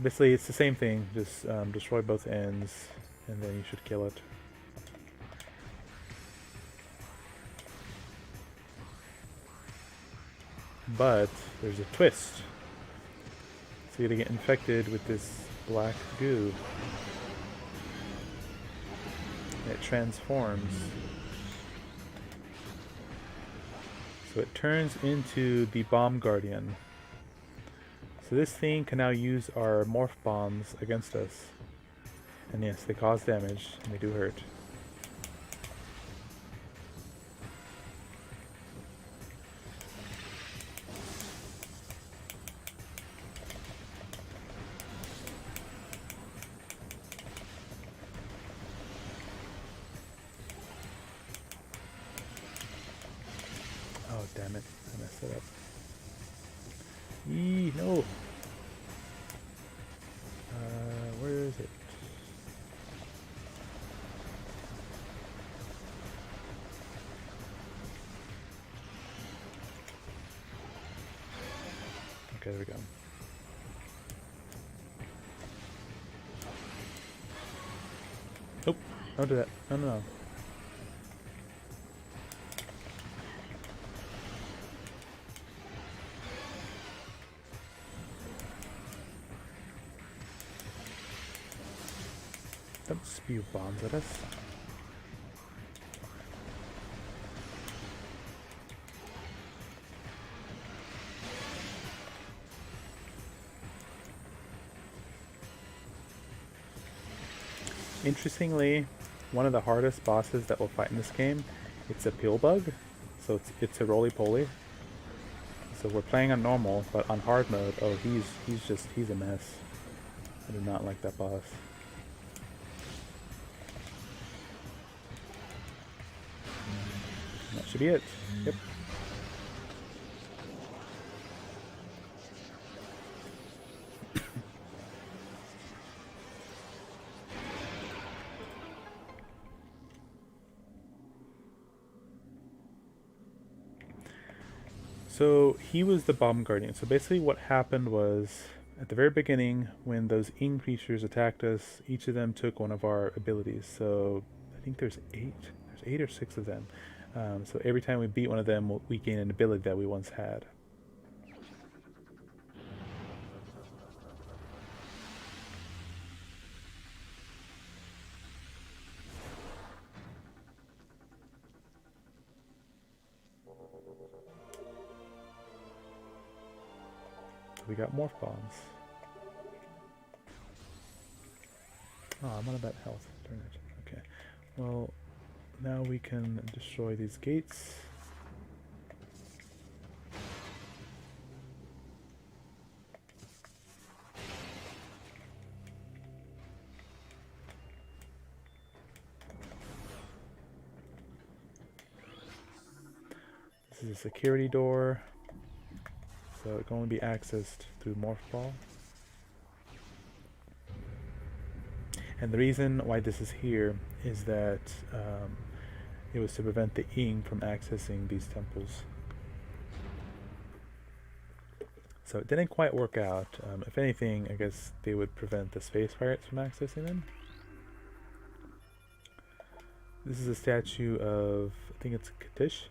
Basically, it's the same thing. Just destroy both ends, and then you should kill it. But there's a twist. So you're gonna get infected with this black goo. It transforms. So it turns into the Bomb Guardian. So this thing can now use our morph bombs against us. And yes, they cause damage, and they do hurt. Oh, damn it. I messed it up. Eee, no! Where is it? Okay, there we go. Nope, don't do that. No, no, no. Don't spew bombs at us. Interestingly, one of the hardest bosses that we'll fight in this game, it's a pill bug. So it's a roly-poly. So we're playing on normal, but on hard mode, oh, he's a mess. I do not like that boss. That should be it. Yep. So he was the Bomb Guardian. So basically what happened was, at the very beginning, when those Ing creatures attacked us, each of them took one of our abilities. So I think there's 8. There's 8 or 6 of them. So every time we beat one of them, we gain an ability that we once had. We got morph bombs. Oh, I'm on about health. Darn it. Okay. Well, now we can destroy these gates. This is a security door, so it can only be accessed through Morph Ball. And the reason why this is here is that it was to prevent the Ing from accessing these temples. So it didn't quite work out. If anything, I guess they would prevent the space pirates from accessing them. This is a statue of, I think it's Katish.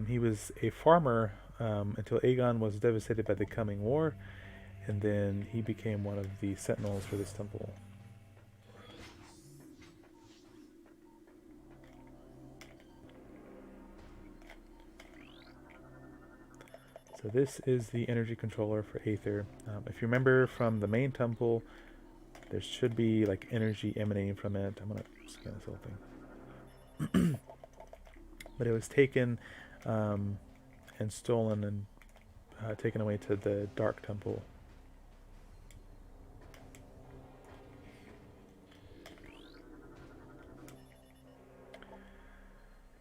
He was a farmer until Aegon was devastated by the coming war, and then he became one of the sentinels for this temple. So this is the energy controller for Aether. If you remember from the main temple, there should be like energy emanating from it. I'm gonna scan this whole thing. But it was taken and stolen and taken away to the Dark Temple.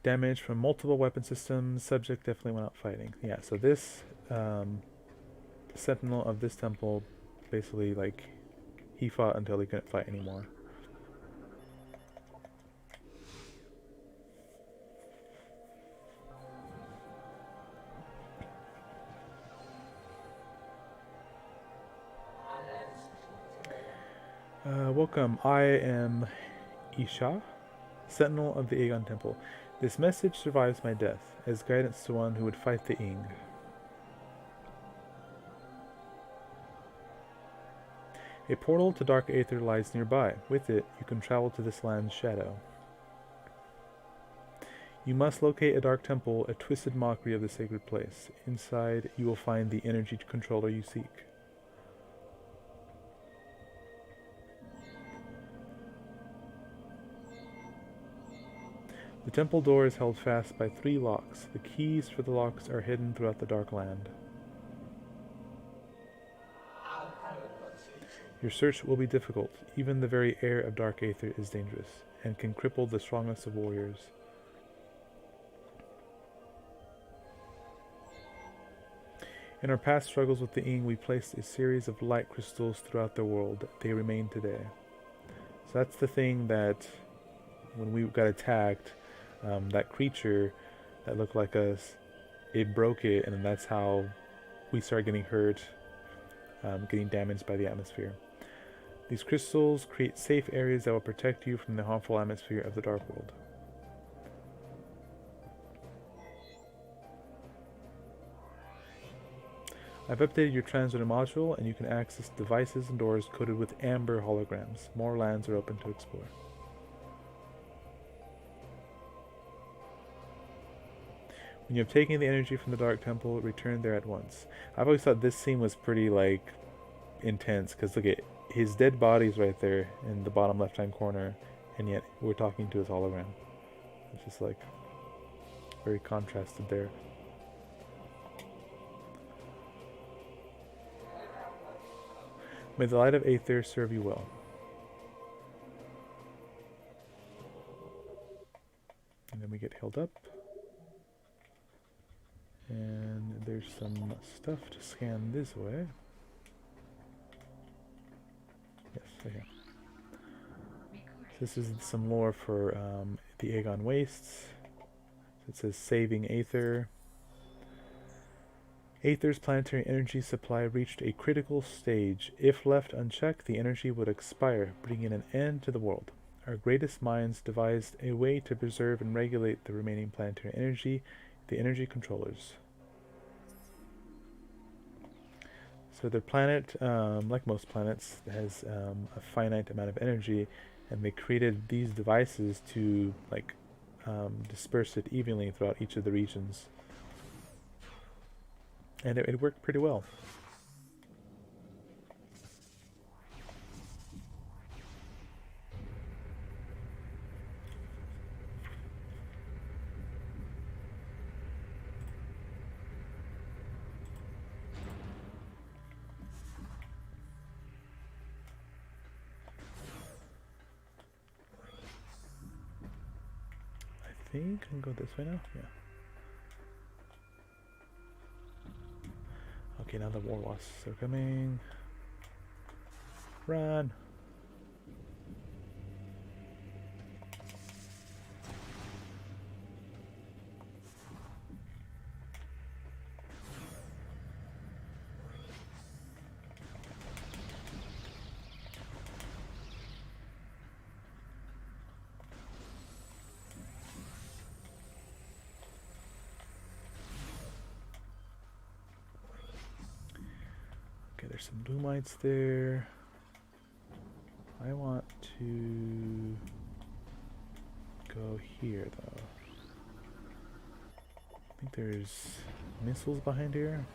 Damage from multiple weapon systems. Subject definitely went out fighting. Yeah, so this sentinel of this temple, basically, like, he fought until he couldn't fight anymore. Welcome, I am Isha, sentinel of the Aegon Temple. This message survives my death, as guidance to one who would fight the Ing. A portal to Dark Aether lies nearby. With it, you can travel to this land's shadow. You must locate a dark temple, a twisted mockery of the sacred place. Inside, you will find the energy controller you seek. The temple door is held fast by 3 locks. The keys for the locks are hidden throughout the dark land. Your search will be difficult. Even the very air of Dark Aether is dangerous, and can cripple the strongest of warriors. In our past struggles with the Ing, we placed a series of light crystals throughout the world. They remain today. So that's the thing that, when we got attacked, that creature that looked like us, it broke it, and that's how we started getting hurt, getting damaged by the atmosphere. These crystals create safe areas that will protect you from the harmful atmosphere of the Dark World. I've updated your translator module, and you can access devices and doors coated with amber holograms. More lands are open to explore. When you have taken the energy from the Dark Temple, return there at once. I've always thought this scene was pretty, like, intense, because look at his dead body's right there in the bottom left-hand corner, and yet we're talking to his hologram. It's just, like, very contrasted there. May the light of Aether serve you well. And then we get healed up. And there's some stuff to scan this way. Yes, okay. This is some lore for the Aegon Wastes. It says saving Aether. Aether's planetary energy supply reached a critical stage. If left unchecked, the energy would expire, bringing an end to the world. Our greatest minds devised a way to preserve and regulate the remaining planetary energy, the energy controllers. So their planet, like most planets, has a finite amount of energy, and they created these devices to disperse it evenly throughout each of the regions. And it worked pretty well. think I can go this way now. Yeah. Okay, now the war wasps are coming. Run! Okay, there's some Doomites there. I want to go here though. I think there's missiles behind here.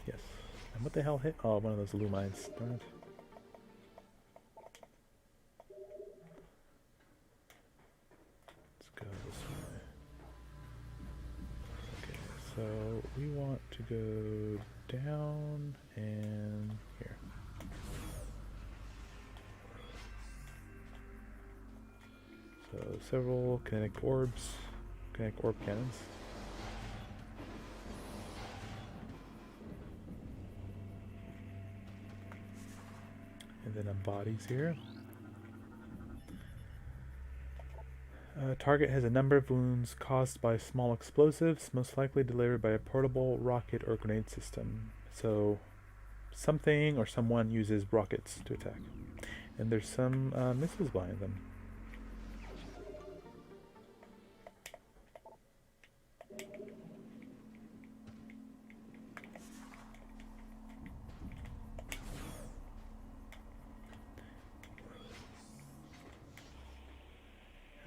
Yes. And what the hell hit? Oh, one of those Lumites. Darn it. Let's go this way. Okay, so we want to go down and here. So several kinetic orbs, kinetic orb cannons. And then bodies here. Target has a number of wounds caused by small explosives, most likely delivered by a portable rocket or grenade system. So something or someone uses rockets to attack. And there's some missiles behind them.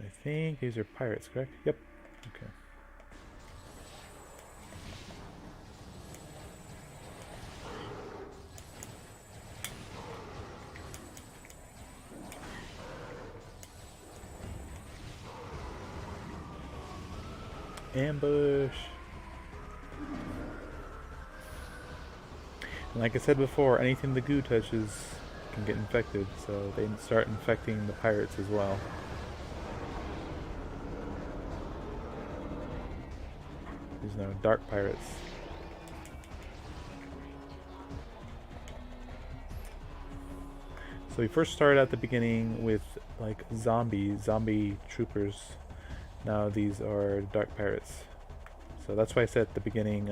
I think these are pirates, correct? Yep. Okay. Ambush. And like I said before, anything the goo touches can get infected, so they start infecting the pirates as well. There's no dark pirates. So we first started at the beginning with like zombie troopers. Now these are dark pirates. So that's why I said at the beginning,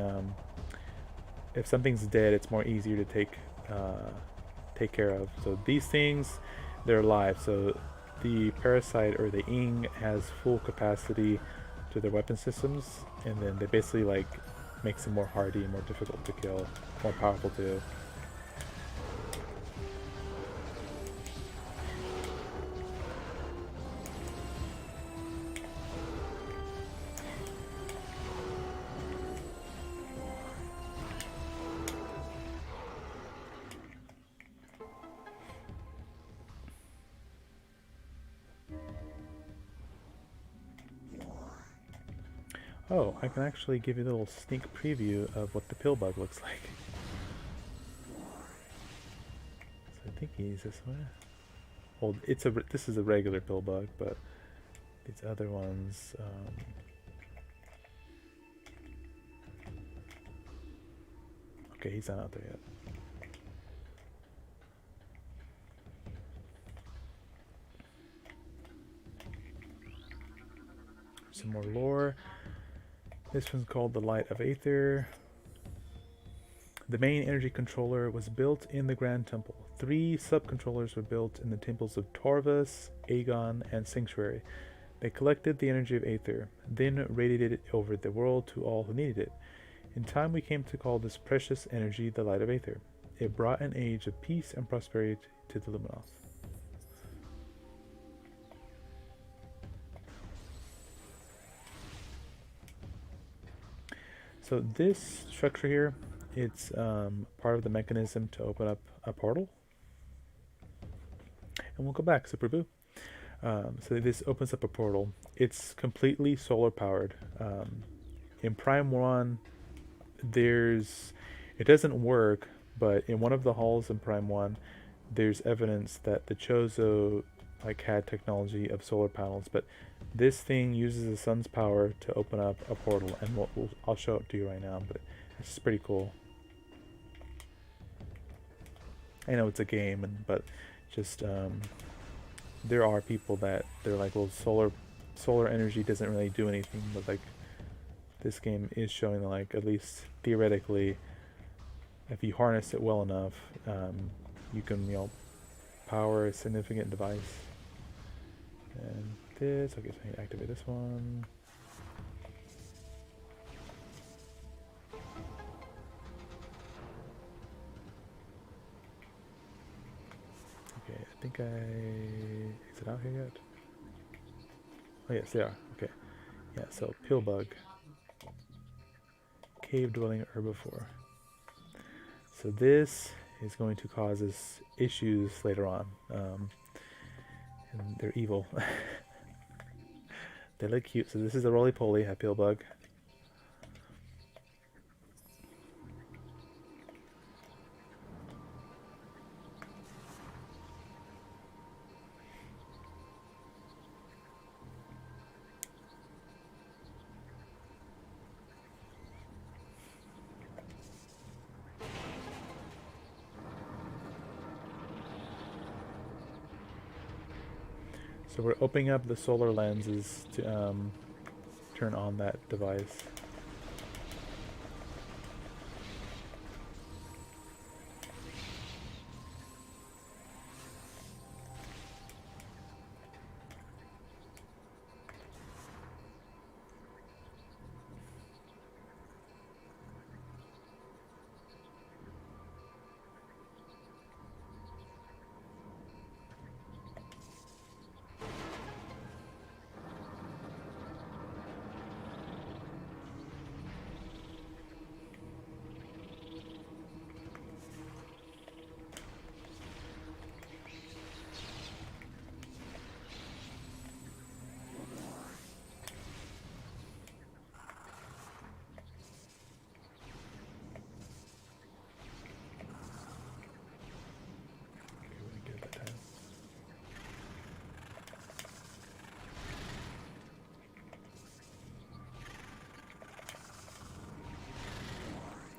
if something's dead, it's more easier to take care of. So these things, they're alive. So the parasite or the ing has full capacity to their weapon systems, and then they basically like makes them more hardy, more difficult to kill, more powerful too. Oh, I can actually give you a little sneak preview of what the pill bug looks like. So I think he's this way. Well, this is a regular pill bug, but these other ones. Okay, he's not out there yet. Some more lore. This one's called the Light of Aether. The main energy controller was built in the Grand Temple. 3 sub-controllers were built in the temples of Torvus, Aegon, and Sanctuary. They collected the energy of Aether, then radiated it over the world to all who needed it. In time we came to call this precious energy the Light of Aether. It brought an age of peace and prosperity to the Luminoth. So this structure here, it's part of the mechanism to open up a portal. And we'll go back, Super Boo. So this opens up a portal. It's completely solar powered. In Prime 1, it doesn't work, but in one of the halls in Prime 1, there's evidence that the Chozo like had technology of solar panels, but this thing uses the sun's power to open up a portal, and I'll show it to you right now. But it's pretty cool. I know it's a game, but just there are people that they're like, well, solar energy doesn't really do anything, but like this game is showing that, like, at least theoretically, if you harness it well enough, you can, you know, power a significant device. And this, okay, so I can activate this one. Okay, I think is it out here yet? Oh yes, they are. Okay, yeah. So pill bug, cave dwelling herbivore. So this is going to cause us issues later on, and they're evil. They look cute. So this is a roly-poly pill bug. So we're opening up the solar lenses to turn on that device.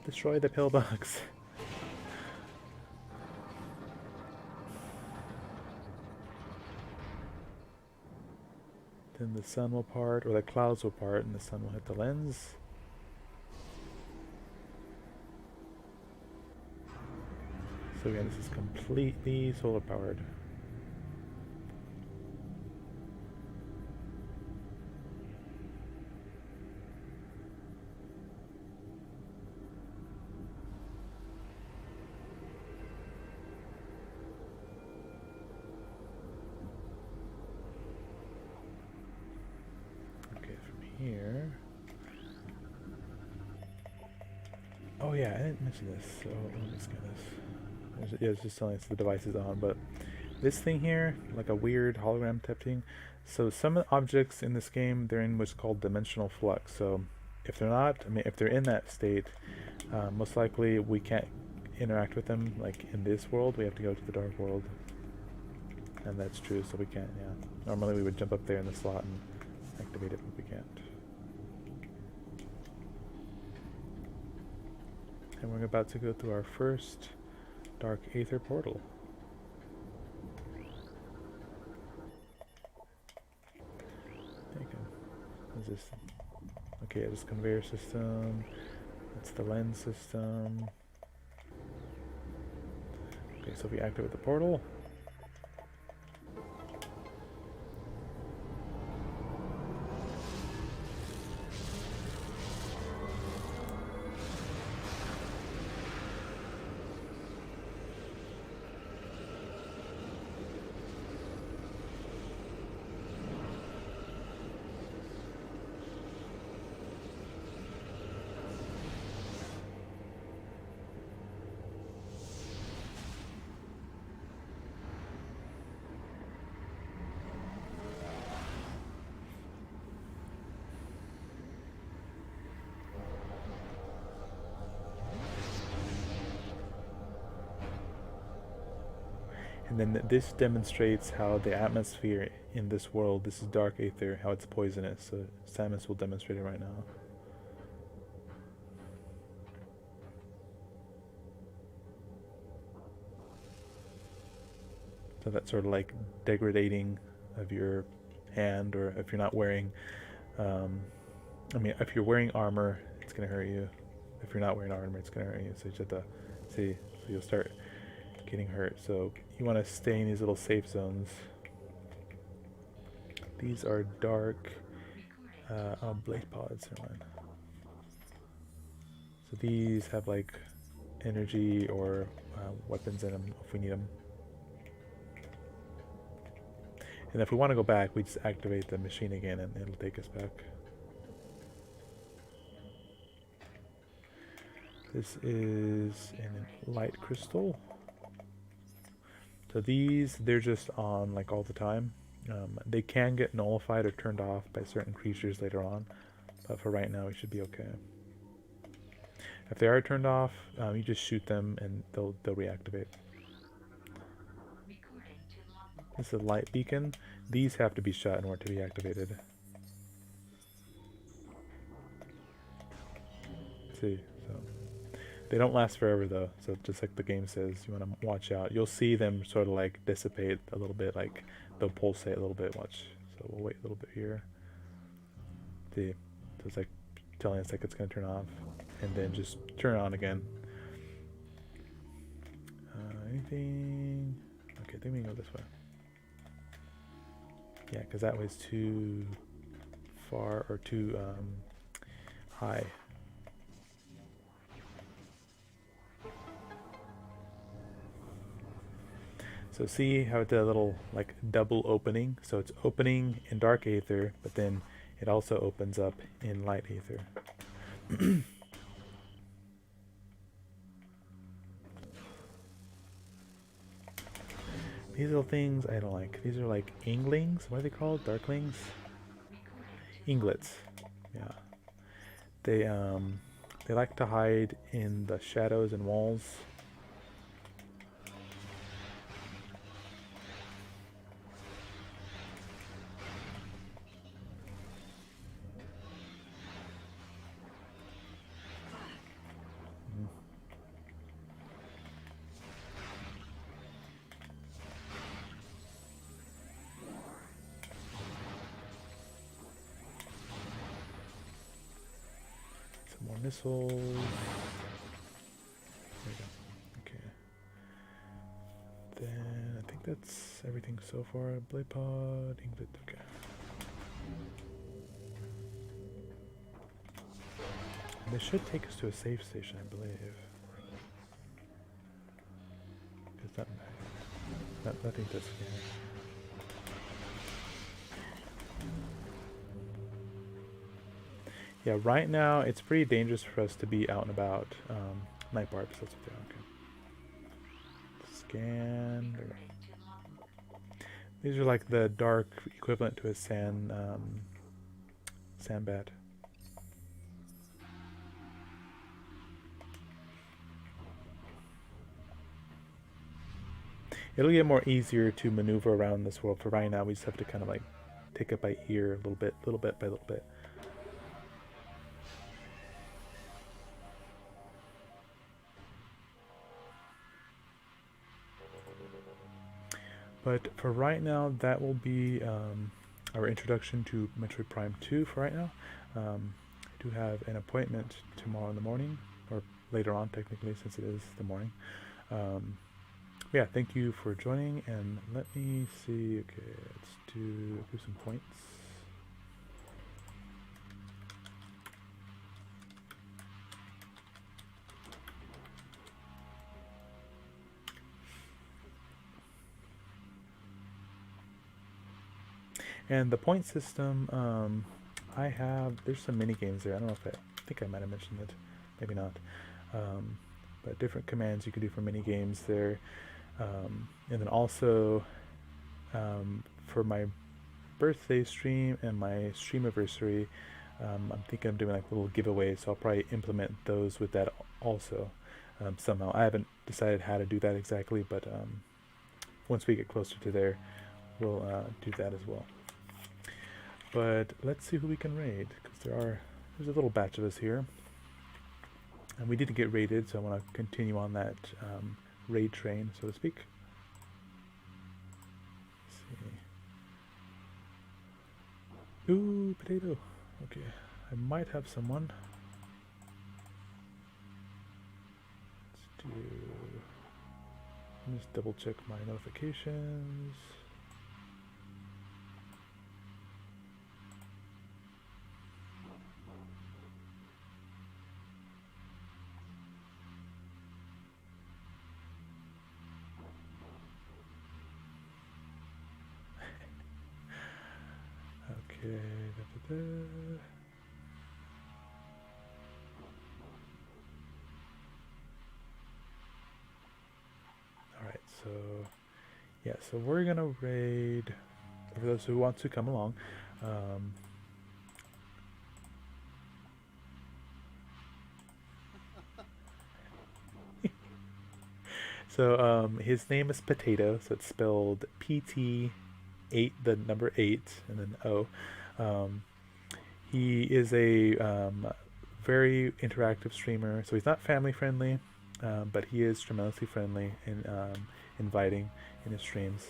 Destroy the pillbox. Then the sun will part, or the clouds will part, and the sun will hit the lens. So again, this is completely solar powered. Here. Oh yeah, I didn't mention this, so let me scan this. Yeah, it's just telling us the device is on, but this thing here, like a weird hologram type thing. So some of the objects in this game, they're in what's called dimensional flux. So if they're not, I mean, if they're in that state, most likely we can't interact with them. Like in this world, we have to go to the dark world, and that's true. So we can't. Yeah, normally we would jump up there in the slot and activate it, but we can't. And we're about to go through our first dark aether portal. What is this? Okay, this conveyor system. That's the lens system. Okay, so if we activate the portal. And then this demonstrates how the atmosphere in this world, this is dark aether, how it's poisonous. So Samus will demonstrate it right now. So that's sort of like degrading of your hand, or if you're not wearing, I mean, if you're wearing armor, it's gonna hurt you. If you're not wearing armor, it's gonna hurt you. So you just have to see. So you'll start getting hurt. So you want to stay in these little safe zones. These are dark blade pods. So these have like energy or weapons in them if we need them. And if we want to go back, we just activate the machine again and it'll take us back. This is a light crystal. So these, they're just on like all the time. They can get nullified or turned off by certain creatures later on, but for right now we should be okay. If they are turned off, you just shoot them and they'll reactivate. This is a light beacon. These have to be shot in order to be activated. See, so they don't last forever though. So just like the game says, you want to watch out. You'll see them sort of like dissipate a little bit, like they'll pulsate a little bit. Watch. So we'll wait a little bit here. See, so it's like telling us like it's gonna turn off, and then just turn on again. Anything? Okay, I think we can go this way. Yeah, because that was too far or too high. So see how it did a little like double opening? So it's opening in dark aether, but then it also opens up in light aether. These little things I don't like. These are like inglings. What are they called? Darklings? Inglets. Yeah. They like to hide in the shadows and walls. More missiles. There we go. Okay. Then I think that's everything so far. Blade pod, Ingrid. Okay. And this should take us to a safe station, I believe. Is that nothing to scare? Yeah, right now it's pretty dangerous for us to be out and about. Night barbs, that's what they're okay. Scan. These are like the dark equivalent to a sandbat. It'll get more easier to maneuver around this world. For right now, we just have to kind of like take it by ear a little bit by little bit. But for right now, that will be our introduction to Metroid Prime 2 for right now. I do have an appointment tomorrow in the morning, or later on technically since it is the morning. Yeah, thank you for joining, and let me see, okay, let's do some points. And the point system, there's some mini games there. I don't know if I think I might have mentioned it, maybe not. But different commands you can do for mini games there. And then also, for my birthday stream and my streamiversary, I'm thinking I'm doing like little giveaways, so I'll probably implement those with that also, somehow. I haven't decided how to do that exactly, but once we get closer to there, we'll do that as well. But let's see who we can raid, because there's a little batch of us here. And we didn't get raided, so I want to continue on that raid train, so to speak. Let's see. Ooh, potato. Okay, I might have someone. Let's do... Let me just double check my notifications. Okay, da, da, da. Alright, so yeah, so we're gonna raid for those who want to come along. So his name is Potato, so it's spelled PT8, the number 8, and then O. He is a very interactive streamer, so he's not family friendly, but he is tremendously friendly and inviting in his streams.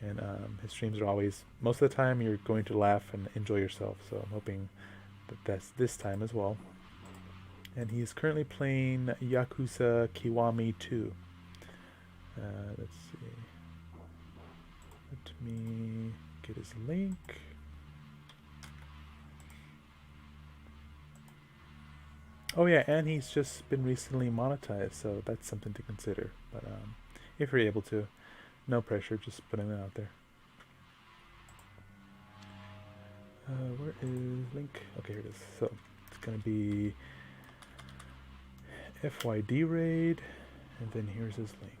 And his streams are always, most of the time, you're going to laugh and enjoy yourself. So I'm hoping that that's this time as well. And he's currently playing Yakuza Kiwami 2. Let's see. Let me get his link. Oh yeah, and he's just been recently monetized, so that's something to consider. But if you're able to, no pressure, just putting it out there. Where is link? Okay, here it is. So it's gonna be FYD raid, and then here's his link.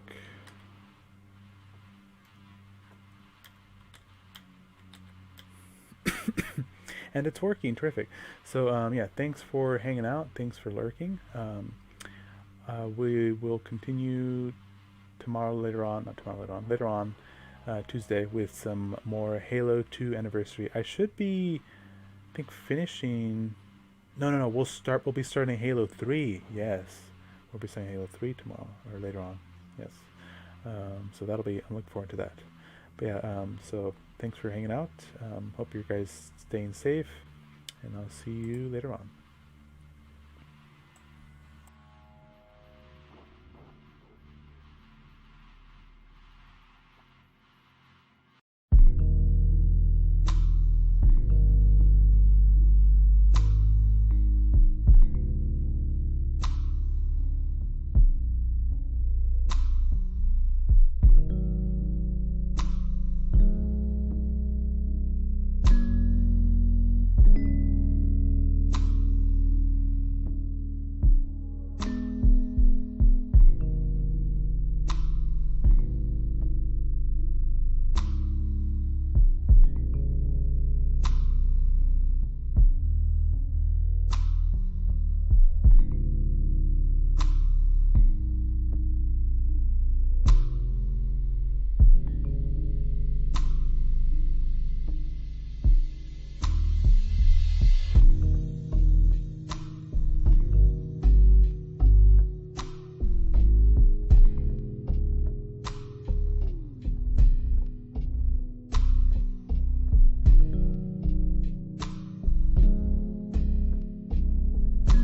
And it's working terrific. So yeah, thanks for hanging out. Thanks for lurking. We will continue later on Tuesday with some more Halo 2 anniversary. I should be, I think, finishing. No. We'll be starting Halo 3. Yes, we'll be starting Halo 3 tomorrow or later on. Yes. So that'll be. I'm looking forward to that. But yeah. So thanks for hanging out. Hope you guys staying safe, and I'll see you later on.